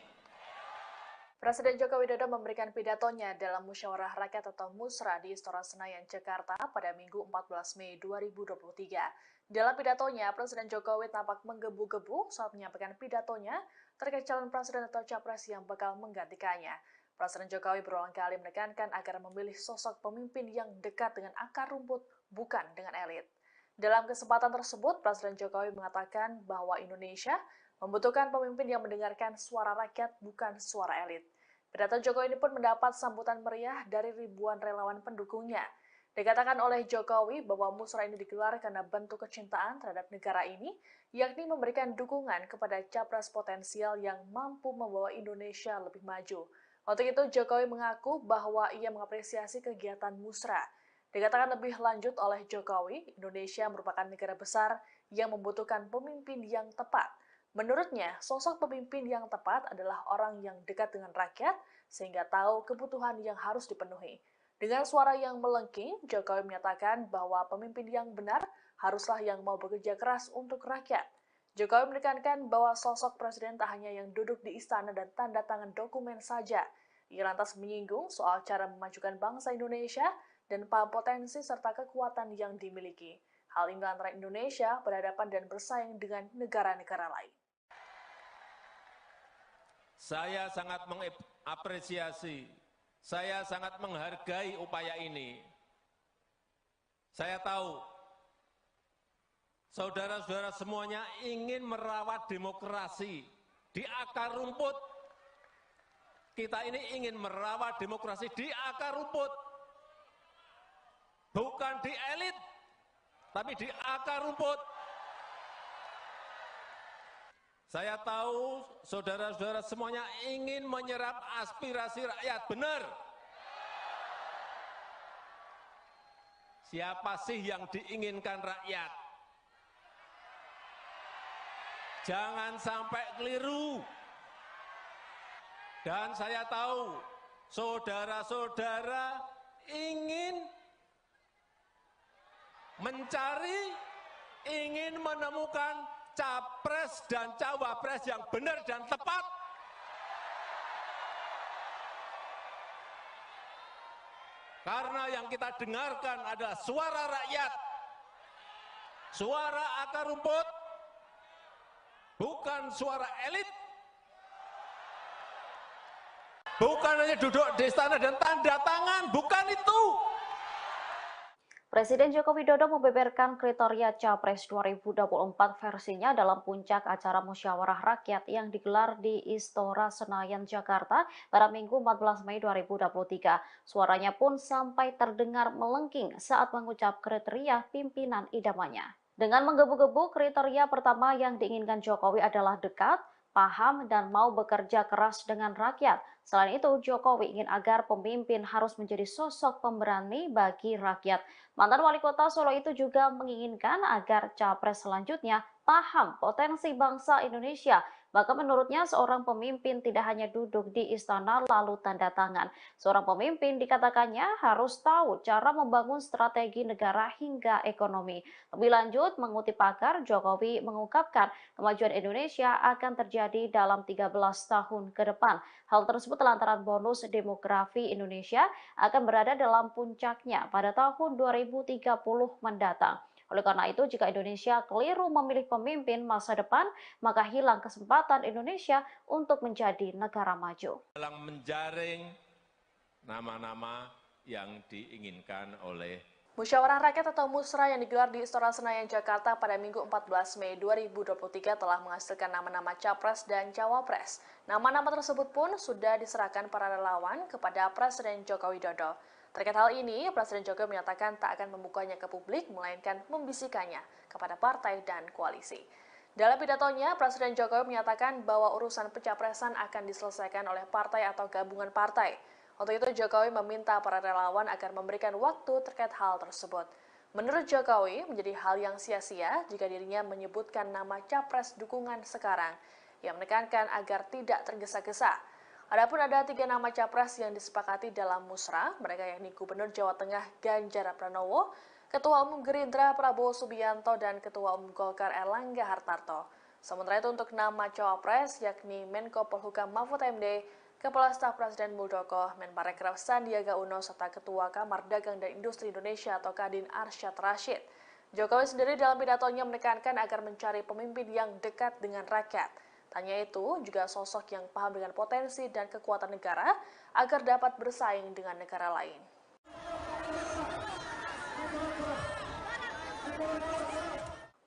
Presiden Joko Widodo memberikan pidatonya dalam Musyawarah Rakyat atau Musra di Istora Senayan, Jakarta pada Minggu 14 Mei 2023. Dalam pidatonya, Presiden Jokowi tampak menggebu-gebu saat menyampaikan pidatonya terkait calon presiden atau capres yang bakal menggantikannya. Presiden Jokowi berulang kali menekankan agar memilih sosok pemimpin yang dekat dengan akar rumput, bukan dengan elit. Dalam kesempatan tersebut, Presiden Jokowi mengatakan bahwa Indonesia membutuhkan pemimpin yang mendengarkan suara rakyat, bukan suara elit. Pidato Jokowi ini pun mendapat sambutan meriah dari ribuan relawan pendukungnya. Dikatakan oleh Jokowi bahwa musra ini digelar karena bentuk kecintaan terhadap negara ini, yakni memberikan dukungan kepada capres potensial yang mampu membawa Indonesia lebih maju. Untuk itu, Jokowi mengaku bahwa ia mengapresiasi kegiatan musra. Dikatakan lebih lanjut oleh Jokowi, Indonesia merupakan negara besar yang membutuhkan pemimpin yang tepat. Menurutnya, sosok pemimpin yang tepat adalah orang yang dekat dengan rakyat sehingga tahu kebutuhan yang harus dipenuhi. Dengan suara yang melengking, Jokowi menyatakan bahwa pemimpin yang benar haruslah yang mau bekerja keras untuk rakyat. Jokowi menekankan bahwa sosok presiden tak hanya yang duduk di istana dan tanda tangan dokumen saja. Ia lantas menyinggung soal cara memajukan bangsa Indonesia dan potensi serta kekuatan yang dimiliki. Hal ini antara Indonesia berhadapan dan bersaing dengan negara-negara lain. Saya sangat mengapresiasi, saya sangat menghargai upaya ini. Saya tahu, saudara-saudara semuanya ingin merawat demokrasi di akar rumput. Kita ini ingin merawat demokrasi di akar rumput. Bukan di elit, tapi di akar rumput. Saya tahu saudara-saudara semuanya ingin menyerap aspirasi rakyat, benar. Siapa sih yang diinginkan rakyat? Jangan sampai keliru. Dan saya tahu saudara-saudara ingin mencari, ingin menemukan capres dan cawapres yang benar dan tepat. Karena yang kita dengarkan adalah suara rakyat, suara akar rumput, bukan suara elit. Bukan hanya duduk di istana dan tanda tangan, bukan itu. Presiden Joko Widodo membeberkan kriteria Capres 2024 versinya dalam puncak acara Musyawarah Rakyat yang digelar di Istora Senayan, Jakarta pada Minggu 14 Mei 2023. Suaranya pun sampai terdengar melengking saat mengucap kriteria pimpinan idamannya. Dengan menggebu-gebu, kriteria pertama yang diinginkan Jokowi adalah dekat, paham, dan mau bekerja keras dengan rakyat. Selain itu, Jokowi ingin agar pemimpin harus menjadi sosok pemberani bagi rakyat. Mantan wali kota Solo itu juga menginginkan agar capres selanjutnya paham potensi bangsa Indonesia. Bahkan menurutnya seorang pemimpin tidak hanya duduk di istana lalu tanda tangan. Seorang pemimpin dikatakannya harus tahu cara membangun strategi negara hingga ekonomi. Lebih lanjut, mengutip pakar, Jokowi mengungkapkan kemajuan Indonesia akan terjadi dalam 13 tahun ke depan. Hal tersebut lantaran bonus demografi Indonesia akan berada dalam puncaknya pada tahun 2030 mendatang. Oleh karena itu, jika Indonesia keliru memilih pemimpin masa depan, maka hilang kesempatan Indonesia untuk menjadi negara maju. Dalam menjaring nama-nama yang diinginkan oleh Musyawarah Rakyat atau Musra yang digelar di Istora Senayan, Jakarta pada Minggu 14 Mei 2023 telah menghasilkan nama-nama capres dan cawapres. Nama-nama tersebut pun sudah diserahkan para relawan kepada Presiden Joko Widodo. Terkait hal ini, Presiden Jokowi menyatakan tak akan membukanya ke publik, melainkan membisikannya kepada partai dan koalisi. Dalam pidatonya, Presiden Jokowi menyatakan bahwa urusan pencapresan akan diselesaikan oleh partai atau gabungan partai. Untuk itu, Jokowi meminta para relawan agar memberikan waktu terkait hal tersebut. Menurut Jokowi, menjadi hal yang sia-sia jika dirinya menyebutkan nama capres dukungan sekarang. Ia menekankan agar tidak tergesa-gesa. Adapun ada 3 nama capres yang disepakati dalam musra, mereka yakni Gubernur Jawa Tengah Ganjar Pranowo, Ketua Umum Gerindra Prabowo Subianto, dan Ketua Umum Golkar Erlangga Hartarto. Sementara itu untuk nama cawapres yakni Menko Polhukam Mahfud MD, Kepala Staf Presiden Muldoko, Menparekraf Sandiaga Uno, serta Ketua Kamar Dagang dan Industri Indonesia atau Kadin Arsyad Rashid. Jokowi sendiri dalam pidatonya menekankan agar mencari pemimpin yang dekat dengan rakyat. Tanya itu juga sosok yang paham dengan potensi dan kekuatan negara agar dapat bersaing dengan negara lain.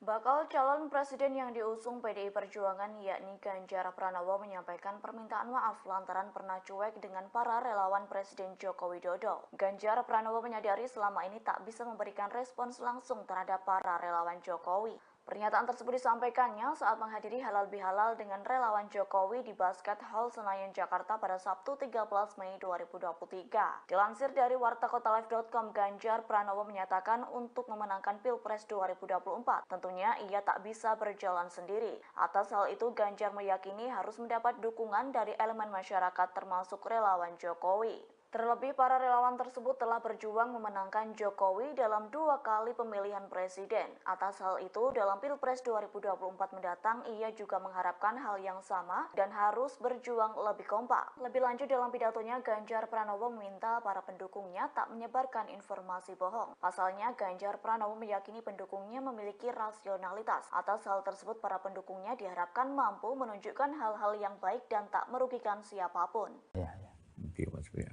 Bakal calon presiden yang diusung PDI Perjuangan yakni Ganjar Pranowo menyampaikan permintaan maaf lantaran pernah cuek dengan para relawan Presiden Joko Widodo. Ganjar Pranowo menyadari selama ini tak bisa memberikan respons langsung terhadap para relawan Jokowi. Pernyataan tersebut disampaikannya saat menghadiri halal bihalal dengan relawan Jokowi di Basket Hall Senayan, Jakarta pada Sabtu 13 Mei 2023. Dilansir dari wartakotalive.com, Ganjar Pranowo menyatakan untuk memenangkan Pilpres 2024, tentunya ia tak bisa berjalan sendiri. Atas hal itu, Ganjar meyakini harus mendapat dukungan dari elemen masyarakat termasuk relawan Jokowi. Terlebih, para relawan tersebut telah berjuang memenangkan Jokowi dalam 2 kali pemilihan presiden. Atas hal itu, dalam Pilpres 2024 mendatang, ia juga mengharapkan hal yang sama dan harus berjuang lebih kompak. Lebih lanjut, dalam pidatonya, Ganjar Pranowo meminta para pendukungnya tak menyebarkan informasi bohong. Pasalnya, Ganjar Pranowo meyakini pendukungnya memiliki rasionalitas. Atas hal tersebut, para pendukungnya diharapkan mampu menunjukkan hal-hal yang baik dan tak merugikan siapapun.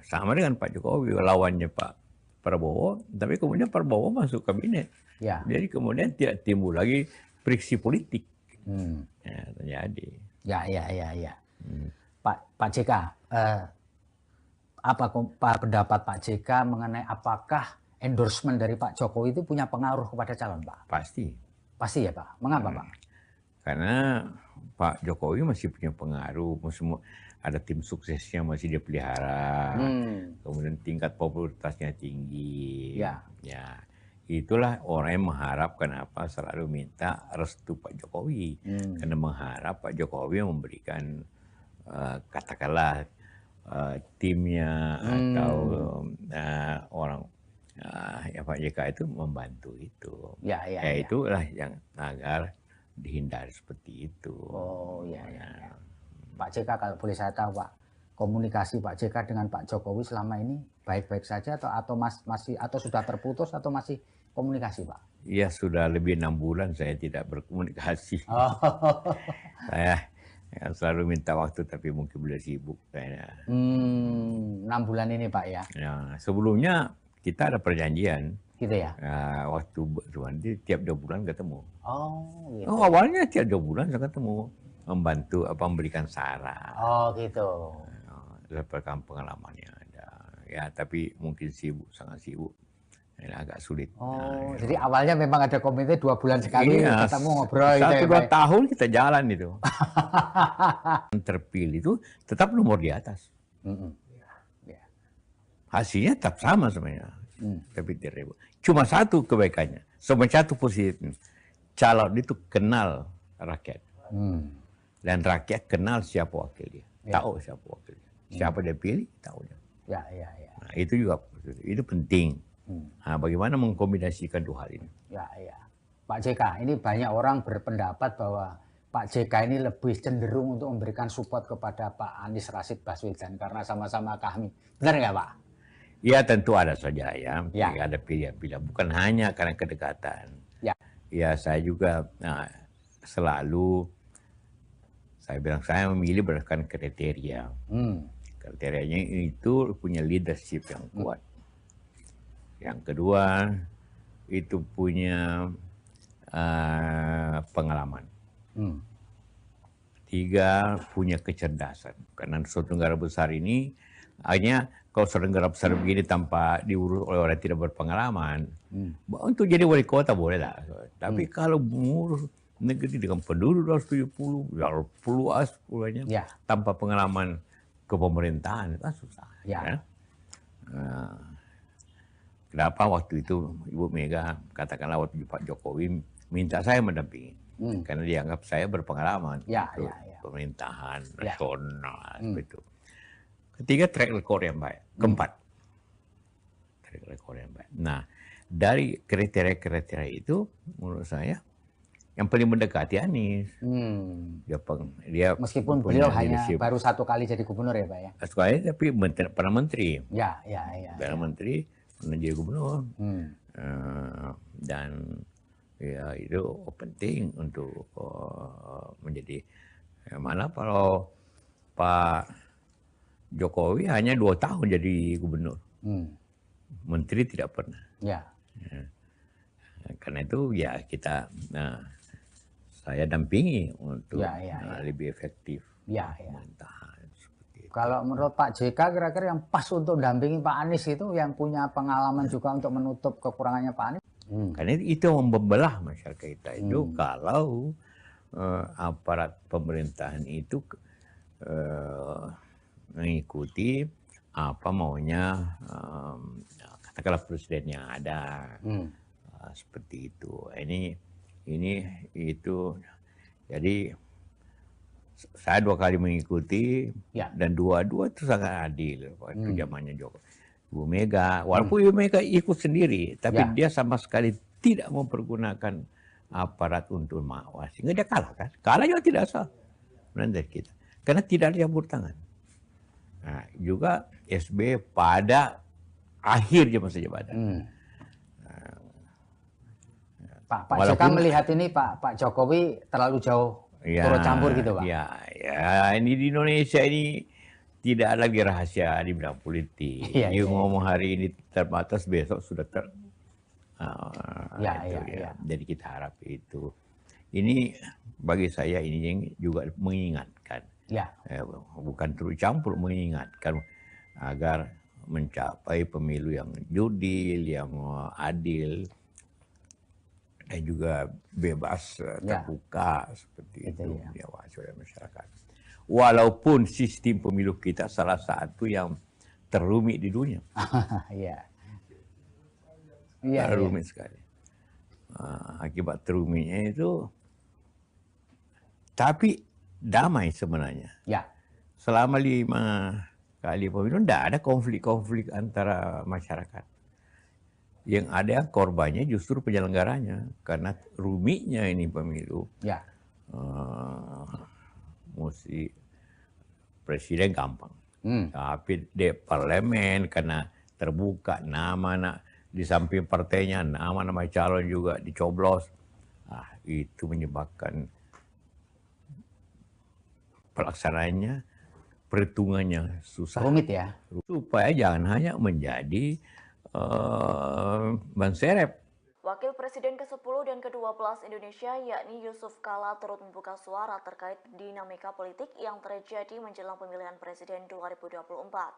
Sama dengan Pak Jokowi, lawannya Pak Prabowo, tapi kemudian Prabowo masuk kabinet. Ya. Jadi kemudian tidak timbul lagi friksi politik. Ya, terjadi. Ya. Pak JK, apa pendapat Pak JK mengenai apakah endorsement dari Pak Jokowi itu punya pengaruh kepada calon, Pak? Pasti. Pasti ya, Pak. Mengapa, Pak? Karena Pak Jokowi masih punya pengaruh, ada tim suksesnya masih dia pelihara, kemudian tingkat popularitasnya tinggi. Ya. Itulah orang yang mengharap kenapa selalu minta restu Pak Jokowi, karena mengharap Pak Jokowi memberikan katakanlah timnya atau orang ya Pak JK itu membantu itu. Ya. Itulah yang agar dihindari seperti itu. Oh ya. Pak JK, kalau boleh saya tahu, Pak, komunikasi Pak JK dengan Pak Jokowi selama ini baik-baik saja atau masih sudah terputus atau masih komunikasi, Pak? Iya, sudah lebih 6 bulan saya tidak berkomunikasi. Saya selalu minta waktu tapi mungkin beliau sibuk kayaknya. 6 bulan ini, Pak, ya? Ya, sebelumnya kita ada perjanjian. Gitu ya? Waktu berhenti tiap 2 bulan ketemu. Oh, gitu. Awalnya tiap 2 bulan saya ketemu. Membantu memberikan saran. Oh, gitu. Dapatkan pengalamannya ada. Ya, tapi mungkin sangat sibuk. Ini agak sulit. Oh, jadi awalnya memang ada komite 2 bulan sekali ketemu ngobrol. 1-2 tahun kita jalan itu. Terpilih itu tetap nomor di atas. Hasilnya tetap sama sebenarnya. Tapi tidak. Cuma satu kebaikannya. Cuma satu positifnya. Calon itu kenal rakyat. Dan rakyat kenal siapa wakil dia. Tahu siapa wakil dia. Siapa dia pilih, tahu dia. Ya. Nah, itu juga itu penting. Nah, bagaimana mengkombinasikan 2 hal ini? Ya. Pak JK, ini banyak orang berpendapat bahwa Pak JK ini lebih cenderung untuk memberikan support kepada Pak Anies Rashid Baswedan karena sama-sama kami. Benar nggak, Pak? Ya, tentu ada saja ya. Ada pilihan-pilihan. Bukan hanya karena kedekatan. Ya, saya juga selalu saya bilang saya memilih berdasarkan kriteria. Kriterianya itu punya leadership yang kuat. Yang kedua itu punya pengalaman. 3 punya kecerdasan. Karena suatu negara besar ini hanya kalau suatu negara besar begini tanpa diurus oleh orang yang tidak berpengalaman, untuk jadi wali kota boleh lah. Tapi kalau mengurus negeri dengan penduduk 270, puluhannya tanpa pengalaman kepemerintahan, itu kan susah. kenapa waktu itu Ibu Mega, katakanlah waktu Pak Jokowi minta saya mendampingi. Karena dianggap saya berpengalaman untuk pemerintahan nasional seperti itu. Ketiga, track record yang baik. Keempat, track record yang baik. Nah, dari kriteria-kriteria itu menurut saya yang paling mendekati Anies. Dia meskipun beliau hanya baru 1 kali jadi gubernur ya Pak ya? 1 kali, tapi pernah menteri. Ya. Pernah menteri, pernah jadi gubernur. Dan ya itu penting untuk menjadi, mana kalau Pak Jokowi hanya 2 tahun jadi gubernur. Menteri tidak pernah. Karena itu ya saya dampingi untuk lebih efektif pemerintahan. Kalau menurut Pak JK kira-kira yang pas untuk dampingi Pak Anies itu yang punya pengalaman juga untuk menutup kekurangannya Pak Anies? Karena itu membelah masyarakat kita itu kalau aparat pemerintahan itu mengikuti apa maunya katakanlah presiden yang ada, seperti itu. Ini itu jadi saya 2 kali mengikuti dan dua-dua itu sangat adil waktu zamannya Ibu Mega. Walaupun Ibu Mega ikut sendiri, tapi dia sama sekali tidak mempergunakan aparat untuk mengawasi. Sehingga dia kalah kan? Kalah juga tidak sah menurut kita. Karena tidak ada campur tangan. Nah, juga SBY pada akhir masa jabatan. Pak JK melihat ini Pak Jokowi terlalu jauh turut campur gitu Pak? Ya, ini di Indonesia ini tidak ada lagi rahasia di bidang politik. Ngomong hari ini terbatas, besok sudah Jadi kita harap itu. Ini bagi saya ini yang juga mengingatkan. Bukan turut campur, mengingatkan agar mencapai pemilu yang jurdil, yang adil, dan juga bebas, terbuka seperti itu, diawasi oleh masyarakat. Walaupun sistem pemilu kita salah satu yang terumit di dunia. Rumit sekali. Akibat terumitnya itu, tapi damai sebenarnya. Selama 5 kali pemilu tidak ada konflik-konflik antara masyarakat. Yang ada korbannya justru penyelenggaranya, karena rumitnya ini pemilu. Mesti presiden gampang, tapi di parlemen karena terbuka nama di samping partainya, nama-nama calon juga dicoblos. Itu menyebabkan pelaksanaannya, perhitungannya susah. Rumit ya. Supaya jangan hanya menjadi ban serep. Wakil Presiden ke-10 dan ke-12 Indonesia yakni Yusuf Kala turut membuka suara terkait dinamika politik yang terjadi menjelang pemilihan presiden 2024.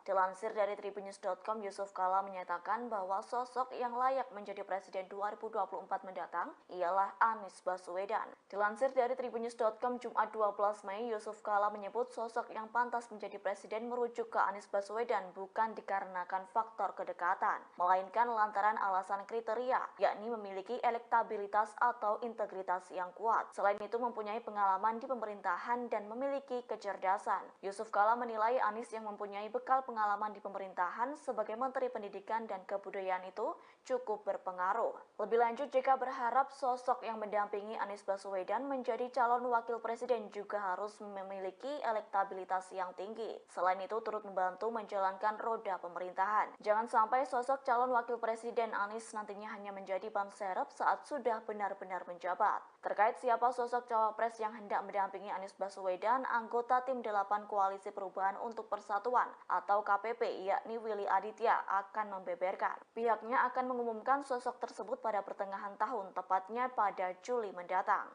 Dilansir dari tribunnews.com, Yusuf Kala menyatakan bahwa sosok yang layak menjadi presiden 2024 mendatang ialah Anies Baswedan. Dilansir dari tribunnews.com Jumat 12 Mei, Yusuf Kala menyebut sosok yang pantas menjadi presiden merujuk ke Anies Baswedan bukan dikarenakan faktor kedekatan, melainkan lantaran alasan kriteria, yakni memiliki elektabilitas atau integritas yang kuat. Selain itu mempunyai pengalaman di pemerintahan dan memiliki kecerdasan. Yusuf Kala menilai Anies yang mempunyai bekal pengalaman di pemerintahan sebagai Menteri Pendidikan dan Kebudayaan itu cukup berpengaruh. Lebih lanjut, JK berharap sosok yang mendampingi Anies Baswedan menjadi calon wakil presiden juga harus memiliki elektabilitas yang tinggi. Selain itu turut membantu menjalankan roda pemerintahan. Jangan sampai sosok calon wakil presiden Anies nantinya hanya menjadi ban serep saat sudah benar-benar menjabat. Terkait siapa sosok cawapres yang hendak mendampingi Anies Baswedan, anggota tim 8 Koalisi Perubahan untuk Persatuan atau KPP yakni Willy Aditya akan membeberkan. Pihaknya akan mengumumkan sosok tersebut pada pertengahan tahun, tepatnya pada Juli mendatang.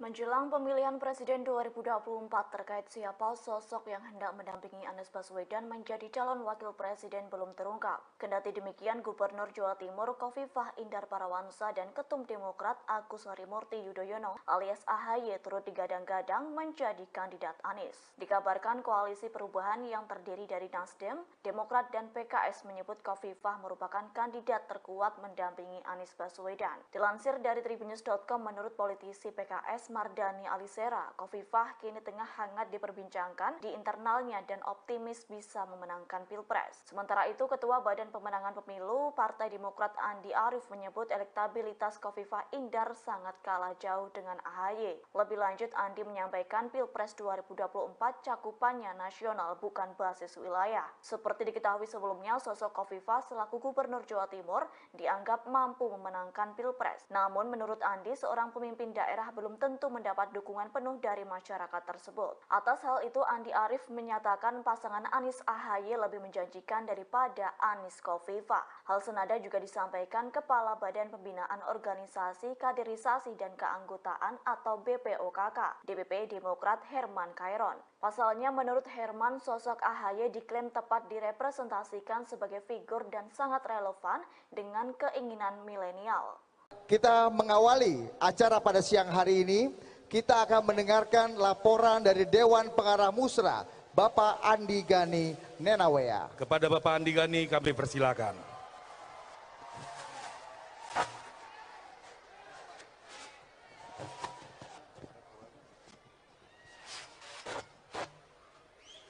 Menjelang pemilihan Presiden 2024 terkait siapa sosok yang hendak mendampingi Anies Baswedan menjadi calon wakil presiden belum terungkap. Kendati demikian, Gubernur Jawa Timur Khofifah Indar Parawansa dan Ketum Demokrat Agus Harimurti Yudhoyono alias AHY turut digadang-gadang menjadi kandidat Anies. Dikabarkan koalisi perubahan yang terdiri dari Nasdem, Demokrat dan PKS menyebut Khofifah merupakan kandidat terkuat mendampingi Anies Baswedan. Dilansir dari tribunnews.com, menurut politisi PKS Mardani Alisera, Khofifah kini tengah hangat diperbincangkan di internalnya dan optimis bisa memenangkan Pilpres. Sementara itu, Ketua Badan Pemenangan Pemilu Partai Demokrat Andi Arief menyebut elektabilitas Khofifah Indar sangat kalah jauh dengan AHY. Lebih lanjut, Andi menyampaikan Pilpres 2024 cakupannya nasional bukan basis wilayah. Seperti diketahui sebelumnya, sosok Khofifah selaku Gubernur Jawa Timur dianggap mampu memenangkan Pilpres. Namun menurut Andi, seorang pemimpin daerah belum tentu mendapat dukungan penuh dari masyarakat tersebut. Atas hal itu, Andi Arief menyatakan pasangan Anies AHY lebih menjanjikan daripada Anies Khofifah. Hal senada juga disampaikan Kepala Badan Pembinaan Organisasi Kaderisasi dan Keanggotaan atau BPOKK, DPP Demokrat Herman Khairon. Pasalnya, menurut Herman, sosok AHY diklaim tepat direpresentasikan sebagai figur dan sangat relevan dengan keinginan milenial. Kita mengawali acara pada siang hari ini, kita akan mendengarkan laporan dari Dewan Pengarah Musra, Bapak Andi Gani Nenawea. Kepada Bapak Andi Gani kami persilakan.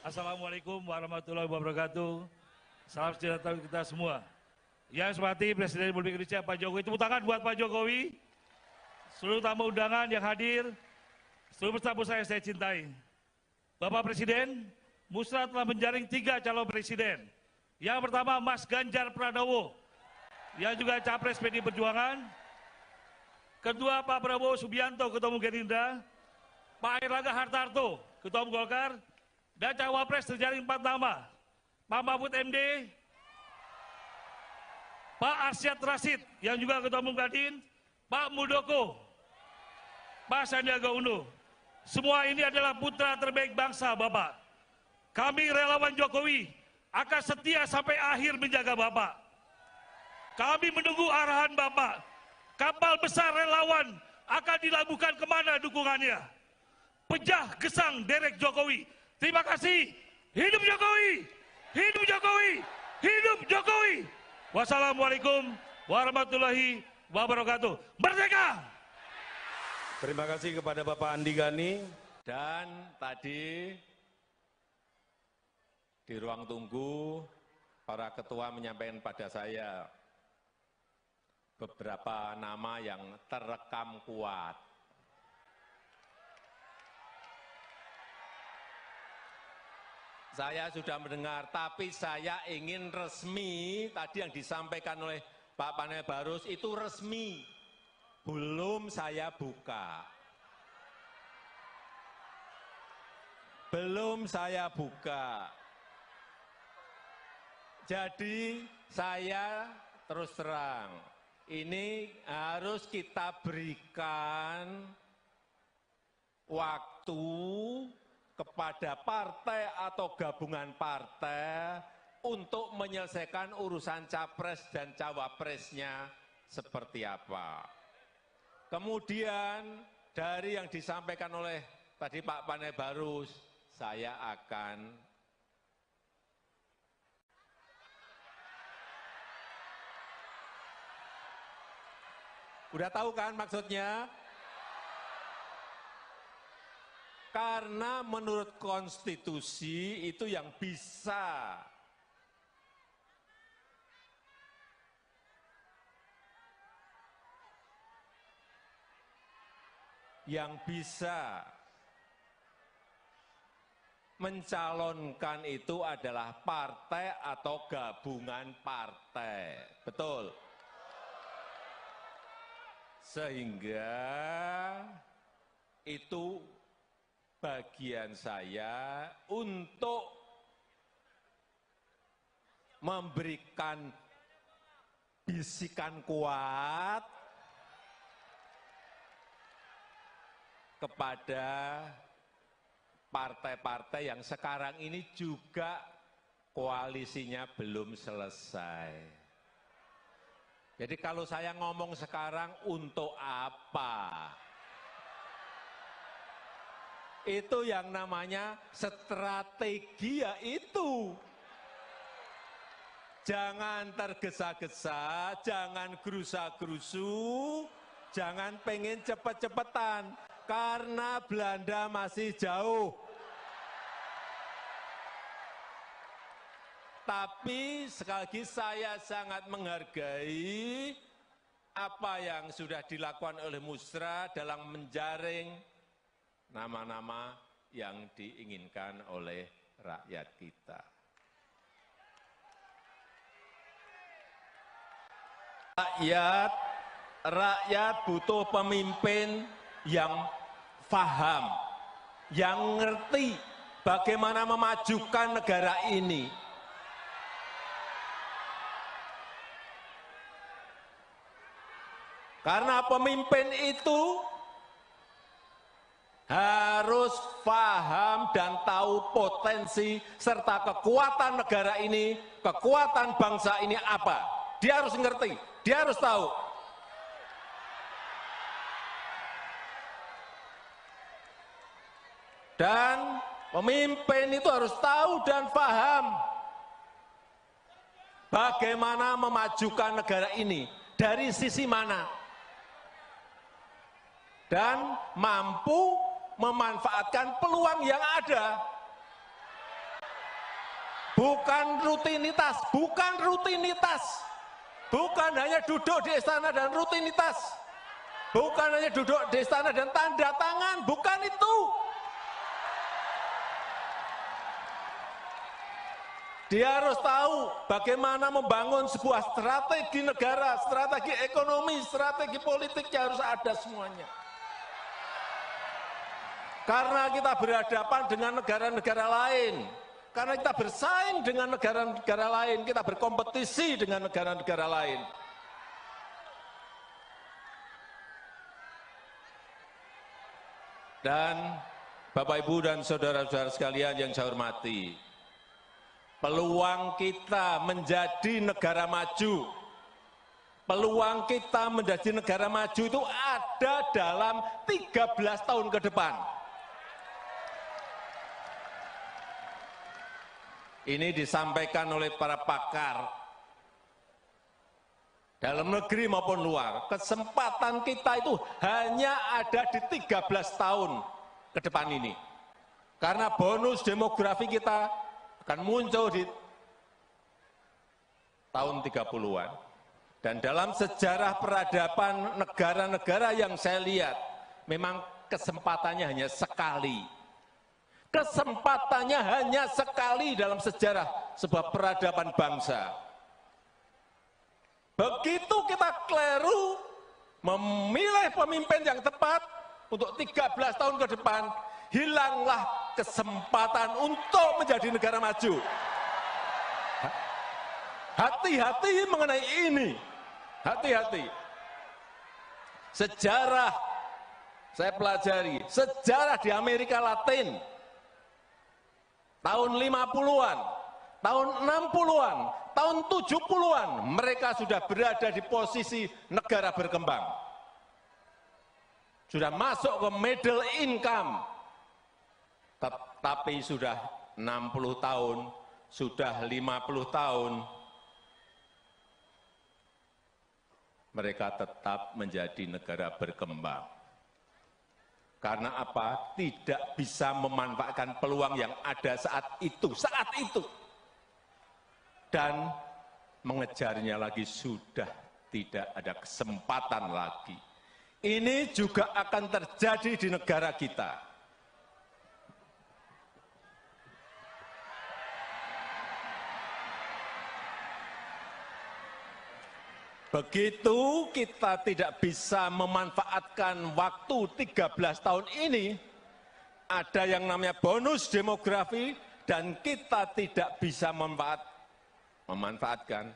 Assalamualaikum warahmatullahi wabarakatuh. Salam sejahtera kita semua. Yang saya hormati Presiden Republik Indonesia Pak Jokowi, tepuk tangan buat Pak Jokowi, seluruh tamu undangan yang hadir, seluruh tamu saya cintai. Bapak Presiden, Musra telah menjaring 3 calon presiden. Yang pertama Mas Ganjar Pranowo, yang juga Capres PDI Perjuangan. Kedua Pak Prabowo Subianto, Ketua Umum Gerindra. Pak Airlangga Hartarto, Ketua Umum Golkar. Dan Cawapres terjaring 4 nama, Pak Mahfud MD, Pak Arsyad Rashid yang juga Ketua Umum Kadin, Pak Muldoko, Pak Sandiaga Uno. Semua ini adalah putra terbaik bangsa, Bapak. Kami relawan Jokowi akan setia sampai akhir menjaga Bapak. Kami menunggu arahan Bapak. Kapal besar relawan akan dilabuhkan kemana dukungannya. Pejah gesang derek Jokowi. Terima kasih. Hidup Jokowi! Hidup Jokowi! Hidup Jokowi! Wassalamualaikum warahmatullahi wabarakatuh. Merdeka! Terima kasih kepada Bapak Andi Gani. Dan tadi di ruang tunggu para ketua menyampaikan pada saya beberapa nama yang terekam kuat. Saya sudah mendengar, tapi saya ingin resmi, tadi yang disampaikan oleh Pak Panel Barus itu resmi, belum saya buka. Belum saya buka. Jadi saya terus terang, ini harus kita berikan waktu kepada partai atau gabungan partai untuk menyelesaikan urusan capres dan cawapresnya seperti apa. Kemudian dari yang disampaikan oleh tadi Pak Panel Barus, saya akan udah tahu kan maksudnya? Karena menurut konstitusi itu yang bisa mencalonkan itu adalah partai atau gabungan partai. Betul? Sehingga itu bagian saya untuk memberikan bisikan kuat kepada partai-partai yang sekarang ini juga koalisinya belum selesai. Jadi kalau saya ngomong sekarang untuk apa? Itu yang namanya strategi, ya itu. Jangan tergesa-gesa, jangan gerusa-gerusu, jangan pengen cepet-cepetan, karena Belanda masih jauh. Tapi sekali lagi saya sangat menghargai apa yang sudah dilakukan oleh Musra dalam menjaring nama-nama yang diinginkan oleh rakyat kita. Rakyat butuh pemimpin yang paham, yang ngerti bagaimana memajukan negara ini. Karena pemimpin itu harus paham dan tahu potensi serta kekuatan negara ini, kekuatan bangsa ini apa. Dia harus ngerti, dia harus tahu. Dan pemimpin itu harus tahu dan paham bagaimana memajukan negara ini, dari sisi mana. Dan mampu memanfaatkan peluang yang ada. Bukan rutinitas, bukan rutinitas. Bukan hanya duduk di istana dan rutinitas. Bukan hanya duduk di istana dan tanda tangan, bukan itu. Dia harus tahu bagaimana membangun sebuah strategi negara, strategi ekonomi, strategi politik yang harus ada semuanya. Karena kita berhadapan dengan negara-negara lain, karena kita bersaing dengan negara-negara lain, kita berkompetisi dengan negara-negara lain. Dan Bapak, Ibu, dan saudara-saudara sekalian yang saya hormati, peluang kita menjadi negara maju, peluang kita menjadi negara maju itu ada dalam 13 tahun ke depan. Ini disampaikan oleh para pakar dalam negeri maupun luar. Kesempatan kita itu hanya ada di 13 tahun ke depan ini. Karena bonus demografi kita akan muncul di tahun 30-an. Dan dalam sejarah peradaban negara-negara yang saya lihat, memang kesempatannya hanya sekali. Kesempatannya hanya sekali dalam sejarah sebuah peradaban bangsa. Begitu kita keliru memilih pemimpin yang tepat untuk 13 tahun ke depan, hilanglah kesempatan untuk menjadi negara maju. Hati-hati mengenai ini. Hati-hati. Sejarah, saya pelajari, sejarah di Amerika Latin, tahun 50-an, tahun 60-an, tahun 70-an, mereka sudah berada di posisi negara berkembang. Sudah masuk ke middle income. Tapi sudah 60 tahun, sudah 50 tahun, mereka tetap menjadi negara berkembang. Karena apa? Tidak bisa memanfaatkan peluang yang ada saat itu. Dan mengejarnya lagi sudah tidak ada kesempatan lagi. Ini juga akan terjadi di negara kita. Begitu kita tidak bisa memanfaatkan waktu 13 tahun ini, ada yang namanya bonus demografi, dan kita tidak bisa memanfaatkan.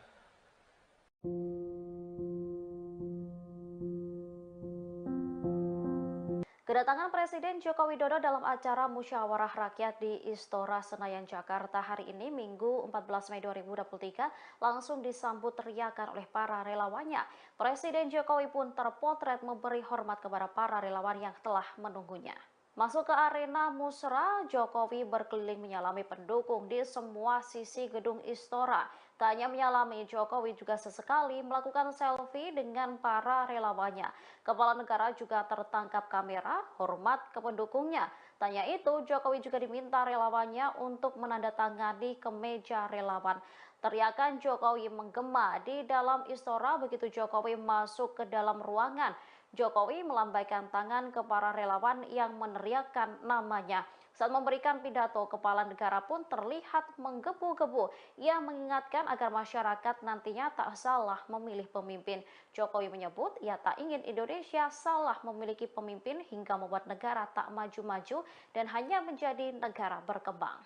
Kedatangan Presiden Joko Widodo dalam acara Musyawarah Rakyat di Istora Senayan, Jakarta hari ini, Minggu 14 Mei 2023, langsung disambut teriakan oleh para relawannya. Presiden Jokowi pun terpotret memberi hormat kepada para relawan yang telah menunggunya. Masuk ke arena Musra, Jokowi berkeliling menyalami pendukung di semua sisi gedung Istora. Tak hanya menyalami, Jokowi juga sesekali melakukan selfie dengan para relawannya. Kepala negara juga tertangkap kamera, hormat ke pendukungnya. Tanya itu, Jokowi juga diminta relawannya untuk menandatangani kemeja relawan. Teriakan Jokowi menggema di dalam Istora begitu Jokowi masuk ke dalam ruangan. Jokowi melambaikan tangan ke para relawan yang meneriakkan namanya. Saat memberikan pidato, kepala negara pun terlihat menggebu-gebu. Ia mengingatkan agar masyarakat nantinya tak salah memilih pemimpin. Jokowi menyebut ia tak ingin Indonesia salah memiliki pemimpin hingga membuat negara tak maju-maju dan hanya menjadi negara berkembang.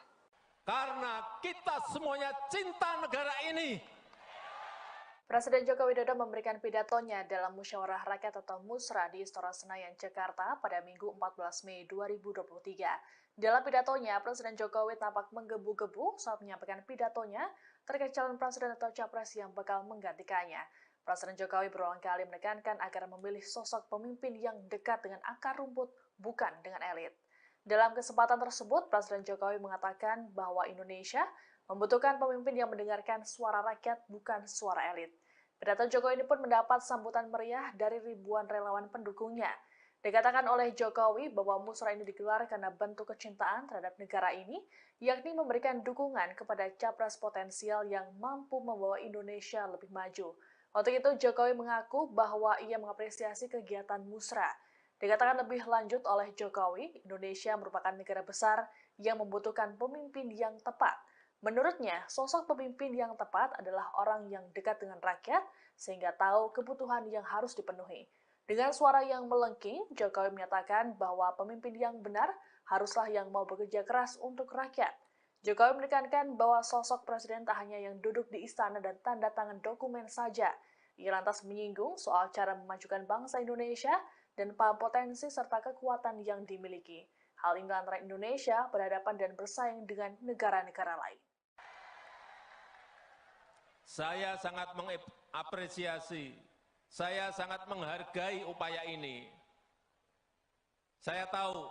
Karena kita semuanya cinta negara ini. Presiden Joko Widodo memberikan pidatonya dalam Musyawarah Rakyat atau Musra di Istora Senayan, Jakarta pada Minggu 14 Mei 2023. Dalam pidatonya, Presiden Jokowi tampak menggebu-gebu saat menyampaikan pidatonya terkait calon presiden atau capres yang bakal menggantikannya. Presiden Jokowi berulang kali menekankan agar memilih sosok pemimpin yang dekat dengan akar rumput, bukan dengan elit. Dalam kesempatan tersebut, Presiden Jokowi mengatakan bahwa Indonesia membutuhkan pemimpin yang mendengarkan suara rakyat, bukan suara elit. Pidato Jokowi ini pun mendapat sambutan meriah dari ribuan relawan pendukungnya. Dikatakan oleh Jokowi bahwa musra ini digelar karena bentuk kecintaan terhadap negara ini, yakni memberikan dukungan kepada capres potensial yang mampu membawa Indonesia lebih maju. Untuk itu, Jokowi mengaku bahwa ia mengapresiasi kegiatan musra. Dikatakan lebih lanjut oleh Jokowi, Indonesia merupakan negara besar yang membutuhkan pemimpin yang tepat. Menurutnya, sosok pemimpin yang tepat adalah orang yang dekat dengan rakyat sehingga tahu kebutuhan yang harus dipenuhi. Dengan suara yang melengking, Jokowi menyatakan bahwa pemimpin yang benar haruslah yang mau bekerja keras untuk rakyat. Jokowi menekankan bahwa sosok presiden tak hanya yang duduk di istana dan tanda tangan dokumen saja. Ia lantas menyinggung soal cara memajukan bangsa Indonesia dan paham potensi serta kekuatan yang dimiliki. Hal ini lantaran Indonesia berhadapan dan bersaing dengan negara-negara lain. Saya sangat mengapresiasi, saya sangat menghargai upaya ini. Saya tahu,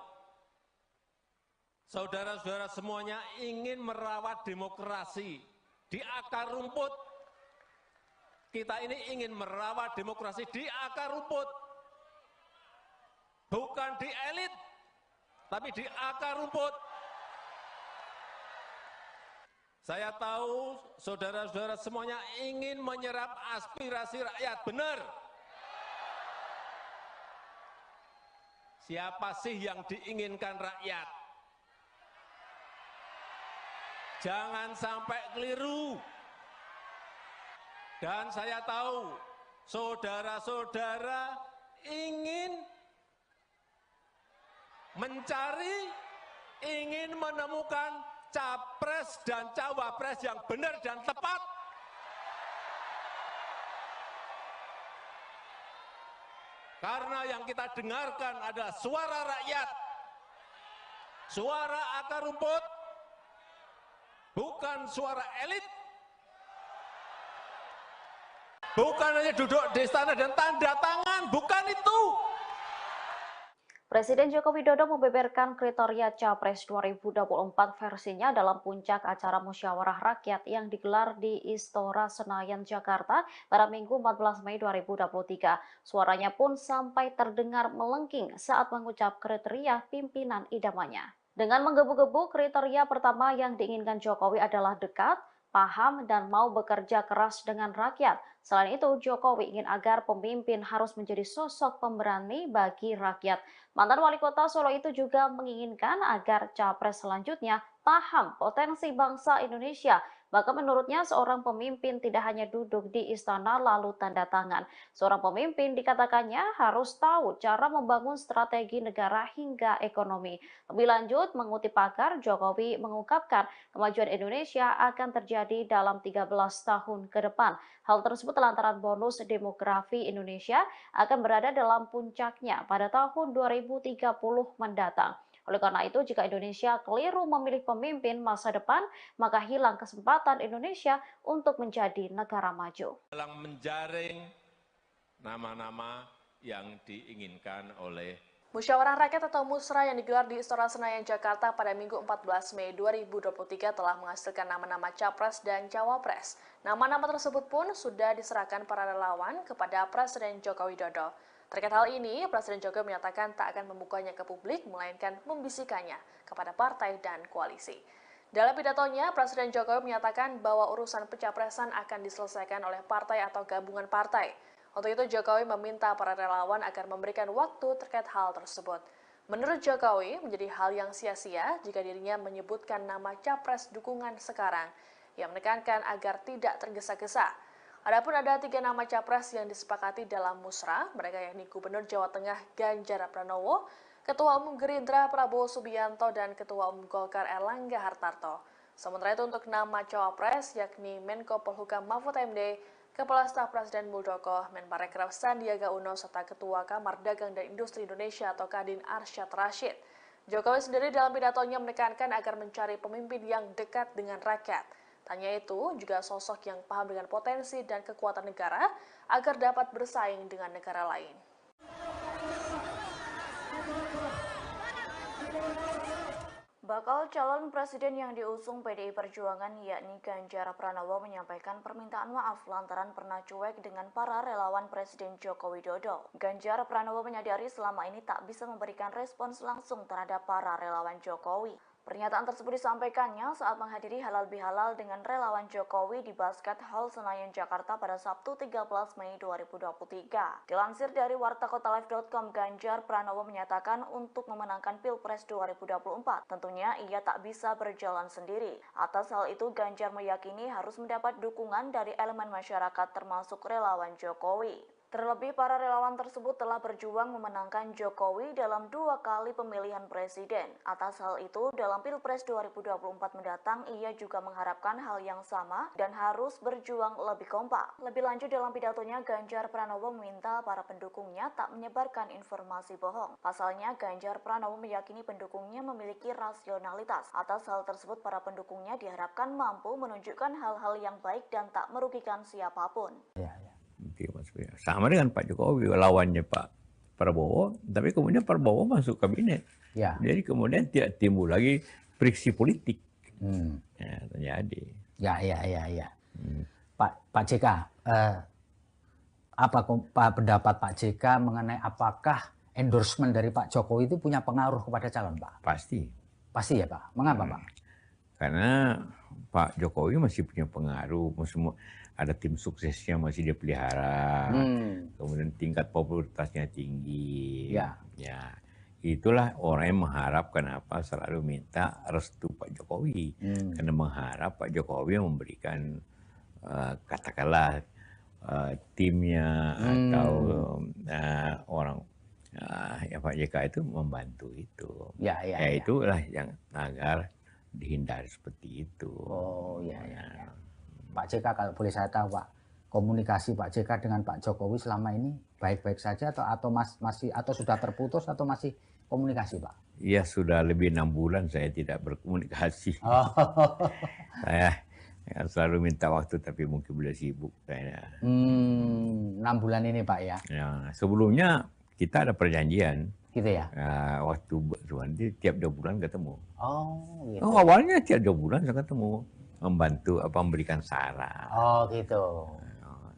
saudara-saudara semuanya ingin merawat demokrasi di akar rumput. Kita ini ingin merawat demokrasi di akar rumput. Bukan di elit, tapi di akar rumput. Saya tahu saudara-saudara semuanya ingin menyerap aspirasi rakyat, benar. Siapa sih yang diinginkan rakyat? Jangan sampai keliru. Dan saya tahu saudara-saudara ingin mencari, ingin menemukan capres dan cawapres yang benar dan tepat. Karena yang kita dengarkan adalah suara rakyat, suara akar rumput, bukan suara elit, bukan hanya duduk di istana dan tanda tangan, bukan itu. Presiden Joko Widodo membeberkan kriteria Capres 2024 versinya dalam puncak acara Musyawarah Rakyat yang digelar di Istora Senayan, Jakarta pada Minggu 14 Mei 2023. Suaranya pun sampai terdengar melengking saat mengucap kriteria pimpinan idamannya. Dengan menggebu-gebu, kriteria pertama yang diinginkan Jokowi adalah dekat, paham, dan mau bekerja keras dengan rakyat. Selain itu, Jokowi ingin agar pemimpin harus menjadi sosok pemberani bagi rakyat. Mantan wali kota Solo itu juga menginginkan agar capres selanjutnya paham potensi bangsa Indonesia, Bahkan menurutnya seorang pemimpin tidak hanya duduk di istana lalu tanda tangan. Seorang pemimpin dikatakannya harus tahu cara membangun strategi negara hingga ekonomi. Lebih lanjut, mengutip pakar, Jokowi mengungkapkan kemajuan Indonesia akan terjadi dalam 13 tahun ke depan. Hal tersebut lantaran bonus demografi Indonesia akan berada dalam puncaknya pada tahun 2030 mendatang. Oleh karena itu, jika Indonesia keliru memilih pemimpin masa depan, maka hilang kesempatan Indonesia untuk menjadi negara maju. Dalam menjaring nama-nama yang diinginkan oleh Musyawarah Rakyat atau Musra yang digelar di Istora Senayan, Jakarta pada Minggu 14 Mei 2023 telah menghasilkan nama-nama Capres dan Cawapres. Nama-nama tersebut pun sudah diserahkan para relawan kepada Presiden Joko Widodo. Terkait hal ini, Presiden Jokowi menyatakan tak akan membukanya ke publik, melainkan membisikannya kepada partai dan koalisi. Dalam pidatonya, Presiden Jokowi menyatakan bahwa urusan pencapresan akan diselesaikan oleh partai atau gabungan partai. Untuk itu, Jokowi meminta para relawan agar memberikan waktu terkait hal tersebut. Menurut Jokowi, menjadi hal yang sia-sia jika dirinya menyebutkan nama capres dukungan sekarang. Ia menekankan agar tidak tergesa-gesa. Adapun ada 3 nama capres yang disepakati dalam musra, mereka yakni Gubernur Jawa Tengah Ganjar Pranowo, Ketua Umum Gerindra Prabowo Subianto, dan Ketua Umum Golkar Erlangga Hartarto. Sementara itu untuk nama cawapres yakni Menko Polhukam Mahfud MD, Kepala Staf Presiden Muldoko, Menparekraf Sandiaga Uno, serta Ketua Kamar Dagang dan Industri Indonesia atau Kadin Arsyad Rashid. Jokowi sendiri dalam pidatonya menekankan agar mencari pemimpin yang dekat dengan rakyat. Tanya itu juga sosok yang paham dengan potensi dan kekuatan negara agar dapat bersaing dengan negara lain. Bakal calon presiden yang diusung PDI Perjuangan yakni Ganjar Pranowo menyampaikan permintaan maaf lantaran pernah cuek dengan para relawan Presiden Joko Widodo. Ganjar Pranowo menyadari selama ini tak bisa memberikan respons langsung terhadap para relawan Jokowi. Pernyataan tersebut disampaikannya saat menghadiri halal bihalal dengan relawan Jokowi di Basket Hall Senayan, Jakarta pada Sabtu 13 Mei 2023. Dilansir dari wartakotalive.com, Ganjar Pranowo menyatakan untuk memenangkan Pilpres 2024, tentunya ia tak bisa berjalan sendiri. Atas hal itu, Ganjar meyakini harus mendapat dukungan dari elemen masyarakat termasuk relawan Jokowi. Terlebih, para relawan tersebut telah berjuang memenangkan Jokowi dalam 2 kali pemilihan presiden. Atas hal itu, dalam Pilpres 2024 mendatang, ia juga mengharapkan hal yang sama dan harus berjuang lebih kompak. Lebih lanjut dalam pidatonya, Ganjar Pranowo meminta para pendukungnya tak menyebarkan informasi bohong. Pasalnya, Ganjar Pranowo meyakini pendukungnya memiliki rasionalitas. Atas hal tersebut, para pendukungnya diharapkan mampu menunjukkan hal-hal yang baik dan tak merugikan siapapun. Sama dengan Pak Jokowi, lawannya Pak Prabowo, tapi kemudian Prabowo masuk kabinet. Ya. Jadi kemudian tidak timbul lagi friksi politik. Ya, terjadi. Ya. Pak JK, apa pendapat Pak JK mengenai apakah endorsement dari Pak Jokowi itu punya pengaruh kepada calon, Pak? Pasti. Pasti ya, Pak. Mengapa, Pak? Karena Pak Jokowi masih punya pengaruh, ada tim suksesnya masih dia pelihara, kemudian tingkat popularitasnya tinggi. Ya. Itulah orang yang mengharapkan selalu minta restu Pak Jokowi, karena mengharap Pak Jokowi memberikan katakanlah timnya atau orang Pak JK itu membantu itu. Itulah yang agar dihindari seperti itu. Oh iya. Pak JK, kalau boleh saya tahu, Pak, komunikasi Pak JK dengan Pak Jokowi selama ini baik-baik saja atau masih sudah terputus atau masih komunikasi, Pak? Iya, sudah lebih 6 bulan saya tidak berkomunikasi. Saya selalu minta waktu tapi mungkin boleh sibuk kayaknya. 6 bulan ini, Pak, ya? Sebelumnya kita ada perjanjian. Gitu ya? Waktu berjuang tiap 2 bulan ketemu. Oh, gitu. Awalnya tiap 2 bulan saya ketemu, membantu memberikan saran. Oh, gitu.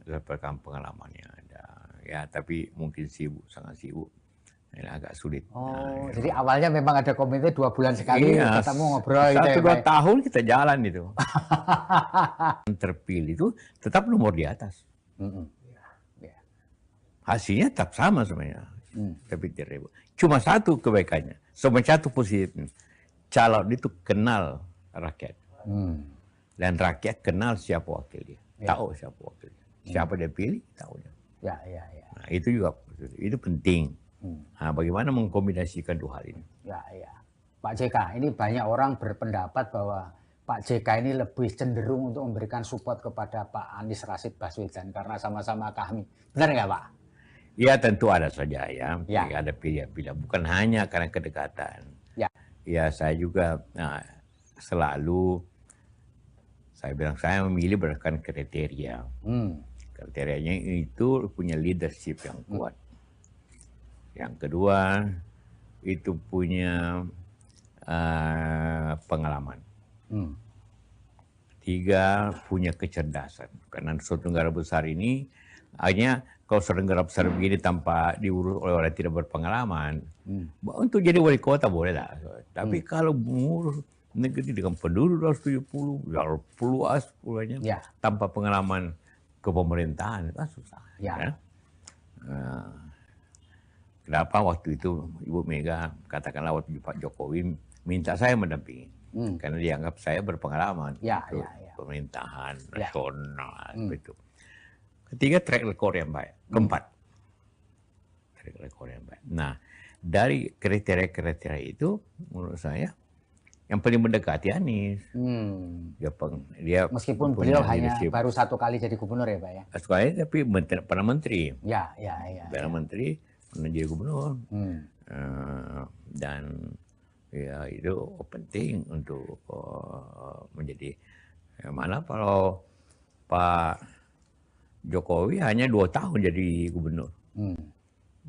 Dapatkan pengalaman yang ada. Ya, tapi mungkin sibuk, sangat sibuk. Ini agak sulit. Oh, jadi awalnya memang ada komite 2 bulan sekali ketemu ngobrol. 1-2 tahun kita jalan itu. Terpilih itu tetap nomor di atas. Hasilnya tetap sama sebenarnya. Tapi tidak. Cuma satu kebaikannya, satu positif. Calon itu kenal rakyat. Dan rakyat kenal siapa wakilnya, tahu siapa wakilnya, siapa dia pilih, tahunya. Ya. Nah, itu juga itu penting. Nah, bagaimana mengkombinasikan dua hal ini? Ya. Pak JK, ini banyak orang berpendapat bahwa Pak JK ini lebih cenderung untuk memberikan support kepada Pak Anies Rashid Baswedan karena sama-sama kami. Benar nggak Pak? Ya tentu ada saja ya. Ya. Ada pilihan-pilihan. Bukan hanya karena kedekatan. Ya saya juga selalu saya bilang saya memilih berdasarkan kriteria. Kriterianya itu punya leadership yang kuat. Yang kedua itu punya pengalaman. Tiga, punya kecerdasan. Karena suatu negara besar ini, hanya kalau suatu negara besar begini tanpa diurus oleh orang tidak berpengalaman, untuk jadi wali kota boleh lah. Tapi kalau mengurus negeri dengan penduduk 270, luas pulaunya, tanpa pengalaman kepemerintahan, kan susah. Ya. Kenapa waktu itu Ibu Mega, katakanlah waktu Pak Jokowi, minta saya mendampingi. Karena dianggap saya berpengalaman untuk pemerintahan nasional. Gitu. Ketiga, track record yang baik. Keempat, track record yang baik. Nah, dari kriteria-kriteria itu, menurut saya, yang paling mendekati Anies. Dia meskipun beliau hanya baru 1 kali jadi gubernur ya Pak ya? Sekali, tapi pernah menteri. Ya. Pernah menteri, pernah jadi gubernur. Dan ya itu penting untuk menjadi mana kalau Pak Jokowi hanya 2 tahun jadi gubernur,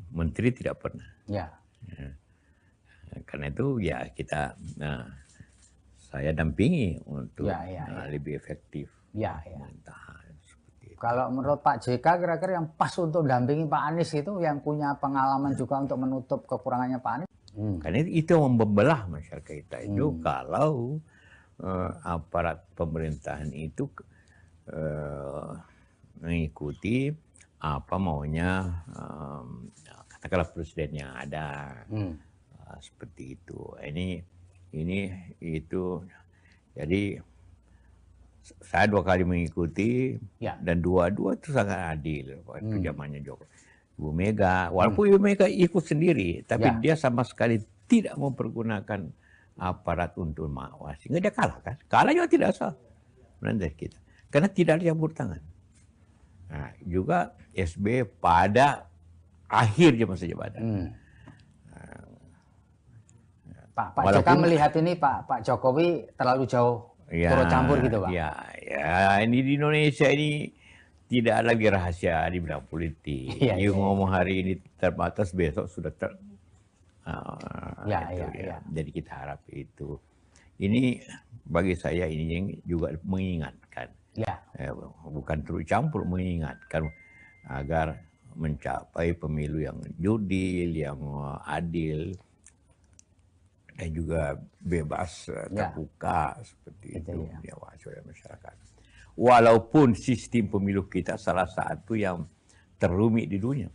menteri tidak pernah. Karena itu ya kita saya dampingi untuk lebih efektif pemerintahan. Kalau menurut Pak JK kira-kira yang pas untuk dampingi Pak Anies itu yang punya pengalaman juga untuk menutup kekurangannya Pak Anies? Karena itu membelah masyarakat kita itu kalau aparat pemerintahan itu mengikuti apa maunya katakanlah presiden yang ada, seperti itu. Ini itu jadi saya 2 kali mengikuti dan dua-dua itu sangat adil waktu zamannya Jokowi. Ibu Mega, walaupun Ibu Mega ikut sendiri, tapi dia sama sekali tidak mempergunakan aparat untuk mengawasi. Nggak, dia kalah kan? Kalah juga tidak sah menandai kita. Karena tidak ada campur tangan. Nah, juga SB pada akhir masa jabatan. Pak JK melihat ini Pak Jokowi terlalu jauh turut campur gitu Pak? Ya, ini di Indonesia ini tidak lagi rahasia di bidang politik. Ngomong hari ini terbatas, besok sudah Jadi kita harap itu. Ini bagi saya ini yang juga mengingatkan. Bukan terus campur, mengingatkan agar mencapai pemilu yang jurdil, yang adil, dan juga bebas, terbuka seperti itu diawasi oleh masyarakat. Walaupun sistem pemilu kita salah satu yang terumit di dunia.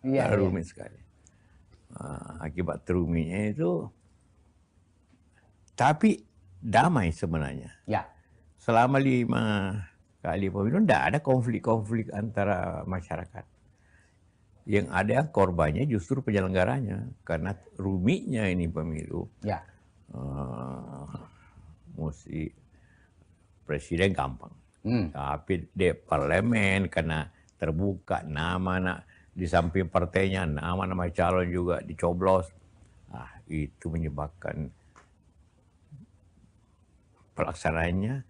Rumit sekali. Akibat terumitnya itu, tapi damai sebenarnya. Selama 5 kali pemilu tidak ada konflik-konflik antara masyarakat. Yang ada korbannya justru penyelenggaranya, karena rumitnya ini pemilu. Mesti presiden gampang, tapi di parlemen karena terbuka nama di samping partainya, nama-nama calon juga dicoblos, itu menyebabkan pelaksanaannya,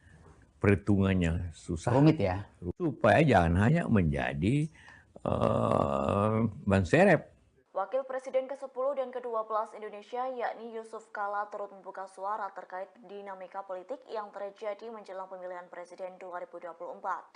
perhitungannya susah, rumit ya. Supaya jangan hanya menjadi ban serep. Wakil Presiden ke-10 dan ke-12 Indonesia yakni Yusuf Kala turut membuka suara terkait dinamika politik yang terjadi menjelang pemilihan Presiden 2024.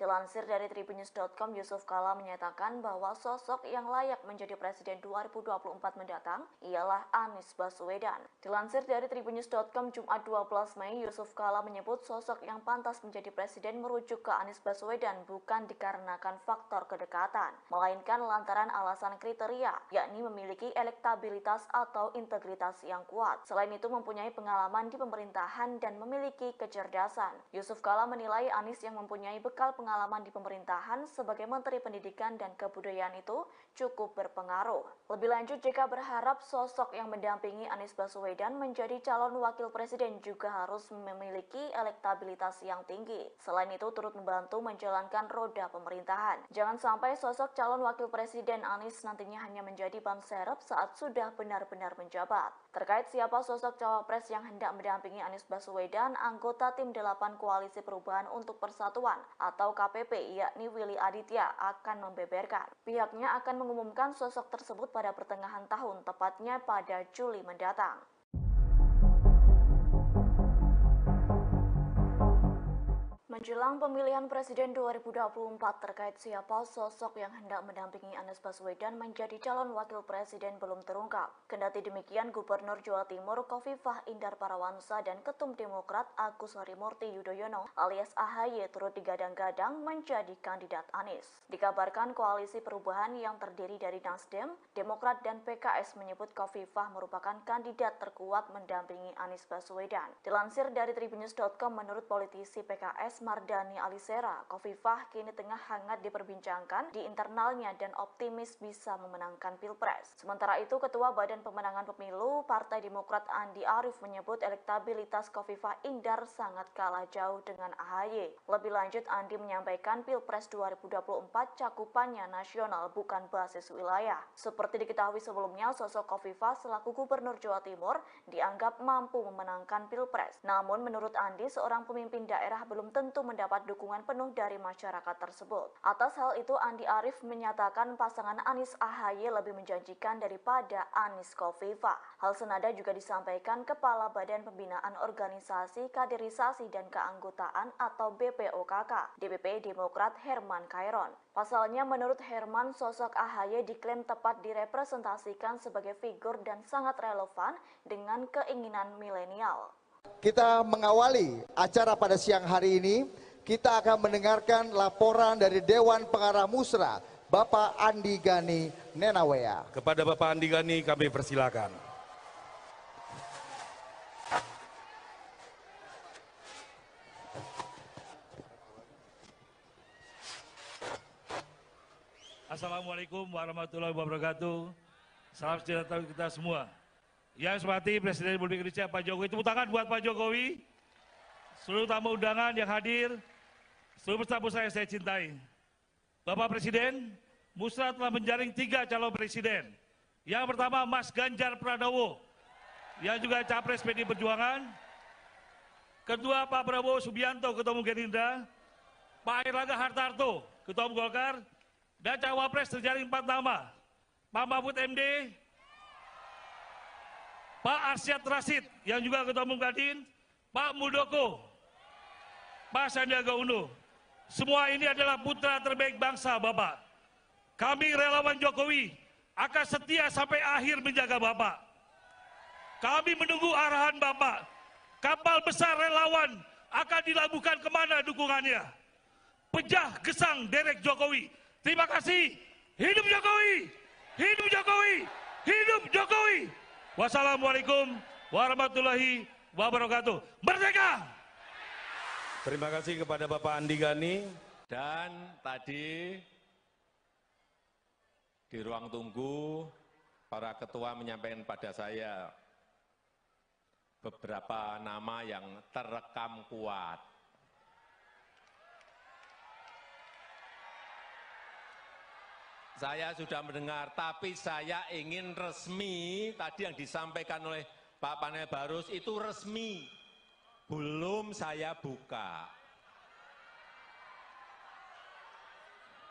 Dilansir dari tribunnews.com, Yusuf Kala menyatakan bahwa sosok yang layak menjadi Presiden 2024 mendatang ialah Anies Baswedan. Dilansir dari tribunnews.com Jumat 12 Mei, Yusuf Kala menyebut sosok yang pantas menjadi Presiden merujuk ke Anies Baswedan bukan dikarenakan faktor kedekatan, melainkan lantaran alasan kriteria, yakni memiliki elektabilitas atau integritas yang kuat. Selain itu mempunyai pengalaman di pemerintahan dan memiliki kecerdasan. Yusuf Kala menilai Anies yang mempunyai bekal pengalaman di pemerintahan sebagai Menteri Pendidikan dan Kebudayaan itu cukup berpengaruh. Lebih lanjut, JK berharap sosok yang mendampingi Anies Baswedan menjadi calon wakil presiden juga harus memiliki elektabilitas yang tinggi. Selain itu turut membantu menjalankan roda pemerintahan. Jangan sampai sosok calon wakil presiden Anies nantinya hanya menjadi ban serep saat sudah benar-benar menjabat. Terkait siapa sosok cawapres yang hendak mendampingi Anies Baswedan, anggota tim 8 Koalisi Perubahan untuk Persatuan atau KPP yakni Willy Aditya akan membeberkan. Pihaknya akan mengumumkan sosok tersebut pada pertengahan tahun, tepatnya pada Juli mendatang. Menjelang pemilihan Presiden 2024 terkait siapa sosok yang hendak mendampingi Anies Baswedan menjadi calon wakil presiden belum terungkap. Kendati demikian, Gubernur Jawa Timur Khofifah Indar Parawansa dan Ketum Demokrat Agus Harimurti Yudhoyono alias AHY turut digadang-gadang menjadi kandidat Anies. Dikabarkan koalisi perubahan yang terdiri dari Nasdem, Demokrat dan PKS menyebut Khofifah merupakan kandidat terkuat mendampingi Anies Baswedan. Dilansir dari Tribunnews.com, menurut politisi PKS Mardani Alisera, Khofifah kini tengah hangat diperbincangkan di internalnya dan optimis bisa memenangkan Pilpres. Sementara itu, Ketua Badan Pemenangan Pemilu Partai Demokrat Andi Arief menyebut elektabilitas Khofifah Indar sangat kalah jauh dengan AHY. Lebih lanjut, Andi menyampaikan Pilpres 2024 cakupannya nasional bukan basis wilayah. Seperti diketahui sebelumnya, sosok Khofifah selaku Gubernur Jawa Timur dianggap mampu memenangkan Pilpres. Namun menurut Andi, seorang pemimpin daerah belum tentu mendapat dukungan penuh dari masyarakat tersebut. Atas hal itu, Andi Arief menyatakan pasangan Anies AHY lebih menjanjikan daripada Anies Khofifah. Hal senada juga disampaikan Kepala Badan Pembinaan Organisasi Kaderisasi dan Keanggotaan atau BPOKK, DPP Demokrat Herman Khairon. Pasalnya, menurut Herman, sosok AHY diklaim tepat direpresentasikan sebagai figur dan sangat relevan dengan keinginan milenial. Kita mengawali acara pada siang hari ini, kita akan mendengarkan laporan dari Dewan Pengarah Musra, Bapak Andi Gani Nenawea. Kepada Bapak Andi Gani kami persilakan. Assalamualaikum warahmatullahi wabarakatuh. Salam sejahtera kita semua. Yang saya hormati Presiden Republik Indonesia Pak Jokowi, tepuk tangan buat Pak Jokowi, seluruh tamu undangan yang hadir, seluruh peserta musra yang saya cintai. Bapak Presiden, Musra telah menjaring 3 calon presiden. Yang pertama Mas Ganjar Pranowo, yang juga Capres PDI Perjuangan. Kedua Pak Prabowo Subianto, Ketua Umum Gerindra. Pak Airlangga Hartarto, Ketua Umum Golkar. Dan Cawapres terjaring 4 nama, Pak Mahfud MD, Pak Arsyad Rashid yang juga Ketua Umum Kadin, Pak Muldoko, Pak Sandiaga Uno. Semua ini adalah putra terbaik bangsa, Bapak. Kami relawan Jokowi akan setia sampai akhir menjaga Bapak. Kami menunggu arahan Bapak. Kapal besar relawan akan dilabuhkan kemana dukungannya. Pejah gesang derek Jokowi. Terima kasih. Hidup Jokowi! Hidup Jokowi! Hidup Jokowi! Wassalamualaikum warahmatullahi wabarakatuh. Merdeka! Terima kasih kepada Bapak Andi Gani. Dan tadi di ruang tunggu para ketua menyampaikan pada saya beberapa nama yang terekam kuat. Saya sudah mendengar, tapi saya ingin resmi, tadi yang disampaikan oleh Pak Panel Barus itu resmi, belum saya buka.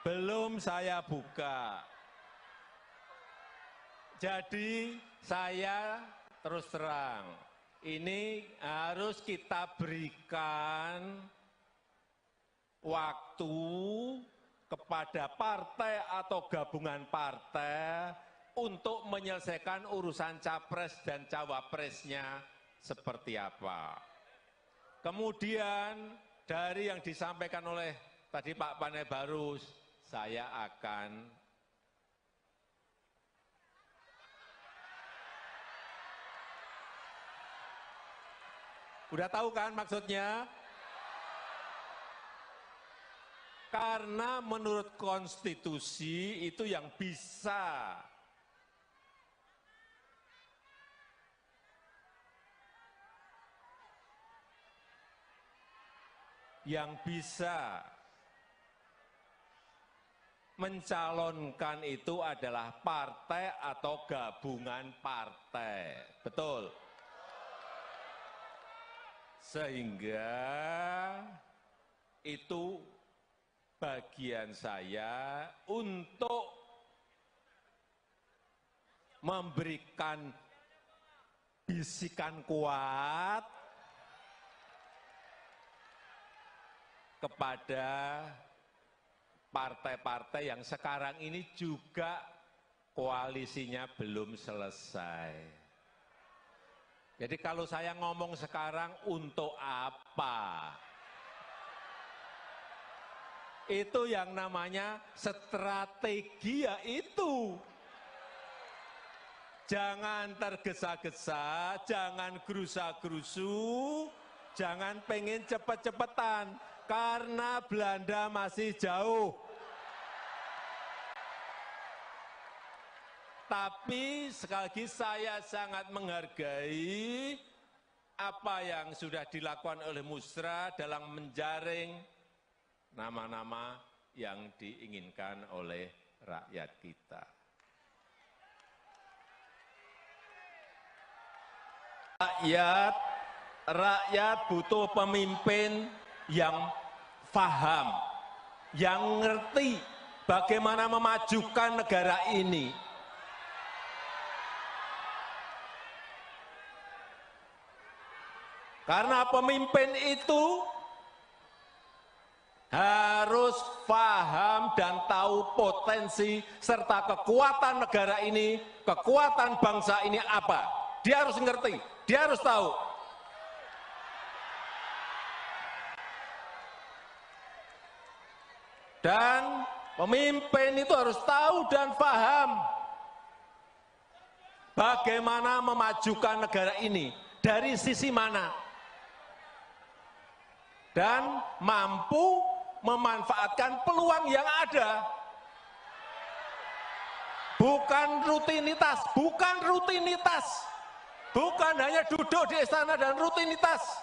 Belum saya buka. Jadi saya terus terang, ini harus kita berikan waktu kepada partai atau gabungan partai untuk menyelesaikan urusan capres dan cawapresnya seperti apa. Kemudian dari yang disampaikan oleh tadi Pak Panel Barus, saya akan Udah tahu kan maksudnya? Karena menurut konstitusi itu yang bisa mencalonkan itu adalah partai atau gabungan partai. Betul? Sehingga itu bagian saya untuk memberikan bisikan kuat kepada partai-partai yang sekarang ini juga koalisinya belum selesai. Jadi kalau saya ngomong sekarang untuk apa? Itu yang namanya strategi, ya itu. Jangan tergesa-gesa, jangan gerusa-gerusu, jangan pengen cepet-cepetan, karena Belanda masih jauh. Tapi sekali lagi saya sangat menghargai apa yang sudah dilakukan oleh Musra dalam menjaring nama-nama yang diinginkan oleh rakyat kita. Rakyat butuh pemimpin yang paham, yang ngerti bagaimana memajukan negara ini. Karena pemimpin itu harus paham dan tahu potensi serta kekuatan negara ini, kekuatan bangsa ini apa. Dia harus ngerti, dia harus tahu. Dan pemimpin itu harus tahu dan paham bagaimana memajukan negara ini, dari sisi mana. Dan mampu memanfaatkan peluang yang ada. Bukan rutinitas, bukan rutinitas. Bukan hanya duduk di istana dan rutinitas.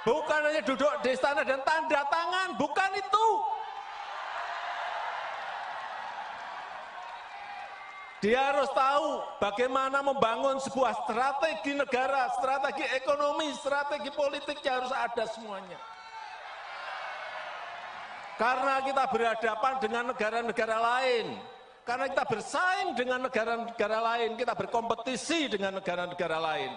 Bukan hanya duduk di istana dan tanda tangan, bukan itu. Dia harus tahu bagaimana membangun sebuah strategi negara, strategi ekonomi, strategi politiknya harus ada semuanya. Karena kita berhadapan dengan negara-negara lain, karena kita bersaing dengan negara-negara lain, kita berkompetisi dengan negara-negara lain.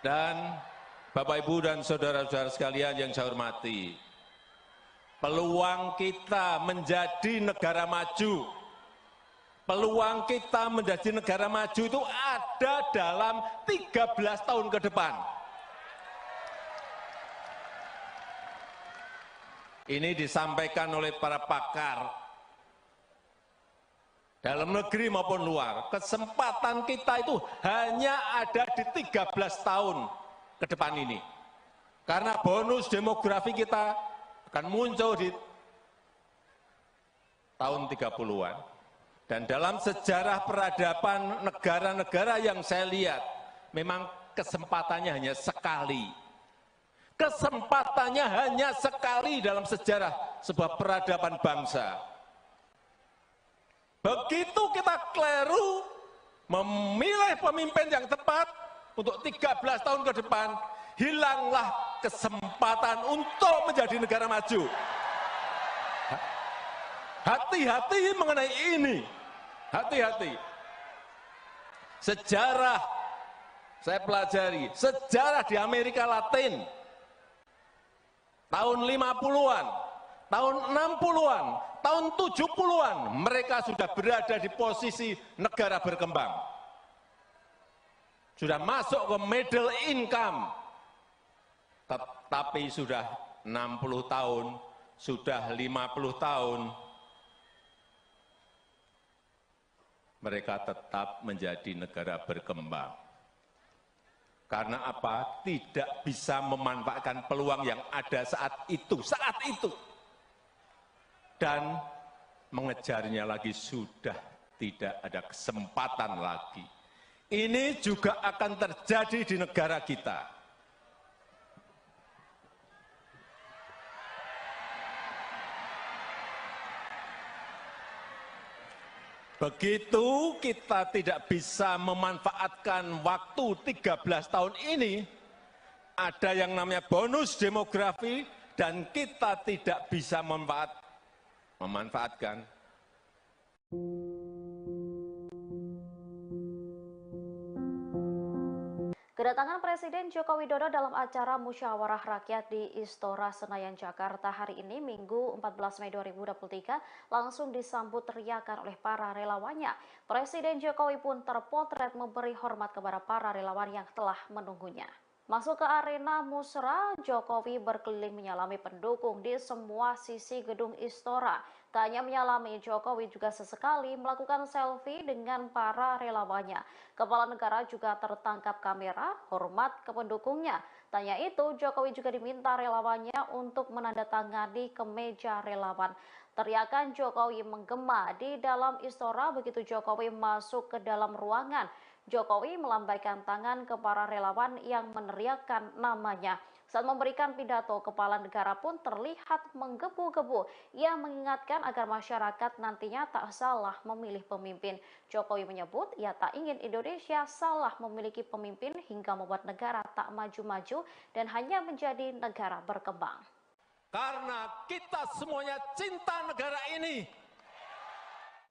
Dan Bapak, Ibu, dan saudara-saudara sekalian yang saya hormati, peluang kita menjadi negara maju, peluang kita menjadi negara maju itu ada dalam 13 tahun ke depan. Ini disampaikan oleh para pakar dalam negeri maupun luar. Kesempatan kita itu hanya ada di 13 tahun ke depan ini. Karena bonus demografi kita akan muncul di tahun 30-an. Dan dalam sejarah peradaban negara-negara yang saya lihat, memang kesempatannya hanya sekali. Kesempatannya hanya sekali dalam sejarah sebuah peradaban bangsa. Begitu kita keliru memilih pemimpin yang tepat untuk 13 tahun ke depan, hilanglah kesempatan untuk menjadi negara maju. Hati-hati mengenai ini. Hati-hati. Sejarah, saya pelajari, sejarah di Amerika Latin, tahun 50-an, tahun 60-an, tahun 70-an, mereka sudah berada di posisi negara berkembang. Sudah masuk ke middle income. Tapi sudah 60 tahun, sudah 50 tahun, mereka tetap menjadi negara berkembang. Karena apa? Tidak bisa memanfaatkan peluang yang ada saat itu. Dan mengejarnya lagi sudah tidak ada kesempatan lagi. Ini juga akan terjadi di negara kita. Begitu kita tidak bisa memanfaatkan waktu 13 tahun ini, ada yang namanya bonus demografi, dan kita tidak bisa memanfaatkan. Kedatangan Presiden Joko Widodo dalam acara musyawarah rakyat di Istora Senayan, Jakarta hari ini, Minggu 14 Mei 2023, langsung disambut teriakan oleh para relawannya. Presiden Jokowi pun terpotret memberi hormat kepada para relawan yang telah menunggunya. Masuk ke arena musra, Jokowi berkeliling menyalami pendukung di semua sisi gedung Istora. Tak hanya menyalami, Jokowi juga sesekali melakukan selfie dengan para relawannya. Kepala negara juga tertangkap kamera, hormat ke pendukungnya. Tanya itu, Jokowi juga diminta relawannya untuk menandatangani kemeja relawan. Teriakan Jokowi menggema di dalam Istora begitu Jokowi masuk ke dalam ruangan. Jokowi melambaikan tangan ke para relawan yang meneriakkan namanya. Saat memberikan pidato, kepala negara pun terlihat menggebu-gebu. Ia mengingatkan agar masyarakat nantinya tak salah memilih pemimpin. Jokowi menyebut ia tak ingin Indonesia salah memiliki pemimpin hingga membuat negara tak maju-maju dan hanya menjadi negara berkembang. Karena kita semuanya cinta negara ini.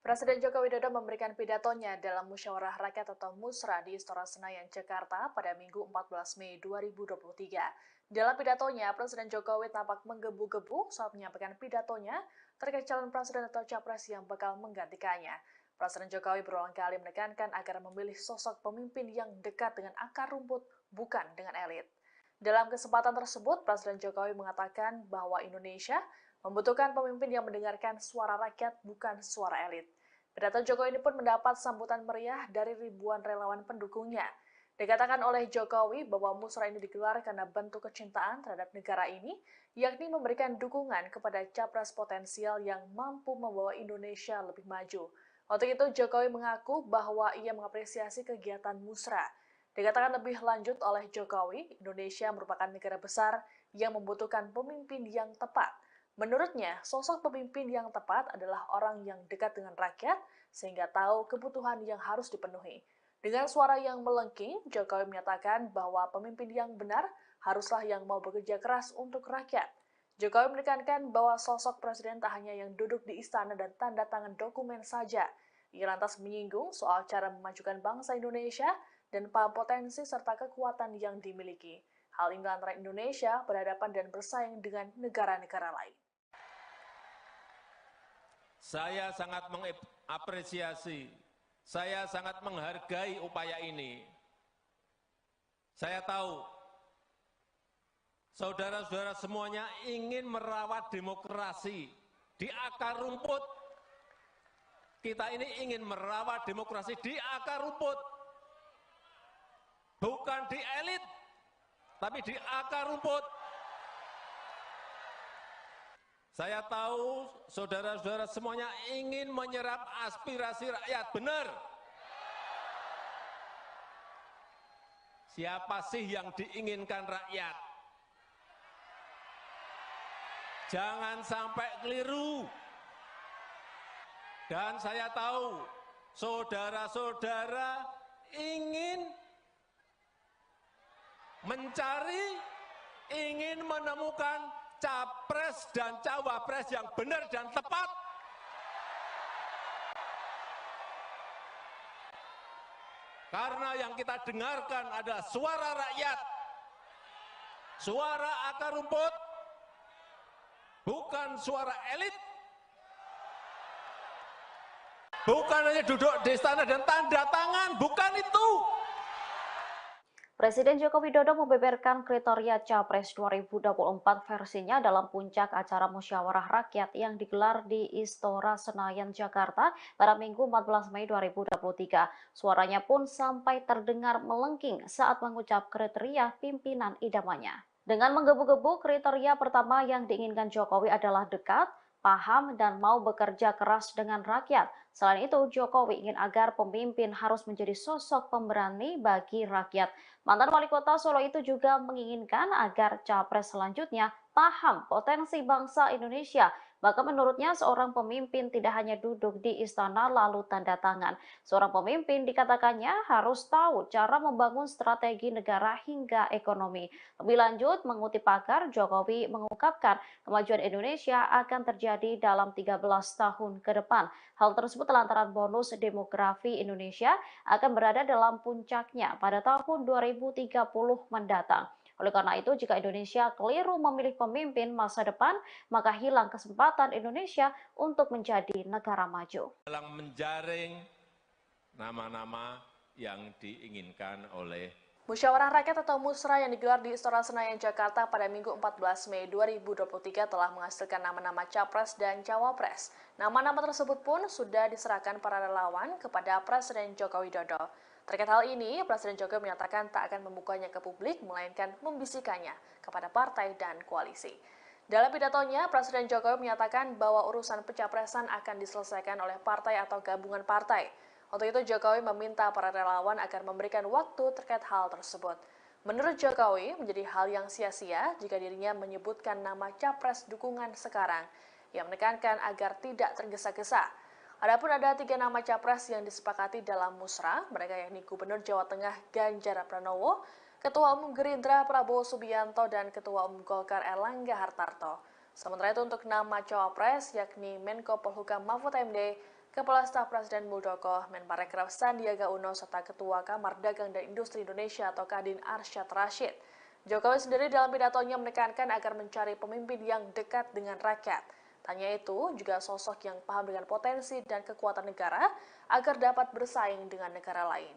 Presiden Joko Widodo memberikan pidatonya dalam musyawarah rakyat atau musra di Istora Senayan, Jakarta pada Minggu 14 Mei 2023. Dalam pidatonya, Presiden Jokowi tampak menggebu-gebu saat menyampaikan pidatonya terkait calon presiden atau capres yang bakal menggantikannya. Presiden Jokowi berulang kali menekankan agar memilih sosok pemimpin yang dekat dengan akar rumput, bukan dengan elit. Dalam kesempatan tersebut, Presiden Jokowi mengatakan bahwa Indonesia membutuhkan pemimpin yang mendengarkan suara rakyat, bukan suara elit. Pidato Jokowi ini pun mendapat sambutan meriah dari ribuan relawan pendukungnya. Dikatakan oleh Jokowi bahwa musra ini digelar karena bentuk kecintaan terhadap negara ini, yakni memberikan dukungan kepada capres potensial yang mampu membawa Indonesia lebih maju. Untuk itu, Jokowi mengaku bahwa ia mengapresiasi kegiatan musra. Dikatakan lebih lanjut oleh Jokowi, Indonesia merupakan negara besar yang membutuhkan pemimpin yang tepat. Menurutnya, sosok pemimpin yang tepat adalah orang yang dekat dengan rakyat sehingga tahu kebutuhan yang harus dipenuhi. Dengan suara yang melengking, Jokowi menyatakan bahwa pemimpin yang benar haruslah yang mau bekerja keras untuk rakyat. Jokowi menekankan bahwa sosok presiden tak hanya yang duduk di istana dan tanda tangan dokumen saja. Ia lantas menyinggung soal cara memajukan bangsa Indonesia dan potensi serta kekuatan yang dimiliki. Hal ini antara Indonesia berhadapan dan bersaing dengan negara-negara lain. Saya sangat mengapresiasi, saya sangat menghargai upaya ini. Saya tahu, saudara-saudara semuanya ingin merawat demokrasi di akar rumput. Kita ini ingin merawat demokrasi di akar rumput. Bukan di elit, tapi di akar rumput. Saya tahu saudara-saudara semuanya ingin menyerap aspirasi rakyat, benar. Siapa sih yang diinginkan rakyat? Jangan sampai keliru. Dan saya tahu saudara-saudara ingin mencari, ingin menemukan capres dan cawapres yang benar dan tepat. Karena yang kita dengarkan adalah suara rakyat, suara akar rumput, bukan suara elit. Bukan hanya duduk di istana dan tanda tangan, bukan itu. Presiden Joko Widodo membeberkan kriteria Capres 2024 versinya dalam puncak acara musyawarah rakyat yang digelar di Istora Senayan, Jakarta pada Minggu 14 Mei 2023. Suaranya pun sampai terdengar melengking saat mengucap kriteria pimpinan idamannya. Dengan menggebu-gebu, kriteria pertama yang diinginkan Jokowi adalah dekat, paham, dan mau bekerja keras dengan rakyat. Selain itu, Jokowi ingin agar pemimpin harus menjadi sosok pemberani bagi rakyat. Mantan wali kota Solo itu juga menginginkan agar capres selanjutnya paham potensi bangsa Indonesia. Bahkan menurutnya seorang pemimpin tidak hanya duduk di istana lalu tanda tangan. Seorang pemimpin dikatakannya harus tahu cara membangun strategi negara hingga ekonomi. Lebih lanjut, mengutip pakar, Jokowi mengungkapkan kemajuan Indonesia akan terjadi dalam 13 tahun ke depan. Hal tersebut lantaran bonus demografi Indonesia akan berada dalam puncaknya pada tahun 2030 mendatang. Oleh karena itu, jika Indonesia keliru memilih pemimpin masa depan, maka hilang kesempatan Indonesia untuk menjadi negara maju. Dalam menjaring nama-nama yang diinginkan oleh Musyawarah Rakyat atau Musra yang digelar di Istora Senayan, Jakarta pada Minggu 14 Mei 2023 telah menghasilkan nama-nama Capres dan Cawapres. Nama-nama tersebut pun sudah diserahkan para relawan kepada Presiden Joko Widodo. Terkait hal ini, Presiden Jokowi menyatakan tak akan membukanya ke publik, melainkan membisikannya kepada partai dan koalisi. Dalam pidatonya, Presiden Jokowi menyatakan bahwa urusan pencapresan akan diselesaikan oleh partai atau gabungan partai. Untuk itu, Jokowi meminta para relawan agar memberikan waktu terkait hal tersebut. Menurut Jokowi, menjadi hal yang sia-sia jika dirinya menyebutkan nama capres dukungan sekarang. Ia menekankan agar tidak tergesa-gesa. Adapun ada 3 nama capres yang disepakati dalam musra, mereka yakni Gubernur Jawa Tengah Ganjar Pranowo, Ketua Umum Gerindra Prabowo Subianto, dan Ketua Umum Golkar Erlangga Hartarto. Sementara itu untuk nama cawapres yakni Menko Polhukam Mahfud MD, Kepala Staf Presiden Muldoko, Menparekraf Sandiaga Uno, serta Ketua Kamar Dagang dan Industri Indonesia atau Kadin Arsyad Rashid. Jokowi sendiri dalam pidatonya menekankan agar mencari pemimpin yang dekat dengan rakyat. Tanya itu juga sosok yang paham dengan potensi dan kekuatan negara agar dapat bersaing dengan negara lain.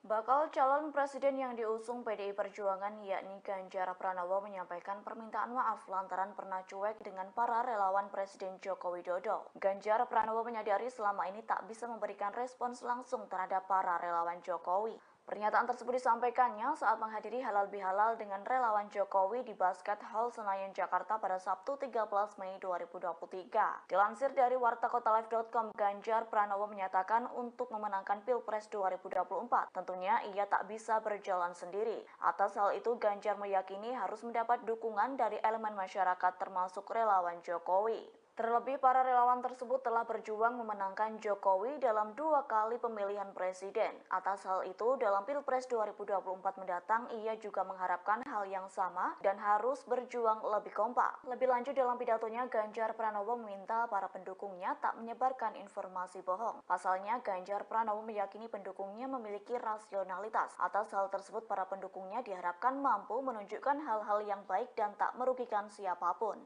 Bakal calon presiden yang diusung PDI Perjuangan yakni Ganjar Pranowo menyampaikan permintaan maaf lantaran pernah cuek dengan para relawan Presiden Joko Widodo. Ganjar Pranowo menyadari selama ini tak bisa memberikan respons langsung terhadap para relawan Jokowi. Pernyataan tersebut disampaikannya saat menghadiri halal bihalal dengan relawan Jokowi di Basket Hall Senayan, Jakarta pada Sabtu 13 Mei 2023. Dilansir dari wartakotalive.com, Ganjar Pranowo menyatakan untuk memenangkan Pilpres 2024, tentunya ia tak bisa berjalan sendiri. Atas hal itu, Ganjar meyakini harus mendapat dukungan dari elemen masyarakat termasuk relawan Jokowi. Terlebih, para relawan tersebut telah berjuang memenangkan Jokowi dalam 2 kali pemilihan presiden. Atas hal itu, dalam Pilpres 2024 mendatang, ia juga mengharapkan hal yang sama dan harus berjuang lebih kompak. Lebih lanjut, dalam pidatonya, Ganjar Pranowo meminta para pendukungnya tak menyebarkan informasi bohong. Pasalnya, Ganjar Pranowo meyakini pendukungnya memiliki rasionalitas. Atas hal tersebut, para pendukungnya diharapkan mampu menunjukkan hal-hal yang baik dan tak merugikan siapapun.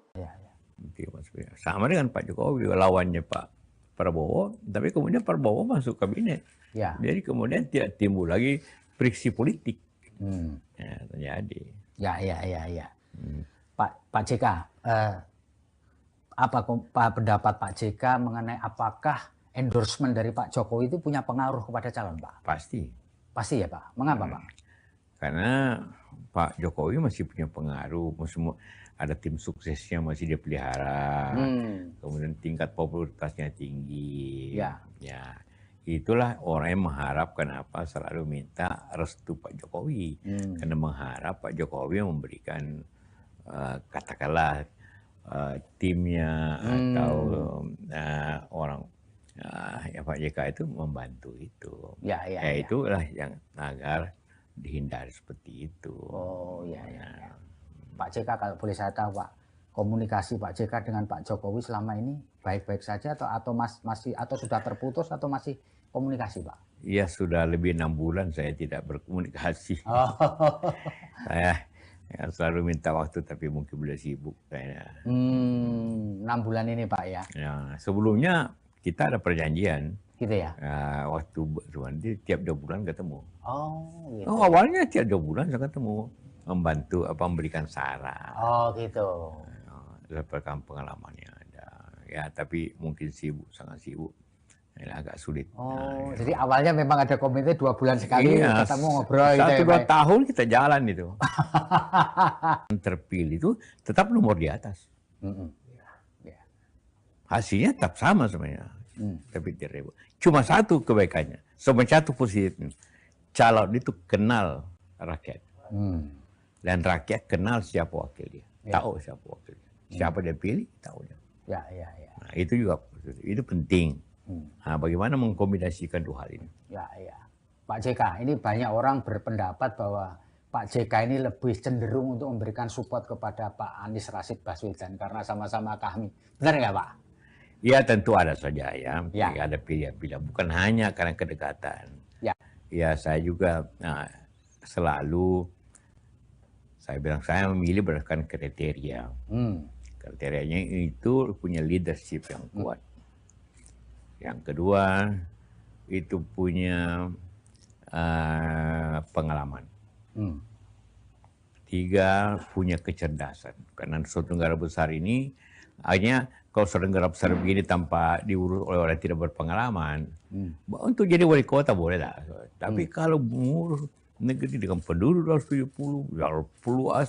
Sama dengan Pak Jokowi, lawannya Pak Prabowo, tapi kemudian Prabowo masuk kabinet. Ya. Jadi kemudian tidak timbul lagi friksi politik. Ya, terjadi. Ya. Pak JK, apa pendapat Pak JK mengenai apakah endorsement dari Pak Jokowi itu punya pengaruh kepada calon, Pak? Pasti. Pasti ya, Pak. Mengapa, Pak? Karena Pak Jokowi masih punya pengaruh, ada tim suksesnya masih dia pelihara, kemudian tingkat popularitasnya tinggi. Ya. Itulah orang yang mengharapkan selalu minta restu Pak Jokowi, karena mengharap Pak Jokowi memberikan katakanlah timnya atau orang Pak JK itu membantu itu. Itulah yang agar dihindari seperti itu. Oh ya. Pak JK, kalau boleh saya tahu, Pak, komunikasi Pak JK dengan Pak Jokowi selama ini baik-baik saja atau masih sudah terputus atau masih komunikasi, Pak? Iya, sudah lebih 6 bulan saya tidak berkomunikasi. Saya selalu minta waktu tapi mungkin beliau sibuk kayaknya. 6 bulan ini, Pak, ya? Ya, sebelumnya kita ada perjanjian. Gitu ya? Waktu nanti tiap 2 bulan ketemu. Oh, gitu. Oh, awalnya tiap 2 bulan saya ketemu, membantu memberikan saran. Oh, gitu. Laporkan pengalamannya ada. Ya, tapi mungkin sibuk, sangat sibuk. Ini agak sulit. Oh, jadi awalnya memang ada komite 2 bulan sekali ketemu ngobrol gitu ya, 1-2 tahun kita jalan itu. Terpilih itu tetap nomor di atas. Hasilnya tetap sama sebenarnya. Tapi tidak. Cuma satu kebaikannya, satu positifnya. Calon itu kenal rakyat. Dan rakyat kenal siapa wakil dia. Tahu siapa wakil dia. Siapa dia pilih, tahu dia. Ya. Nah, itu juga itu penting. Nah, bagaimana mengkombinasikan 2 hal ini? Ya. Pak JK, ini banyak orang berpendapat bahwa Pak JK ini lebih cenderung untuk memberikan support kepada Pak Anies Rashid Baswedan karena sama-sama kami. Benar nggak, Pak? Ya, tentu ada saja ya. Ada pilihan-pilihan. Bukan hanya karena kedekatan. Ya, saya juga selalu saya bilang saya memilih berdasarkan kriteria. Kriterianya itu punya leadership yang kuat. Yang kedua itu punya pengalaman. 3 punya kecerdasan. Karena suatu negara besar ini hanya kalau suatu negara besar begini tanpa diurus oleh orang tidak berpengalaman, untuk jadi wali kota boleh lah. Tapi kalau mengurus negeri dengan penduduk 270, puluhan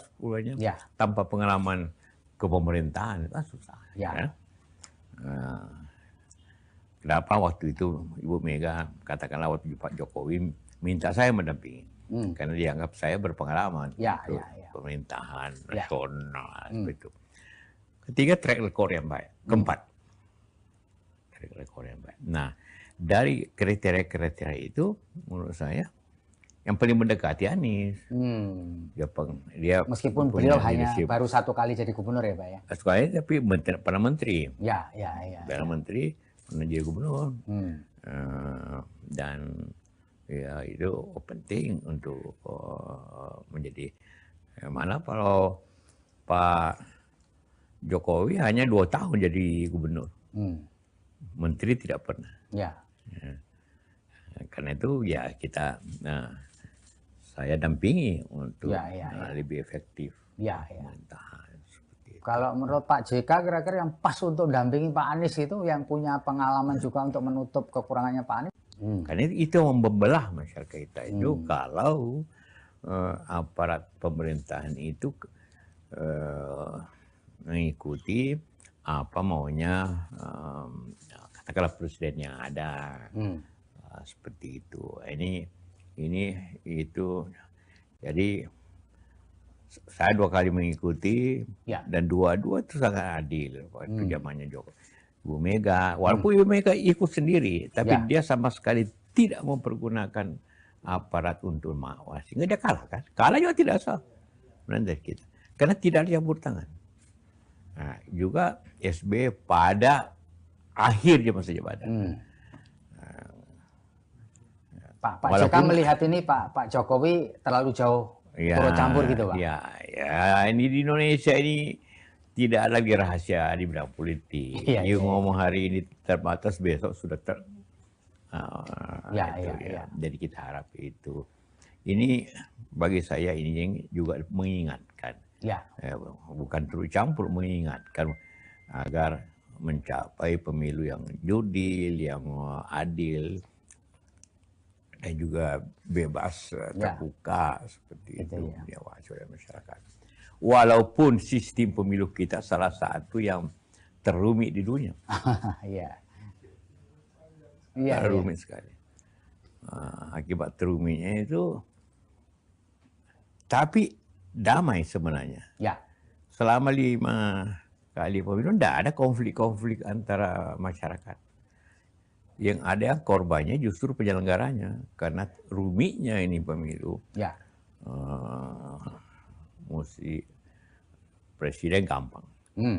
tanpa pengalaman kepemerintahan, itu susah. Kenapa waktu itu Ibu Mega katakanlah waktu Pak Jokowi minta saya mendampingi, karena dianggap saya berpengalaman pemerintahan nasional seperti itu. Ketiga, track record yang baik. Keempat, track record yang baik. Nah, dari kriteria-kriteria itu, menurut saya, yang paling mendekati Anies. Dia meskipun beliau hanya baru 1 kali jadi gubernur ya, Pak ya? 1 kali, tapi pernah menteri. Ya. Pernah menteri, pernah jadi gubernur. Dan ya itu penting untuk menjadi. Mana kalau Pak Jokowi hanya 2 tahun jadi gubernur, menteri tidak pernah. Karena itu ya kita, saya dampingi untuk lebih efektif pemerintahan. Kalau menurut Pak JK kira-kira yang pas untuk dampingi Pak Anies itu yang punya pengalaman juga untuk menutup kekurangannya Pak Anies? Karena itu membelah masyarakat kita itu kalau aparat pemerintahan itu mengikuti apa maunya katakanlah presiden yang ada, seperti itu. Ini itu jadi saya 2 kali mengikuti dan dua-dua itu sangat adil waktu zamannya Ibu Mega. Walaupun Ibu Mega ikut sendiri, tapi dia sama sekali tidak mempergunakan aparat untuk mengawasi. Nggak, dia kalah kan? Kalah juga tidak sah dari kita, karena tidak ada campur tangan. Nah, juga SBY pada akhir masa jabatan. Pak JK melihat ini Pak Jokowi terlalu jauh turut campur gitu, Pak? Ya, ini di Indonesia ini tidak ada lagi rahasia di bidang politik. Ngomong hari ini terbatas, besok sudah Jadi kita harap itu. Ini bagi saya ini yang juga mengingatkan. Bukan turut campur, mengingatkan agar mencapai pemilu yang jurdil, yang adil, dan juga bebas, terbuka seperti itu, diawasi oleh masyarakat. Walaupun sistem pemilu kita salah satu yang terumit di dunia, rumit sekali. Akibat terumitnya itu, tapi damai sebenarnya. Selama 5 kali pemilu tidak ada konflik-konflik antara masyarakat. Yang ada korbannya justru penyelenggaranya, karena rumitnya ini pemilu. Mesti presiden gampang,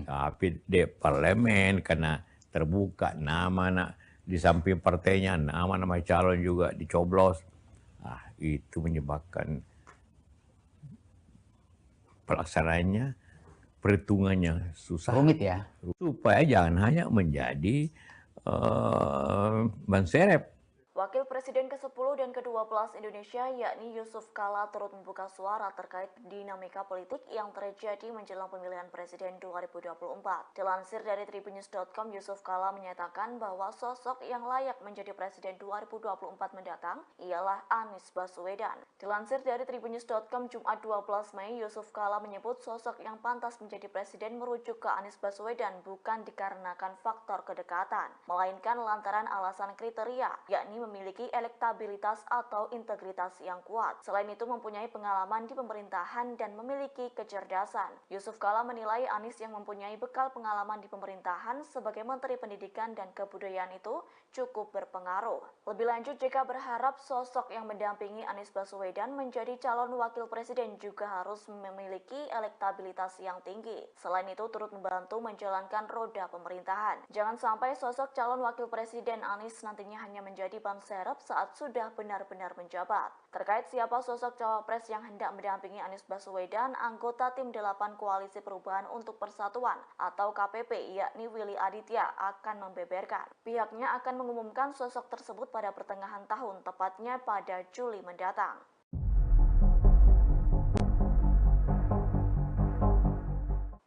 tapi di parlemen karena terbuka nama di samping partainya, nama-nama calon juga dicoblos. Itu menyebabkan pelaksanaannya, perhitungannya susah. Rumit ya. Supaya jangan hanya menjadi ban serep. Wakil Presiden ke-10 dan ke-12 Indonesia yakni Yusuf Kala turut membuka suara terkait dinamika politik yang terjadi menjelang pemilihan presiden 2024. Dilansir dari tribunnews.com, Yusuf Kala menyatakan bahwa sosok yang layak menjadi presiden 2024 mendatang ialah Anies Baswedan. Dilansir dari tribunnews.com Jumat 12 Mei, Yusuf Kala menyebut sosok yang pantas menjadi presiden merujuk ke Anies Baswedan bukan dikarenakan faktor kedekatan, melainkan lantaran alasan kriteria, yakni memiliki elektabilitas atau integritas yang kuat. Selain itu mempunyai pengalaman di pemerintahan dan memiliki kecerdasan. Yusuf Kala menilai Anies yang mempunyai bekal pengalaman di pemerintahan sebagai Menteri Pendidikan dan Kebudayaan itu cukup berpengaruh. Lebih lanjut, JK berharap sosok yang mendampingi Anies Baswedan menjadi calon wakil presiden juga harus memiliki elektabilitas yang tinggi. Selain itu turut membantu menjalankan roda pemerintahan. Jangan sampai sosok calon wakil presiden Anies nantinya hanya menjadi ban serep saat sudah benar-benar menjabat. Terkait siapa sosok cawapres yang hendak mendampingi Anies Baswedan, anggota tim 8 Koalisi Perubahan untuk Persatuan atau KPP yakni Willy Aditya akan membeberkan. Pihaknya akan mengumumkan sosok tersebut pada pertengahan tahun, tepatnya pada Juli mendatang.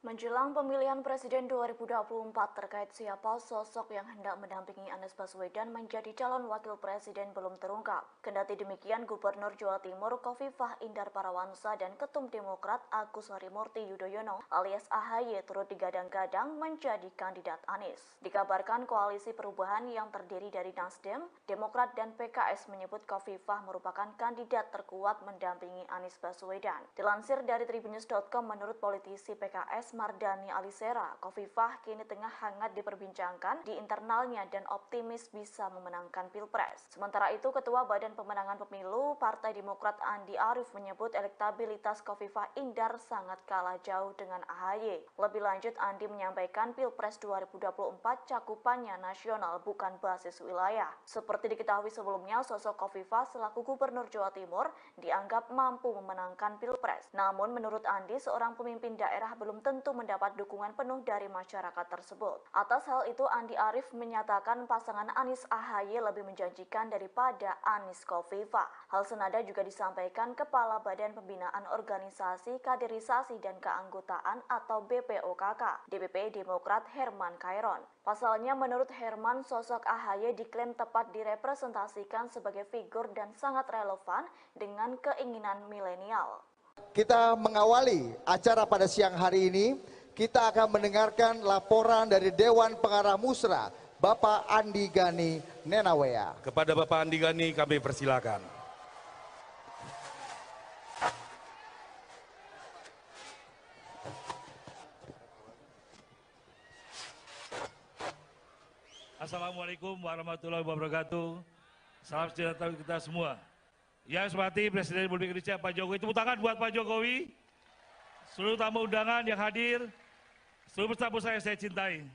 Menjelang pemilihan presiden 2024 terkait siapa sosok yang hendak mendampingi Anies Baswedan menjadi calon wakil presiden belum terungkap. Kendati demikian, Gubernur Jawa Timur Khofifah Indar Parawansa dan Ketum Demokrat Agus Harimurti Yudhoyono alias AHY turut digadang-gadang menjadi kandidat Anies. Dikabarkan koalisi perubahan yang terdiri dari Nasdem, Demokrat dan PKS menyebut Khofifah merupakan kandidat terkuat mendampingi Anies Baswedan. Dilansir dari tribunnews.com, menurut politisi PKS Mardani Alisera, Khofifah kini tengah hangat diperbincangkan di internalnya dan optimis bisa memenangkan Pilpres. Sementara itu, Ketua Badan Pemenangan Pemilu Partai Demokrat Andi Arief menyebut elektabilitas Khofifah Indar sangat kalah jauh dengan AHY. Lebih lanjut, Andi menyampaikan Pilpres 2024 cakupannya nasional bukan basis wilayah. Seperti diketahui sebelumnya, sosok Khofifah selaku Gubernur Jawa Timur dianggap mampu memenangkan Pilpres. Namun menurut Andi, seorang pemimpin daerah belum tentu mendapat dukungan penuh dari masyarakat tersebut. Atas hal itu, Andi Arief menyatakan pasangan Anies AHY lebih menjanjikan daripada Anies Khofifah. Hal senada juga disampaikan Kepala Badan Pembinaan Organisasi Kaderisasi dan Keanggotaan atau BPOKK, DPP Demokrat Herman Khairon. Pasalnya, menurut Herman, sosok AHY diklaim tepat direpresentasikan sebagai figur dan sangat relevan dengan keinginan milenial. Kita mengawali acara pada siang hari ini, kita akan mendengarkan laporan dari Dewan Pengarah Musra, Bapak Andi Gani Nenawea. Kepada Bapak Andi Gani kami persilakan. Assalamualaikum warahmatullahi wabarakatuh. Salam sejahtera kita semua. Yang saya hormati Presiden Republik Indonesia Pak Jokowi, tepuk tangan buat Pak Jokowi, seluruh tamu undangan yang hadir, seluruh peserta musra yang saya cintai.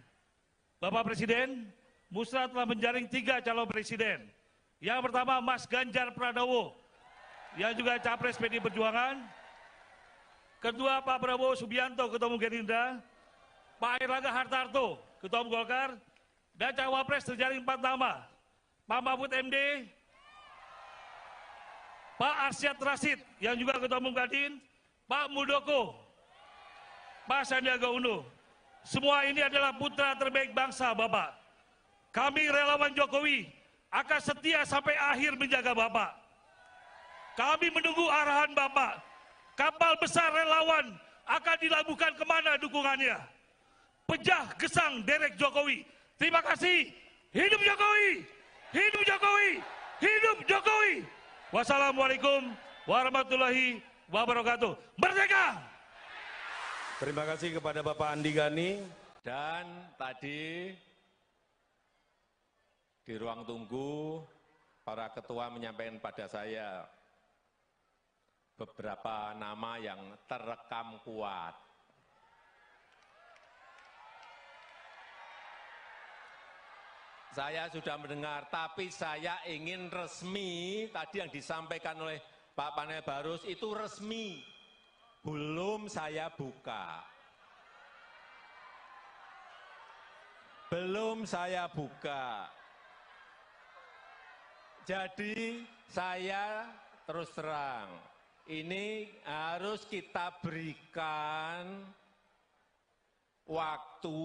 Bapak Presiden, Musra telah menjaring 3 calon presiden. Yang pertama Mas Ganjar Pranowo, yang juga Capres PDI Perjuangan. Kedua Pak Prabowo Subianto, Ketua Umum Gerindra. Pak Airlangga Hartarto, Ketua Umum Golkar. Dan Cawapres terjaring 4 nama, Pak Mahfud MD, Pak Arsyad Rashid yang juga Ketua Umum Kadin, Pak Muldoko, Pak Sandiaga Uno. Semua ini adalah putra terbaik bangsa, Bapak. Kami relawan Jokowi akan setia sampai akhir menjaga Bapak. Kami menunggu arahan Bapak. Kapal besar relawan akan dilabuhkan kemana dukungannya. Pejah gesang derek Jokowi. Terima kasih. Hidup Jokowi! Hidup Jokowi! Hidup Jokowi! Wassalamualaikum warahmatullahi wabarakatuh. Merdeka! Terima kasih kepada Bapak Andi Gani. Dan tadi di ruang tunggu para ketua menyampaikan pada saya beberapa nama yang terekam kuat. Saya sudah mendengar, tapi saya ingin resmi, tadi yang disampaikan oleh Pak Panel Barus itu resmi, belum saya buka. Belum saya buka. Jadi saya terus terang, ini harus kita berikan waktu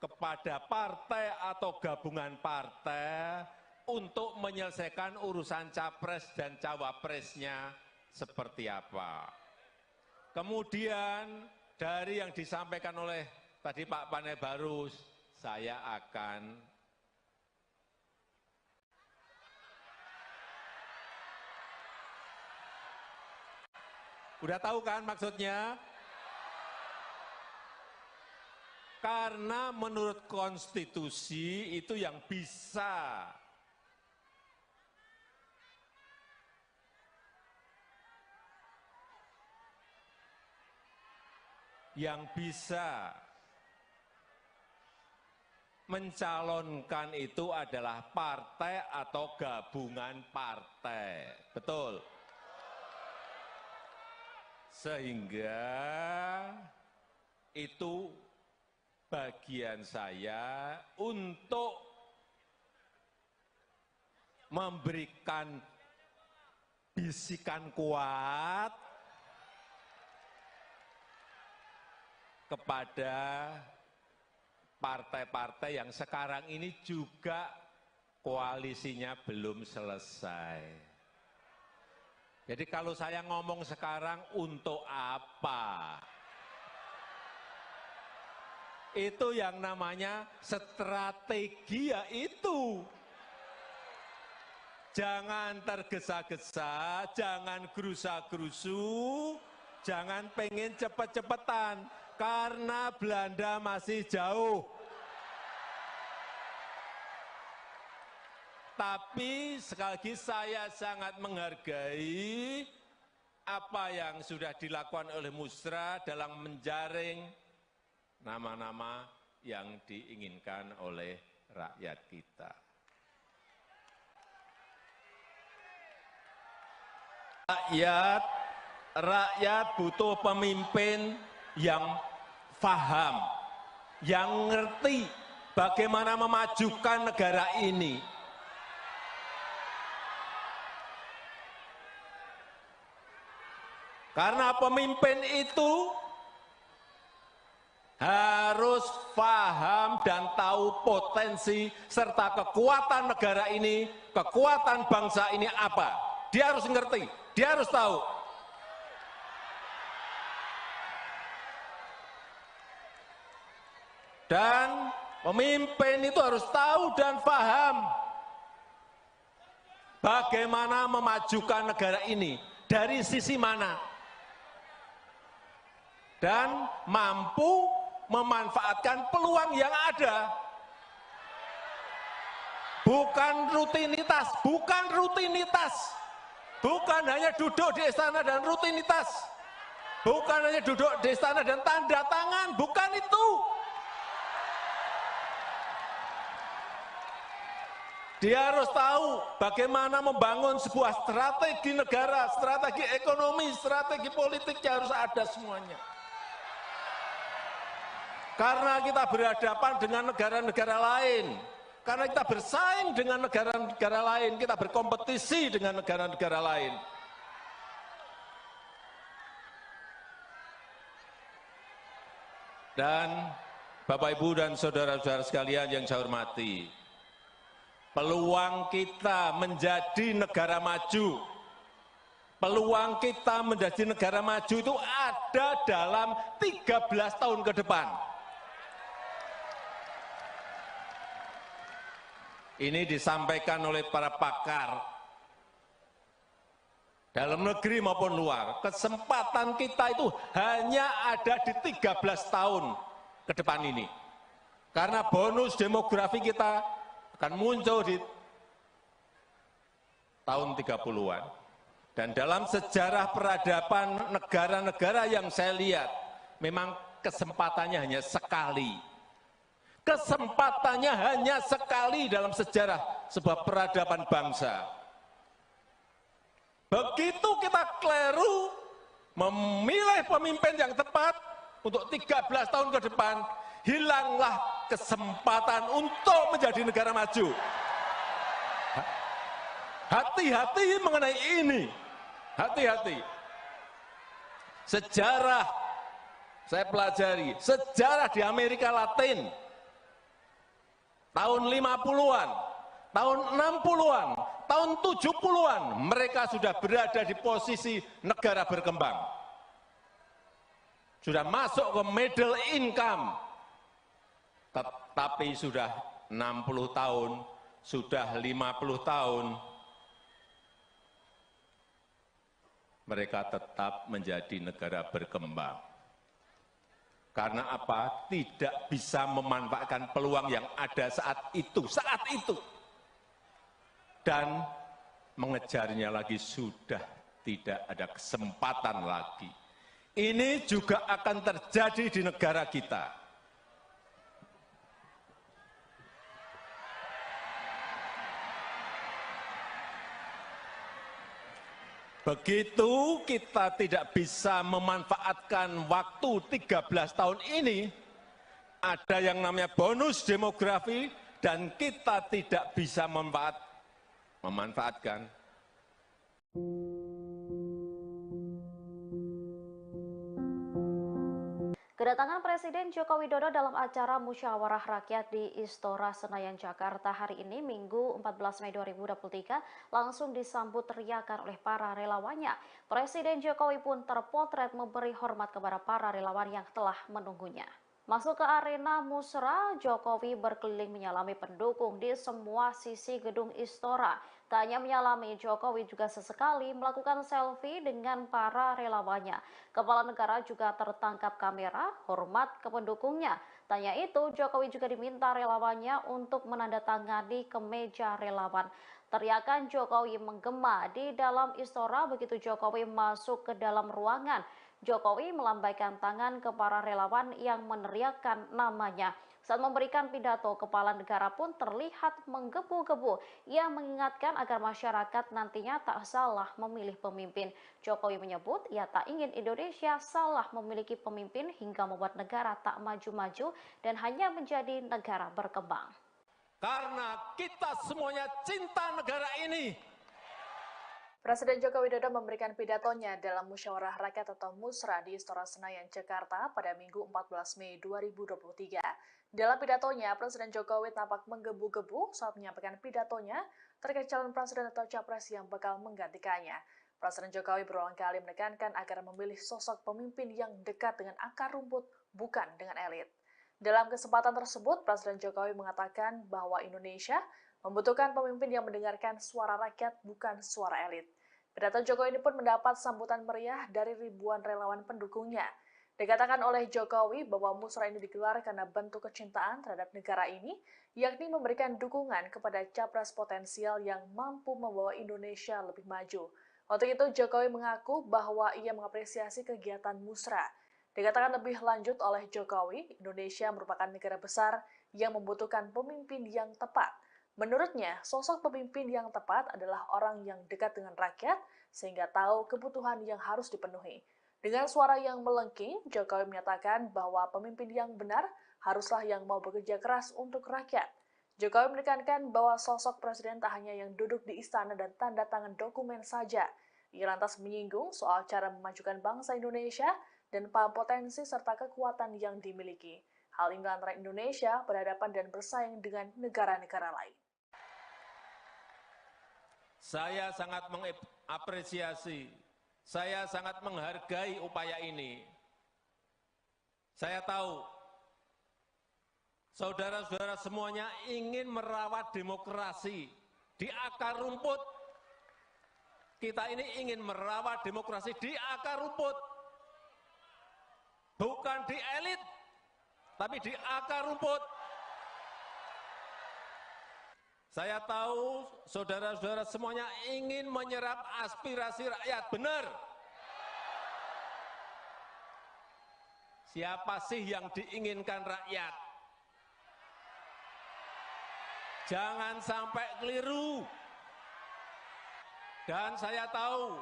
kepada partai atau gabungan partai untuk menyelesaikan urusan capres dan cawapresnya seperti apa. Kemudian dari yang disampaikan oleh tadi Pak Panai Barus, saya akan udah tahu kan maksudnya? Karena menurut konstitusi itu yang bisa mencalonkan itu adalah partai atau gabungan partai. Betul? Sehingga itu bagian saya untuk memberikan bisikan kuat kepada partai-partai yang sekarang ini juga koalisinya belum selesai. Jadi kalau saya ngomong sekarang untuk apa? Itu yang namanya strategi, ya itu. Jangan tergesa-gesa, jangan gerusa-gerusu, jangan pengen cepet-cepetan, karena Belanda masih jauh. Tapi sekali lagi saya sangat menghargai apa yang sudah dilakukan oleh Musra dalam menjaring nama-nama yang diinginkan oleh rakyat kita. Rakyat butuh pemimpin yang paham, yang ngerti bagaimana memajukan negara ini. Karena pemimpin itu harus paham dan tahu potensi serta kekuatan negara ini, kekuatan bangsa ini apa. Dia harus ngerti, dia harus tahu. Dan pemimpin itu harus tahu dan paham bagaimana memajukan negara ini, dari sisi mana. Dan mampu memanfaatkan peluang yang ada. Bukan rutinitas, bukan rutinitas. Bukan hanya duduk di istana dan rutinitas. Bukan hanya duduk di istana dan tanda tangan, bukan itu. Dia harus tahu bagaimana membangun sebuah strategi negara, strategi ekonomi, strategi politiknya harus ada semuanya. Karena kita berhadapan dengan negara-negara lain, karena kita bersaing dengan negara-negara lain, kita berkompetisi dengan negara-negara lain. Dan Bapak, Ibu, dan saudara-saudara sekalian yang saya hormati, peluang kita menjadi negara maju, peluang kita menjadi negara maju itu ada dalam 13 tahun ke depan. Ini disampaikan oleh para pakar dalam negeri maupun luar. Kesempatan kita itu hanya ada di 13 tahun ke depan ini. Karena bonus demografi kita akan muncul di tahun 30-an. Dan dalam sejarah peradaban negara-negara yang saya lihat, memang kesempatannya hanya sekali. Kesempatannya hanya sekali dalam sejarah sebuah peradaban bangsa. Begitu kita keliru memilih pemimpin yang tepat untuk 13 tahun ke depan, hilanglah kesempatan untuk menjadi negara maju. Hati-hati mengenai ini, hati-hati. Sejarah, saya pelajari, sejarah di Amerika Latin, tahun 50-an, tahun 60-an, tahun 70-an, mereka sudah berada di posisi negara berkembang. Sudah masuk ke middle income, tapi sudah 60 tahun, sudah 50 tahun, mereka tetap menjadi negara berkembang. Karena apa? Tidak bisa memanfaatkan peluang yang ada saat itu. Dan mengejarnya lagi sudah tidak ada kesempatan lagi. Ini juga akan terjadi di negara kita. Begitu kita tidak bisa memanfaatkan waktu 13 tahun ini, ada yang namanya bonus demografi, dan kita tidak bisa memanfaatkan. Kedatangan Presiden Joko Widodo dalam acara musyawarah rakyat di Istora Senayan, Jakarta hari ini, Minggu 14 Mei 2023, langsung disambut teriakan oleh para relawannya. Presiden Jokowi pun terpotret memberi hormat kepada para relawan yang telah menunggunya. Masuk ke arena musra, Jokowi berkeliling menyalami pendukung di semua sisi gedung Istora. Tak hanya menyalami, Jokowi juga sesekali melakukan selfie dengan para relawannya. Kepala negara juga tertangkap kamera, hormat ke pendukungnya. Tanya itu, Jokowi juga diminta relawannya untuk menandatangani kemeja relawan. Teriakan Jokowi menggema di dalam Istora begitu Jokowi masuk ke dalam ruangan. Jokowi melambaikan tangan ke para relawan yang meneriakkan namanya. Saat memberikan pidato, kepala negara pun terlihat menggebu-gebu. Ia mengingatkan agar masyarakat nantinya tak salah memilih pemimpin. Jokowi menyebut ia tak ingin Indonesia salah memiliki pemimpin hingga membuat negara tak maju-maju dan hanya menjadi negara berkembang. Karena kita semuanya cinta negara ini. Presiden Joko Widodo memberikan pidatonya dalam musyawarah rakyat atau musra di Istora Senayan, Jakarta pada Minggu 14 Mei 2023. Dalam pidatonya, Presiden Jokowi tampak menggebu-gebu saat menyampaikan pidatonya terkait calon presiden atau capres yang bakal menggantikannya. Presiden Jokowi berulang kali menekankan agar memilih sosok pemimpin yang dekat dengan akar rumput, bukan dengan elit. Dalam kesempatan tersebut, Presiden Jokowi mengatakan bahwa Indonesia membutuhkan pemimpin yang mendengarkan suara rakyat, bukan suara elit. Pidato Jokowi ini pun mendapat sambutan meriah dari ribuan relawan pendukungnya. Dikatakan oleh Jokowi bahwa musra ini digelar karena bentuk kecintaan terhadap negara ini, yakni memberikan dukungan kepada capres potensial yang mampu membawa Indonesia lebih maju. Untuk itu, Jokowi mengaku bahwa ia mengapresiasi kegiatan musra. Dikatakan lebih lanjut oleh Jokowi, Indonesia merupakan negara besar yang membutuhkan pemimpin yang tepat. Menurutnya, sosok pemimpin yang tepat adalah orang yang dekat dengan rakyat, sehingga tahu kebutuhan yang harus dipenuhi. Dengan suara yang melengking, Jokowi menyatakan bahwa pemimpin yang benar haruslah yang mau bekerja keras untuk rakyat. Jokowi menekankan bahwa sosok presiden tak hanya yang duduk di istana dan tanda tangan dokumen saja. Ia lantas menyinggung soal cara memajukan bangsa Indonesia dan paham potensi serta kekuatan yang dimiliki. Hal ini lantaran Indonesia berhadapan dan bersaing dengan negara-negara lain. Saya sangat mengapresiasi, saya sangat menghargai upaya ini. Saya tahu, saudara-saudara semuanya ingin merawat demokrasi di akar rumput. Kita ini ingin merawat demokrasi di akar rumput. Bukan di elit, tapi di akar rumput. Saya tahu saudara-saudara semuanya ingin menyerap aspirasi rakyat, benar. Siapa sih yang diinginkan rakyat? Jangan sampai keliru. Dan saya tahu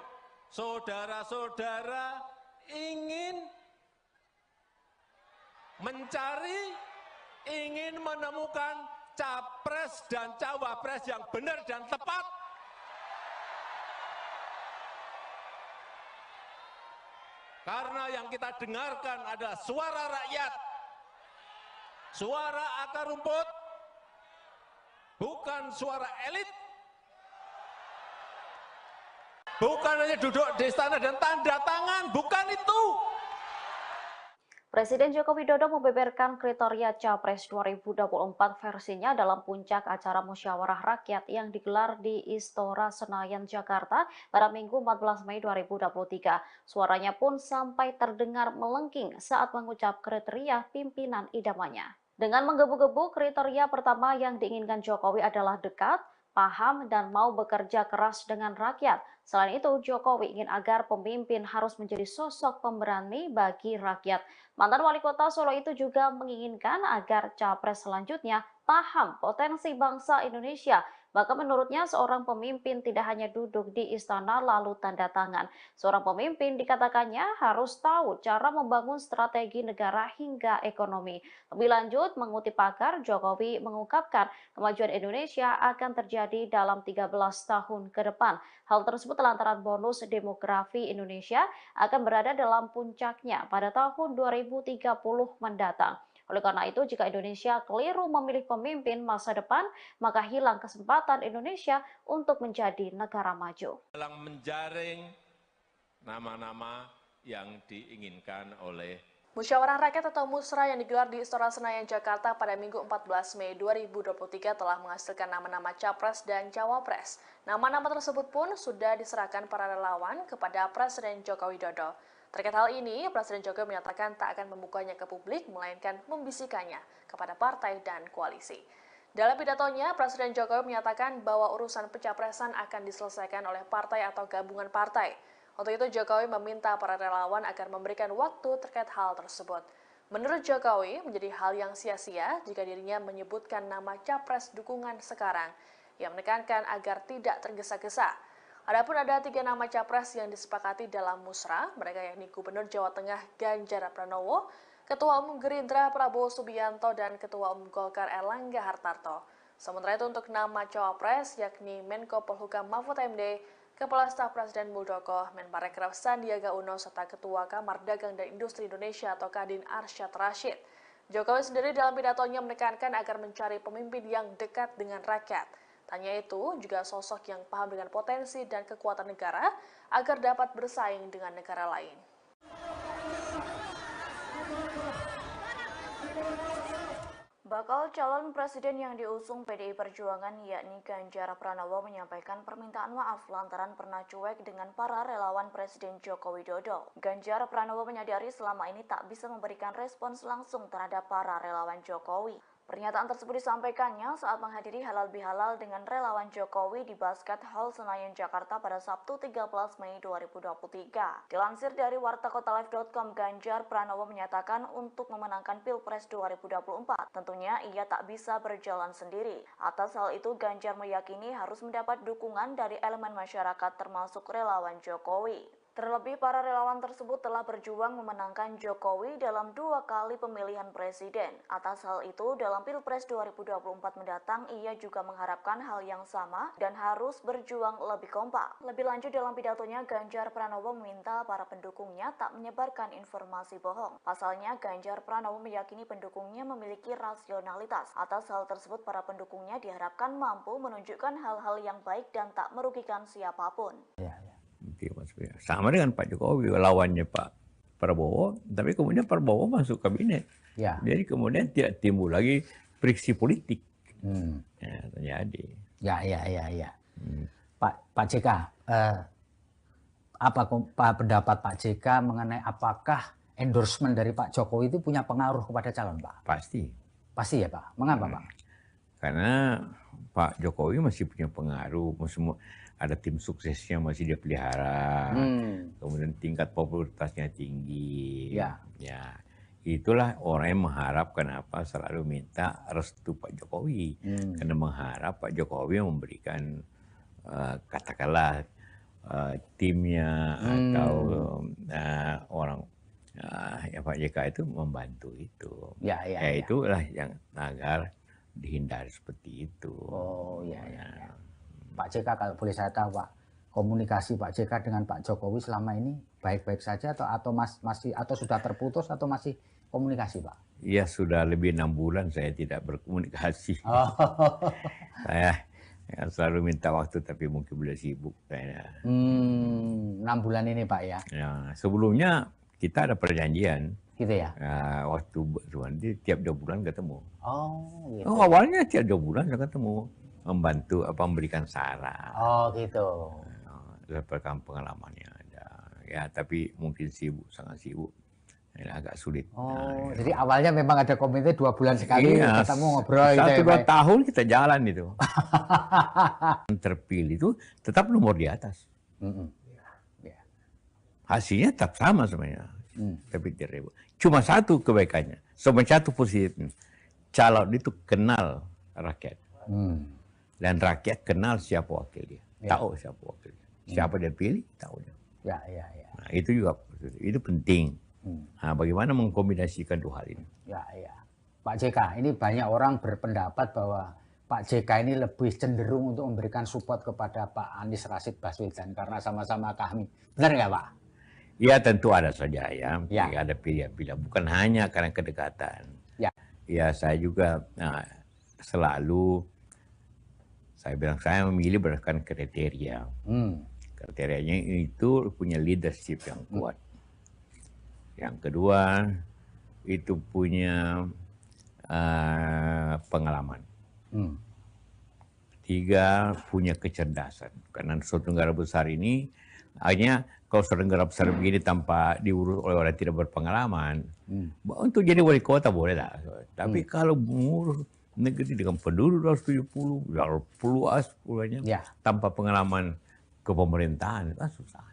saudara-saudara ingin mencari ingin menemukan capres dan cawapres yang benar dan tepat. Karena yang kita dengarkan adalah suara rakyat, suara akar rumput, bukan suara elit. Bukan hanya duduk di istana dan tanda tangan, bukan itu. Presiden Joko Widodo membeberkan kriteria Capres 2024 versinya dalam puncak acara musyawarah rakyat yang digelar di Istora Senayan, Jakarta pada Minggu 14 Mei 2023. Suaranya pun sampai terdengar melengking saat mengucap kriteria pimpinan idamannya. Dengan menggebu-gebu, kriteria pertama yang diinginkan Jokowi adalah dekat, paham, dan mau bekerja keras dengan rakyat. Selain itu, Jokowi ingin agar pemimpin harus menjadi sosok pemberani bagi rakyat. Mantan wali kota Solo itu juga menginginkan agar capres selanjutnya paham potensi bangsa Indonesia. Bahkan menurutnya seorang pemimpin tidak hanya duduk di istana lalu tanda tangan. Seorang pemimpin dikatakannya harus tahu cara membangun strategi negara hingga ekonomi. Lebih lanjut, mengutip pakar, Jokowi mengungkapkan kemajuan Indonesia akan terjadi dalam 13 tahun ke depan. Hal tersebut lantaran bonus demografi Indonesia akan berada dalam puncaknya pada tahun 2030 mendatang. Oleh karena itu, jika Indonesia keliru memilih pemimpin masa depan, maka hilang kesempatan Indonesia untuk menjadi negara maju. Dalam menjaring nama-nama yang diinginkan oleh Musyawarah Rakyat atau Musra yang digelar di Istora Senayan, Jakarta pada Minggu 14 Mei 2023 telah menghasilkan nama-nama Capres dan Cawapres. Nama-nama tersebut pun sudah diserahkan para relawan kepada Presiden Joko Widodo. Terkait hal ini, Presiden Jokowi menyatakan tak akan membukanya ke publik, melainkan membisikannya kepada partai dan koalisi. Dalam pidatonya, Presiden Jokowi menyatakan bahwa urusan pencapresan akan diselesaikan oleh partai atau gabungan partai. Untuk itu, Jokowi meminta para relawan agar memberikan waktu terkait hal tersebut. Menurut Jokowi, menjadi hal yang sia-sia jika dirinya menyebutkan nama capres dukungan sekarang. Ia menekankan agar tidak tergesa-gesa. Adapun ada 3 nama capres yang disepakati dalam musra, mereka yakni Gubernur Jawa Tengah Ganjar Pranowo, Ketua Umum Gerindra Prabowo Subianto, dan Ketua Umum Golkar Erlangga Hartarto. Sementara itu untuk nama cawapres yakni Menko Polhukam Mahfud MD, Kepala Staf Presiden Muldoko, Menparekraf Sandiaga Uno, serta Ketua Kamar Dagang dan Industri Indonesia atau Kadin Arsyad Rashid. Jokowi sendiri dalam pidatonya menekankan agar mencari pemimpin yang dekat dengan rakyat. Tanya itu juga sosok yang paham dengan potensi dan kekuatan negara agar dapat bersaing dengan negara lain. Bakal calon presiden yang diusung PDI Perjuangan yakni Ganjar Pranowo menyampaikan permintaan maaf lantaran pernah cuek dengan para relawan Presiden Joko Widodo. Ganjar Pranowo menyadari selama ini tak bisa memberikan respons langsung terhadap para relawan Jokowi. Pernyataan tersebut disampaikannya saat menghadiri halal bihalal dengan relawan Jokowi di Basket Hall Senayan, Jakarta pada Sabtu 13 Mei 2023. Dilansir dari wartakotalive.com, Ganjar Pranowo menyatakan untuk memenangkan Pilpres 2024, tentunya ia tak bisa berjalan sendiri. Atas hal itu, Ganjar meyakini harus mendapat dukungan dari elemen masyarakat termasuk relawan Jokowi. Terlebih, para relawan tersebut telah berjuang memenangkan Jokowi dalam 2 kali pemilihan presiden. Atas hal itu, dalam Pilpres 2024 mendatang, ia juga mengharapkan hal yang sama dan harus berjuang lebih kompak. Lebih lanjut dalam pidatonya, Ganjar Pranowo meminta para pendukungnya tak menyebarkan informasi bohong. Pasalnya, Ganjar Pranowo meyakini pendukungnya memiliki rasionalitas. Atas hal tersebut, para pendukungnya diharapkan mampu menunjukkan hal-hal yang baik dan tak merugikan siapapun. Sama dengan Pak Jokowi, lawannya Pak Prabowo, tapi kemudian Prabowo masuk kabinet. Ya. Jadi kemudian tidak timbul lagi friksi politik. Ya, terjadi. Ya. Pak JK, apa pendapat Pak JK mengenai apakah endorsement dari Pak Jokowi itu punya pengaruh kepada calon, Pak? Pasti. Pasti ya, Pak. Mengapa, Pak? Karena Pak Jokowi masih punya pengaruh, ada tim suksesnya masih dia pelihara, kemudian tingkat popularitasnya tinggi. Ya. Itulah orang yang mengharap, kenapa selalu minta restu Pak Jokowi, karena mengharap Pak Jokowi memberikan katakanlah timnya atau orang ya Pak JK itu membantu itu. Ya, itulah yang agar dihindari seperti itu. Oh ya. Pak JK, kalau boleh saya tahu Pak, komunikasi Pak JK dengan Pak Jokowi selama ini baik-baik saja atau masih atau sudah terputus atau masih komunikasi Pak? Ya sudah lebih 6 bulan saya tidak berkomunikasi. Saya selalu minta waktu tapi mungkin beliau sibuk kayaknya. 6 bulan ini Pak ya? Ya, sebelumnya kita ada perjanjian. Gitu ya? Waktu tiap 2 bulan ketemu. Oh gitu. Awalnya tiap 2 bulan saya ketemu. Membantu memberikan saran. Oh gitu. Pengalamannya ada. Ya tapi mungkin sibuk, sangat sibuk. Ini agak sulit. Oh, jadi awalnya memang ada komite 2 bulan sekali ketemu ngobrol. 1-2 tahun kita jalan itu. Terpilih itu tetap nomor di atas. Hasilnya tetap sama sebenarnya. Tapi tidak. Cuma satu kebaikannya, satu positifnya. Calon itu kenal rakyat. Dan rakyat kenal siapa wakil dia. Tahu siapa wakil dia. Siapa dia pilih, tahu dia. Nah, itu juga itu penting. Nah, bagaimana mengkombinasikan 2 hal ini? Pak JK, ini banyak orang berpendapat bahwa Pak JK ini lebih cenderung untuk memberikan support kepada Pak Anies Rashid Baswedan karena sama-sama kami. Benar nggak Pak? Ya tentu ada saja ya. Ada pilihan-pilihan. Bukan hanya karena kedekatan. Ya saya juga selalu saya bilang saya memilih berdasarkan kriteria. Kriterianya itu punya leadership yang kuat. Yang kedua itu punya pengalaman. 3 punya kecerdasan. Karena suatu negara besar ini hanya kalau suatu negara besar begini tanpa diurus oleh orang tidak berpengalaman, untuk jadi wali kota boleh lah. Tapi kalau mengurus negeri dengan penduduk 270, luas pulaunya, tanpa pengalaman kepemerintahan itu kan susah.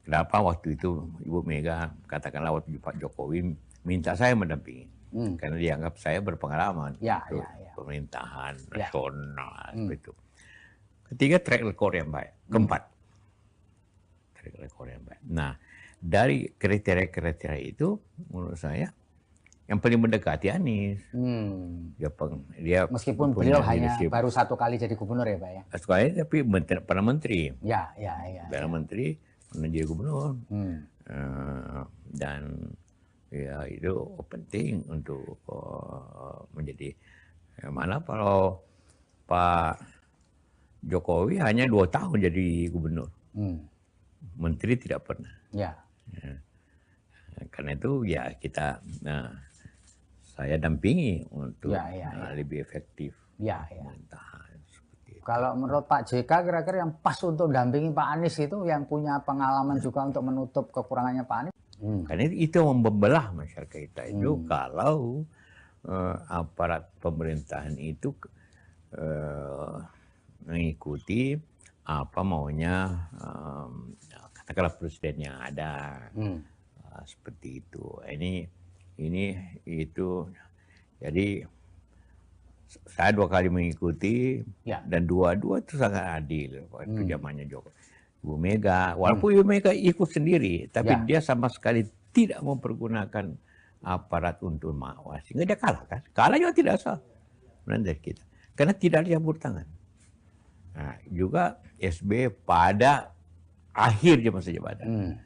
Kenapa waktu itu Ibu Mega katakanlah waktu Pak Jokowi minta saya mendampingi, karena dianggap saya berpengalaman untuk pemerintahan nasional itu. Ketiga, track record yang baik. Keempat, track record yang baik. Nah, dari kriteria-kriteria itu menurut saya yang paling mendekati Anies. Dia meskipun beliau hanya baru 1 kali jadi gubernur ya Pak ya? Sekali tapi pernah menteri. Pernah menteri, pernah jadi gubernur. Dan ya itu penting untuk menjadi. Mana kalau Pak Jokowi hanya 2 tahun jadi gubernur. Menteri tidak pernah. Karena itu ya kita saya dampingi untuk lebih efektif pemerintahan seperti itu. Kalau menurut Pak JK kira-kira yang pas untuk dampingi Pak Anies itu yang punya pengalaman juga untuk menutup kekurangannya Pak Anies? Karena itu membelah masyarakat kita itu kalau aparat pemerintahan itu mengikuti apa maunya katakanlah presiden yang ada. Seperti itu. Ini itu jadi saya 2 kali mengikuti dan dua-dua itu sangat adil waktu zamannya Ibu Mega. Walaupun Ibu Mega ikut sendiri, tapi dia sama sekali tidak mempergunakan aparat untuk mengawasi. Nggak dia kalah kan? Kalah juga tidak sah dari kita, karena tidak ada campur tangan. Nah, juga SBY pada akhir masa jabatan.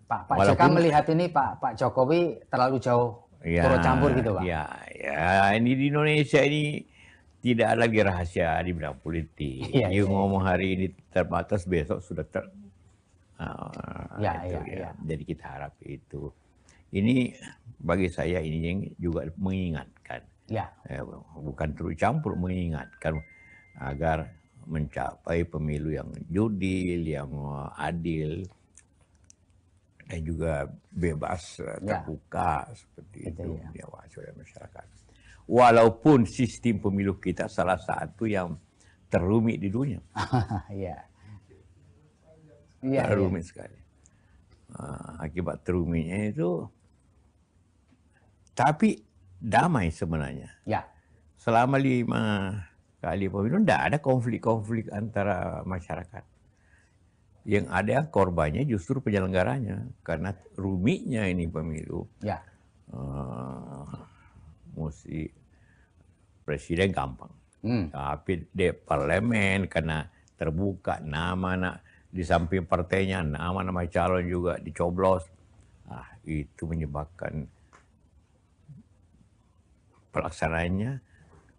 Pak JK melihat ini Pak Jokowi terlalu jauh turut campur gitu Pak? Ya, ini di Indonesia ini tidak lagi rahasia di bidang politik. Ngomong hari ini terbatas, besok sudah Jadi kita harap itu. Ini bagi saya ini yang juga mengingatkan. Bukan turut campur, mengingatkan agar mencapai pemilu yang jurdil, yang adil, dan juga bebas, terbuka seperti itu diawasi oleh masyarakat. Walaupun sistem pemilu kita salah satu yang terumit di dunia. Terumit sekali. Akibat terumitnya itu, tapi damai sebenarnya. Selama 5 kali pemilu tidak ada konflik-konflik antara masyarakat. Yang ada korbannya justru penyelenggaranya, karena rumitnya ini pemilu. Ya. Mesti presiden gampang, tapi di parlemen karena terbuka nama di samping partainya nama calon juga dicoblos, itu menyebabkan pelaksanaannya,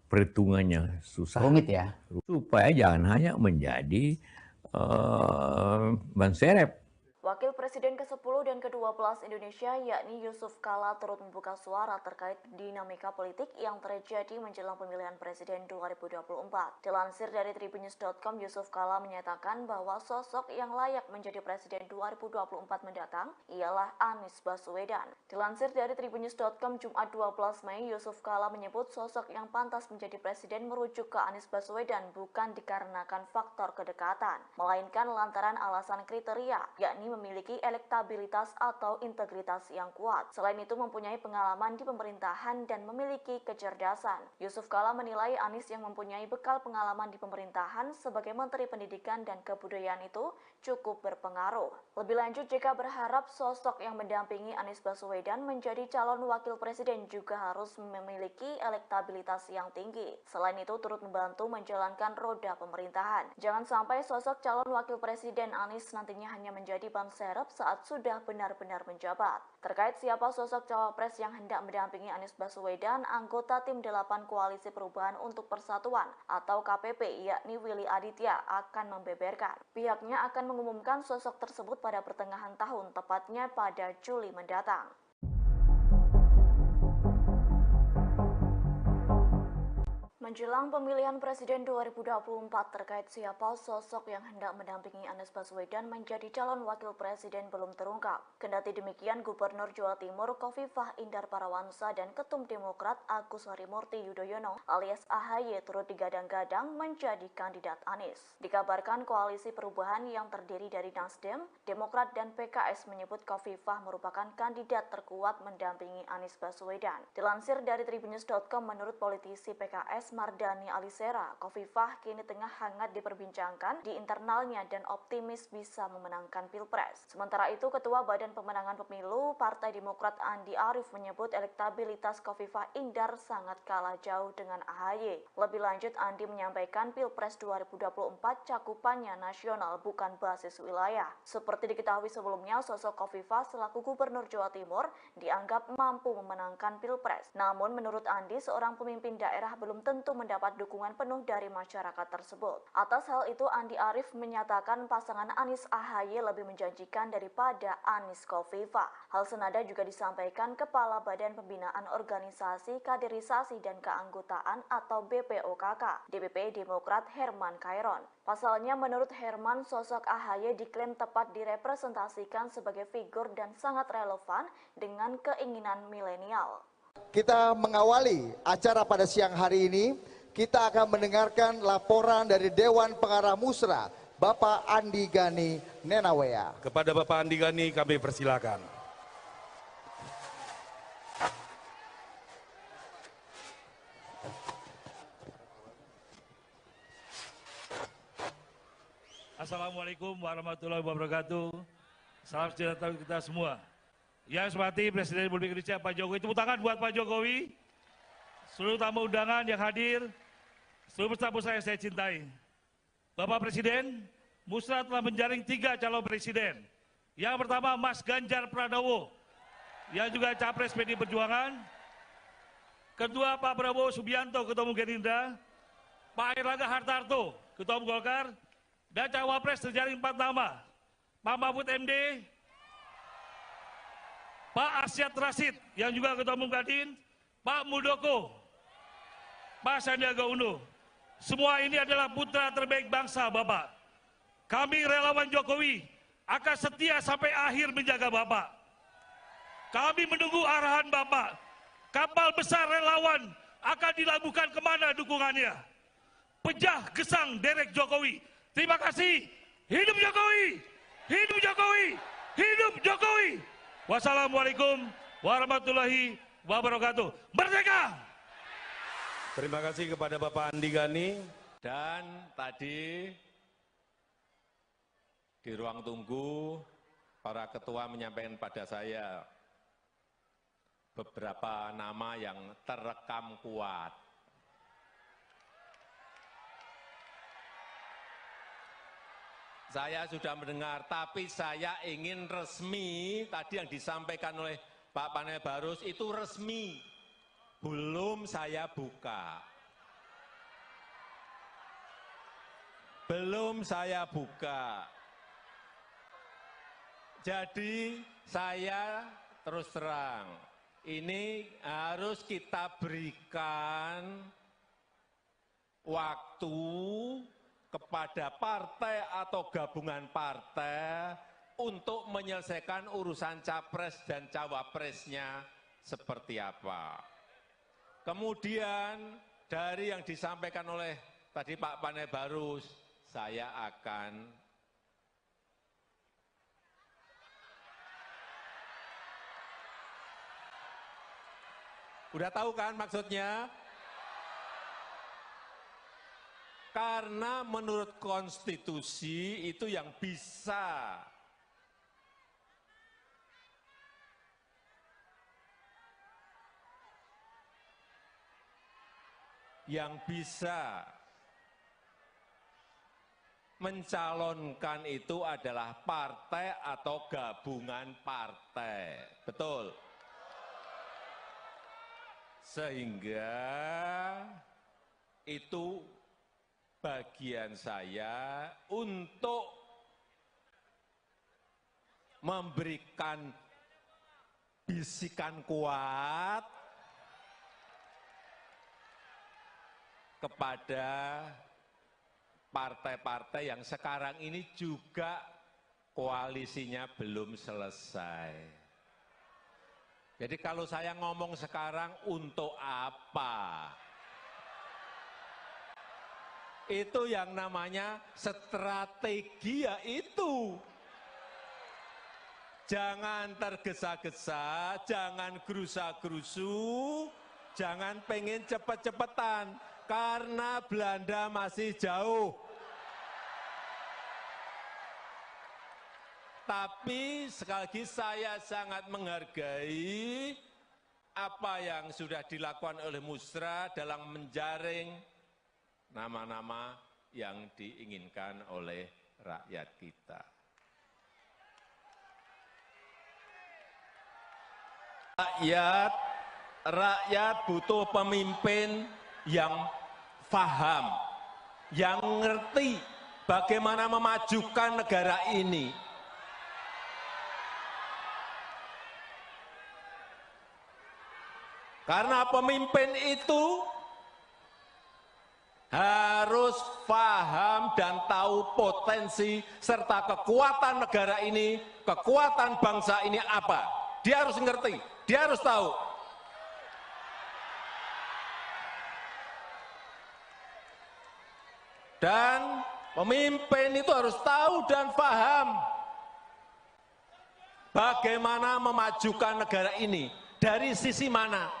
perhitungannya susah. Rumit ya. Supaya jangan hanya menjadi ban serep. Wakil Presiden ke-10 dan ke-12 Indonesia yakni Yusuf Kala turut membuka suara terkait dinamika politik yang terjadi menjelang pemilihan presiden 2024. Dilansir dari tribunnews.com, Yusuf Kala menyatakan bahwa sosok yang layak menjadi presiden 2024 mendatang ialah Anies Baswedan. Dilansir dari tribunnews.com Jumat 12 Mei, Yusuf Kala menyebut sosok yang pantas menjadi presiden merujuk ke Anies Baswedan bukan dikarenakan faktor kedekatan, melainkan lantaran alasan kriteria, yakni memiliki elektabilitas atau integritas yang kuat. Selain itu mempunyai pengalaman di pemerintahan dan memiliki kecerdasan. Yusuf Kala menilai Anies yang mempunyai bekal pengalaman di pemerintahan sebagai Menteri Pendidikan dan Kebudayaan itu cukup berpengaruh. Lebih lanjut, JK berharap sosok yang mendampingi Anies Baswedan menjadi calon wakil presiden juga harus memiliki elektabilitas yang tinggi. Selain itu turut membantu menjalankan roda pemerintahan. Jangan sampai sosok calon wakil presiden Anies nantinya hanya menjadi ban serep saat sudah benar-benar menjabat. Terkait siapa sosok cawapres yang hendak mendampingi Anies Baswedan, anggota tim 8 Koalisi Perubahan untuk Persatuan atau KPP yakni Willy Aditya akan membeberkan. Pihaknya akan mengumumkan sosok tersebut pada pertengahan tahun, tepatnya pada Juli mendatang. Menjelang pemilihan presiden 2024 terkait siapa sosok yang hendak mendampingi Anies Baswedan menjadi calon wakil presiden belum terungkap. Kendati demikian, Gubernur Jawa Timur Khofifah Indar Parawansa dan Ketum Demokrat Agus Harimurti Yudhoyono alias AHY turut digadang-gadang menjadi kandidat Anies. Dikabarkan koalisi perubahan yang terdiri dari Nasdem, Demokrat dan PKS menyebut Khofifah merupakan kandidat terkuat mendampingi Anies Baswedan. Dilansir dari tribunnews.com, menurut politisi PKS Mardani Alisera, Khofifah kini tengah hangat diperbincangkan di internalnya dan optimis bisa memenangkan Pilpres. Sementara itu, Ketua Badan Pemenangan Pemilu Partai Demokrat Andi Arief menyebut elektabilitas Khofifah Indar sangat kalah jauh dengan AHY. Lebih lanjut, Andi menyampaikan Pilpres 2024 cakupannya nasional bukan basis wilayah. Seperti diketahui sebelumnya, sosok Khofifah selaku Gubernur Jawa Timur dianggap mampu memenangkan Pilpres. Namun menurut Andi, seorang pemimpin daerah belum tentu mendapat dukungan penuh dari masyarakat tersebut. Atas hal itu, Andi Arief menyatakan pasangan Anies AHY lebih menjanjikan daripada Anies Khofifah. Hal senada juga disampaikan Kepala Badan Pembinaan Organisasi Kaderisasi dan Keanggotaan atau BPOKK, DPP Demokrat Herman Khairon. Pasalnya, menurut Herman, sosok AHY diklaim tepat direpresentasikan sebagai figur dan sangat relevan dengan keinginan milenial. Kita mengawali acara pada siang hari ini, kita akan mendengarkan laporan dari Dewan Pengarah Musra, Bapak Andi Gani Nenawea. Kepada Bapak Andi Gani kami persilakan. Assalamualaikum warahmatullahi wabarakatuh. Salam sejahtera kita semua. Yang saya hormati Presiden Republik Indonesia Pak Jokowi, tepuk tangan buat Pak Jokowi, seluruh tamu undangan yang hadir, seluruh peserta musra yang saya cintai. Bapak Presiden, Musra telah menjaring 3 calon presiden. Yang pertama Mas Ganjar Pranowo, yang juga Capres PDI Perjuangan. Kedua Pak Prabowo Subianto, Ketua Umum Gerindra. Pak Airlangga Hartarto, Ketua Umum Golkar. Dan Cawapres terjaring 4 nama, Pak Mahfud MD, Pak Arsyad Rashid yang juga Ketua Umum Kadin, Pak Muldoko, Pak Sandiaga Uno. Semua ini adalah putra terbaik bangsa, Bapak. Kami relawan Jokowi akan setia sampai akhir menjaga Bapak. Kami menunggu arahan Bapak. Kapal besar relawan akan dilabuhkan kemana dukungannya. Pejah gesang derek Jokowi. Terima kasih. Hidup Jokowi! Hidup Jokowi! Hidup Jokowi! Wassalamualaikum warahmatullahi wabarakatuh. Merdeka! Terima kasih kepada Bapak Andi Gani. Dan tadi Di ruang tunggu, para ketua menyampaikan pada saya beberapa nama yang terekam kuat. Saya sudah mendengar, tapi saya ingin resmi, tadi yang disampaikan oleh Pak Panel Barus itu resmi, belum saya buka. Belum saya buka. Jadi saya terus terang, ini harus kita berikan waktu kepada partai atau gabungan partai untuk menyelesaikan urusan capres dan cawapresnya seperti apa. Kemudian dari yang disampaikan oleh tadi Pak Panel Barus, saya akan udah tahu kan maksudnya? Karena menurut konstitusi itu yang bisa mencalonkan itu adalah partai atau gabungan partai. Betul? Sehingga itu bagian saya untuk memberikan bisikan kuat kepada partai-partai yang sekarang ini juga koalisinya belum selesai. Jadi kalau saya ngomong sekarang untuk apa? Itu yang namanya strategi ya itu. Jangan tergesa-gesa, jangan gerusa-gerusu, jangan pengen cepet-cepetan, karena Belanda masih jauh. Tapi sekali lagi saya sangat menghargai apa yang sudah dilakukan oleh Musra dalam menjaring nama-nama yang diinginkan oleh rakyat kita. Rakyat butuh pemimpin yang paham, yang ngerti bagaimana memajukan negara ini. Karena pemimpin itu harus paham dan tahu potensi serta kekuatan negara ini, kekuatan bangsa ini apa. Dia harus ngerti, dia harus tahu. Dan pemimpin itu harus tahu dan paham bagaimana memajukan negara ini, dari sisi mana.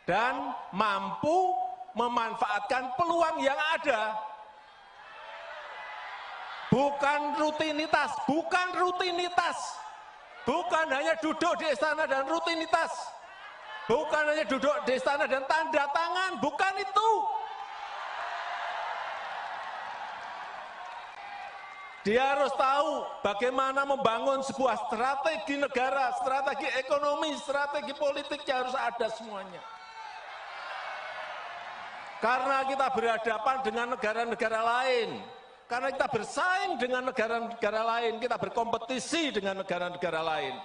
Dan mampu memanfaatkan peluang yang ada. Bukan rutinitas, bukan rutinitas. Bukan hanya duduk di istana dan rutinitas. Bukan hanya duduk di istana dan tanda tangan, bukan itu. Dia harus tahu bagaimana membangun sebuah strategi negara, strategi ekonomi, strategi politiknya harus ada semuanya. Karena kita berhadapan dengan negara-negara lain, karena kita bersaing dengan negara-negara lain, kita berkompetisi dengan negara-negara lain.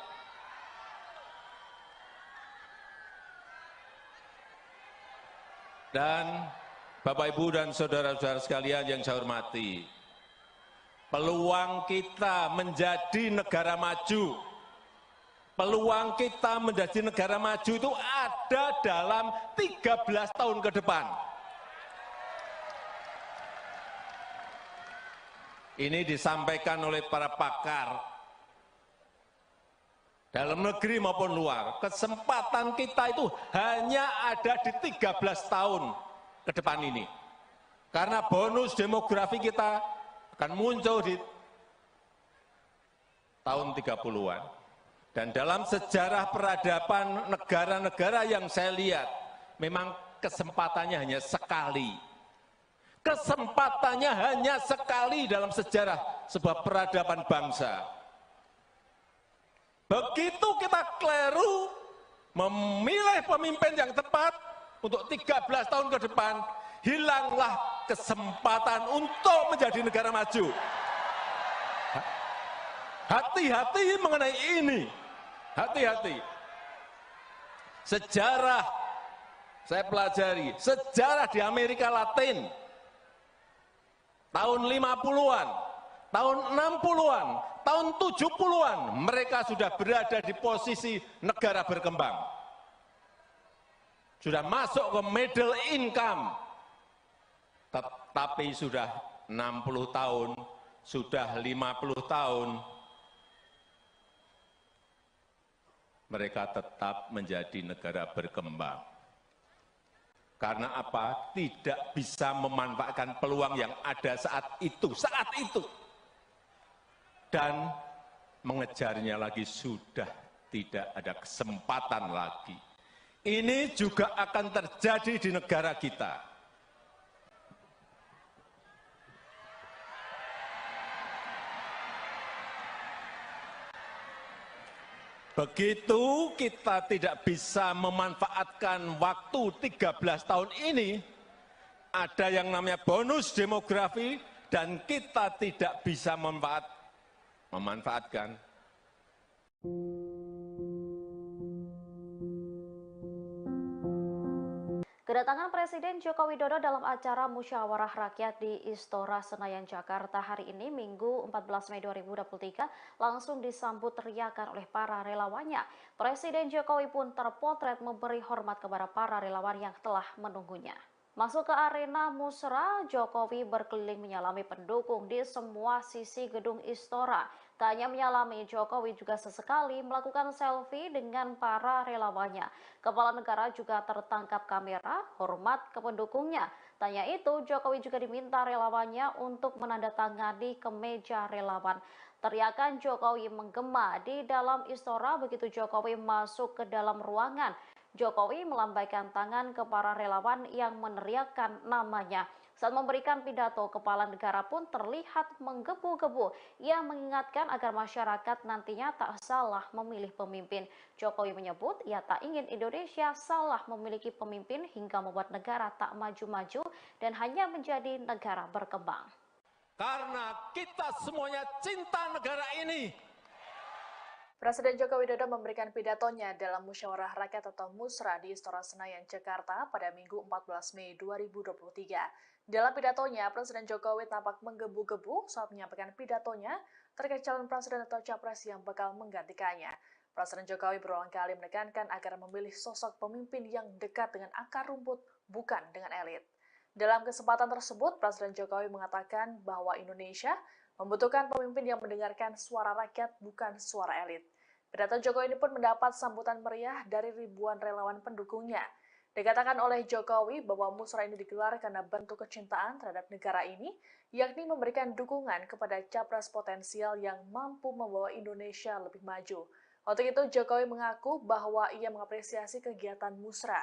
Dan Bapak, Ibu, dan saudara-saudara sekalian yang saya hormati, peluang kita menjadi negara maju, peluang kita menjadi negara maju itu ada dalam 13 tahun ke depan. Ini disampaikan oleh para pakar dalam negeri maupun luar. Kesempatan kita itu hanya ada di 13 tahun ke depan ini. Karena bonus demografi kita akan muncul di tahun 30-an. Dan dalam sejarah peradaban negara-negara yang saya lihat, memang kesempatannya hanya sekali. Kesempatannya hanya sekali dalam sejarah sebuah peradaban bangsa. Begitu kita keliru memilih pemimpin yang tepat untuk 13 tahun ke depan, hilanglah kesempatan untuk menjadi negara maju. Hati-hati mengenai ini. Hati-hati. Sejarah, saya pelajari, sejarah di Amerika Latin, tahun 50-an, tahun 60-an, tahun 70-an, mereka sudah berada di posisi negara berkembang. Sudah masuk ke middle income. Tapi sudah 60 tahun, sudah 50 tahun, mereka tetap menjadi negara berkembang. Karena apa? Tidak bisa memanfaatkan peluang yang ada saat itu. Dan mengejarnya lagi sudah tidak ada kesempatan lagi. Ini juga akan terjadi di negara kita. Begitu kita tidak bisa memanfaatkan waktu 13 tahun ini, ada yang namanya bonus demografi, dan kita tidak bisa memanfaatkan. Kedatangan Presiden Joko Widodo dalam acara Musyawarah Rakyat di Istora Senayan, Jakarta hari ini, Minggu 14 Mei 2023, langsung disambut teriakan oleh para relawannya. Presiden Jokowi pun terpotret memberi hormat kepada para relawan yang telah menunggunya. Masuk ke arena Musra, Jokowi berkeliling menyalami pendukung di semua sisi gedung Istora. Tak hanya menyalami, Jokowi juga sesekali melakukan selfie dengan para relawannya. Kepala negara juga tertangkap kamera, hormat ke pendukungnya. Tanya itu, Jokowi juga diminta relawannya untuk menandatangani kemeja relawan. Teriakan Jokowi menggema di dalam Istora begitu Jokowi masuk ke dalam ruangan. Jokowi melambaikan tangan ke para relawan yang meneriakkan namanya. Saat memberikan pidato, kepala negara pun terlihat menggebu-gebu. Ia mengingatkan agar masyarakat nantinya tak salah memilih pemimpin. Jokowi menyebut ia tak ingin Indonesia salah memiliki pemimpin hingga membuat negara tak maju-maju dan hanya menjadi negara berkembang. Karena kita semuanya cinta negara ini. Presiden Joko Widodo memberikan pidatonya dalam Musyawarah Rakyat atau Musra di Istora Senayan, Jakarta pada Minggu 14 Mei 2023. Dalam pidatonya, Presiden Jokowi tampak menggebu-gebu saat menyampaikan pidatonya terkait calon presiden atau capres yang bakal menggantikannya. Presiden Jokowi berulang kali menekankan agar memilih sosok pemimpin yang dekat dengan akar rumput, bukan dengan elit. Dalam kesempatan tersebut, Presiden Jokowi mengatakan bahwa Indonesia membutuhkan pemimpin yang mendengarkan suara rakyat, bukan suara elit. Pidato Jokowi ini pun mendapat sambutan meriah dari ribuan relawan pendukungnya. Dikatakan oleh Jokowi bahwa musra ini digelar karena bentuk kecintaan terhadap negara ini, yakni memberikan dukungan kepada capres potensial yang mampu membawa Indonesia lebih maju. Untuk itu, Jokowi mengaku bahwa ia mengapresiasi kegiatan musra.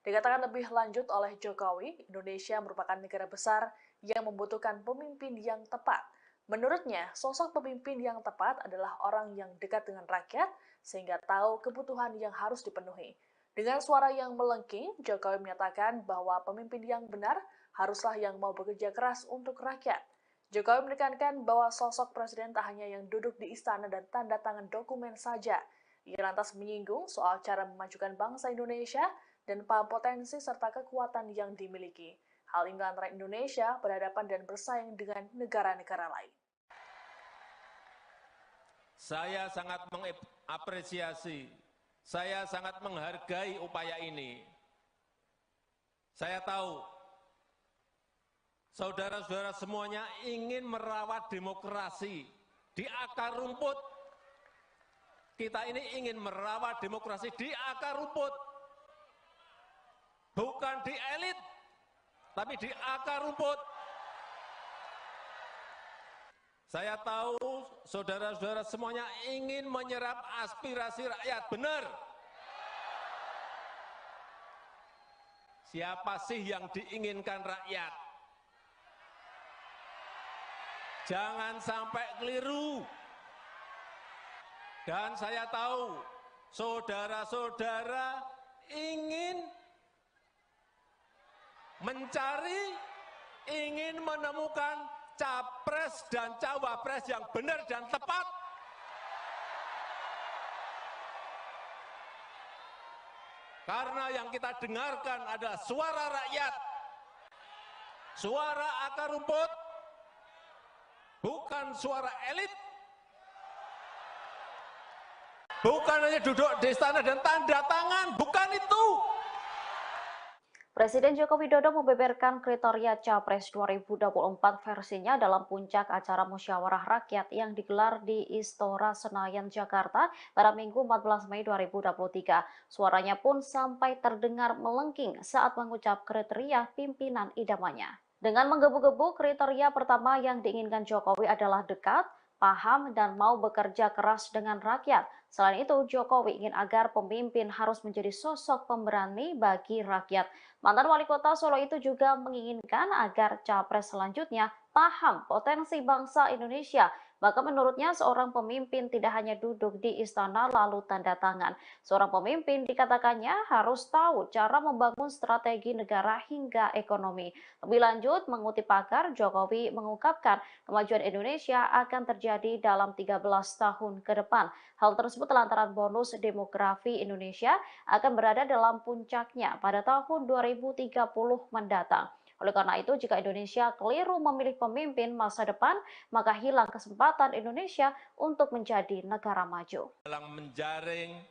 Dikatakan lebih lanjut oleh Jokowi, Indonesia merupakan negara besar yang membutuhkan pemimpin yang tepat. Menurutnya, sosok pemimpin yang tepat adalah orang yang dekat dengan rakyat sehingga tahu kebutuhan yang harus dipenuhi. Dengan suara yang melengking, Jokowi menyatakan bahwa pemimpin yang benar haruslah yang mau bekerja keras untuk rakyat. Jokowi menekankan bahwa sosok presiden tak hanya yang duduk di istana dan tanda tangan dokumen saja. Ia lantas menyinggung soal cara memajukan bangsa Indonesia dan paham potensi serta kekuatan yang dimiliki. Hal ini antara Indonesia berhadapan dan bersaing dengan negara-negara lain. Saya sangat mengapresiasi, saya sangat menghargai upaya ini. Saya tahu, saudara-saudara semuanya ingin merawat demokrasi di akar rumput. Kita ini ingin merawat demokrasi di akar rumput. Bukan di elit, tapi di akar rumput. Saya tahu saudara-saudara semuanya ingin menyerap aspirasi rakyat, benar. Siapa sih yang diinginkan rakyat? Jangan sampai keliru. Dan saya tahu saudara-saudara ingin mencari, ingin menemukan capres dan cawapres yang benar dan tepat. Karena yang kita dengarkan adalah suara rakyat, suara akar rumput, bukan suara elit. Bukan hanya duduk di istana dan tanda tangan, bukan itu. Presiden Joko Widodo membeberkan kriteria Capres 2024 versinya dalam puncak acara musyawarah rakyat yang digelar di Istora Senayan, Jakarta pada Minggu 14 Mei 2023. Suaranya pun sampai terdengar melengking saat mengucap kriteria pimpinan idamannya. Dengan menggebu-gebu, kriteria pertama yang diinginkan Jokowi adalah dekat, paham, dan mau bekerja keras dengan rakyat. Selain itu, Jokowi ingin agar pemimpin harus menjadi sosok pemberani bagi rakyat. Mantan wali kota Solo itu juga menginginkan agar capres selanjutnya paham potensi bangsa Indonesia. Bahkan menurutnya seorang pemimpin tidak hanya duduk di istana lalu tanda tangan. Seorang pemimpin dikatakannya harus tahu cara membangun strategi negara hingga ekonomi. Lebih lanjut, mengutip pakar, Jokowi mengungkapkan kemajuan Indonesia akan terjadi dalam 13 tahun ke depan. Hal tersebut lantaran bonus demografi Indonesia akan berada dalam puncaknya pada tahun 2030 mendatang. Oleh karena itu, jika Indonesia keliru memilih pemimpin masa depan, maka hilang kesempatan Indonesia untuk menjadi negara maju. Dalam menjaring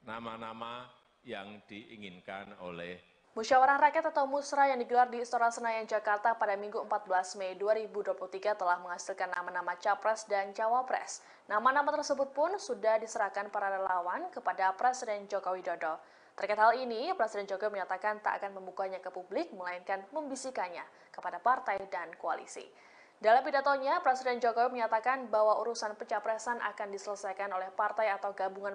nama-nama yang diinginkan oleh Musyawarah Rakyat atau Musra yang digelar di Istora Senayan, Jakarta pada Minggu 14 Mei 2023 telah menghasilkan nama-nama Capres dan Cawapres. Nama-nama tersebut pun sudah diserahkan para relawan kepada Presiden Joko Widodo. Terkait hal ini, Presiden Jokowi menyatakan tak akan membukanya ke publik, melainkan membisikannya kepada partai dan koalisi. Dalam pidatonya, Presiden Jokowi menyatakan bahwa urusan pencapresan akan diselesaikan oleh partai atau gabungan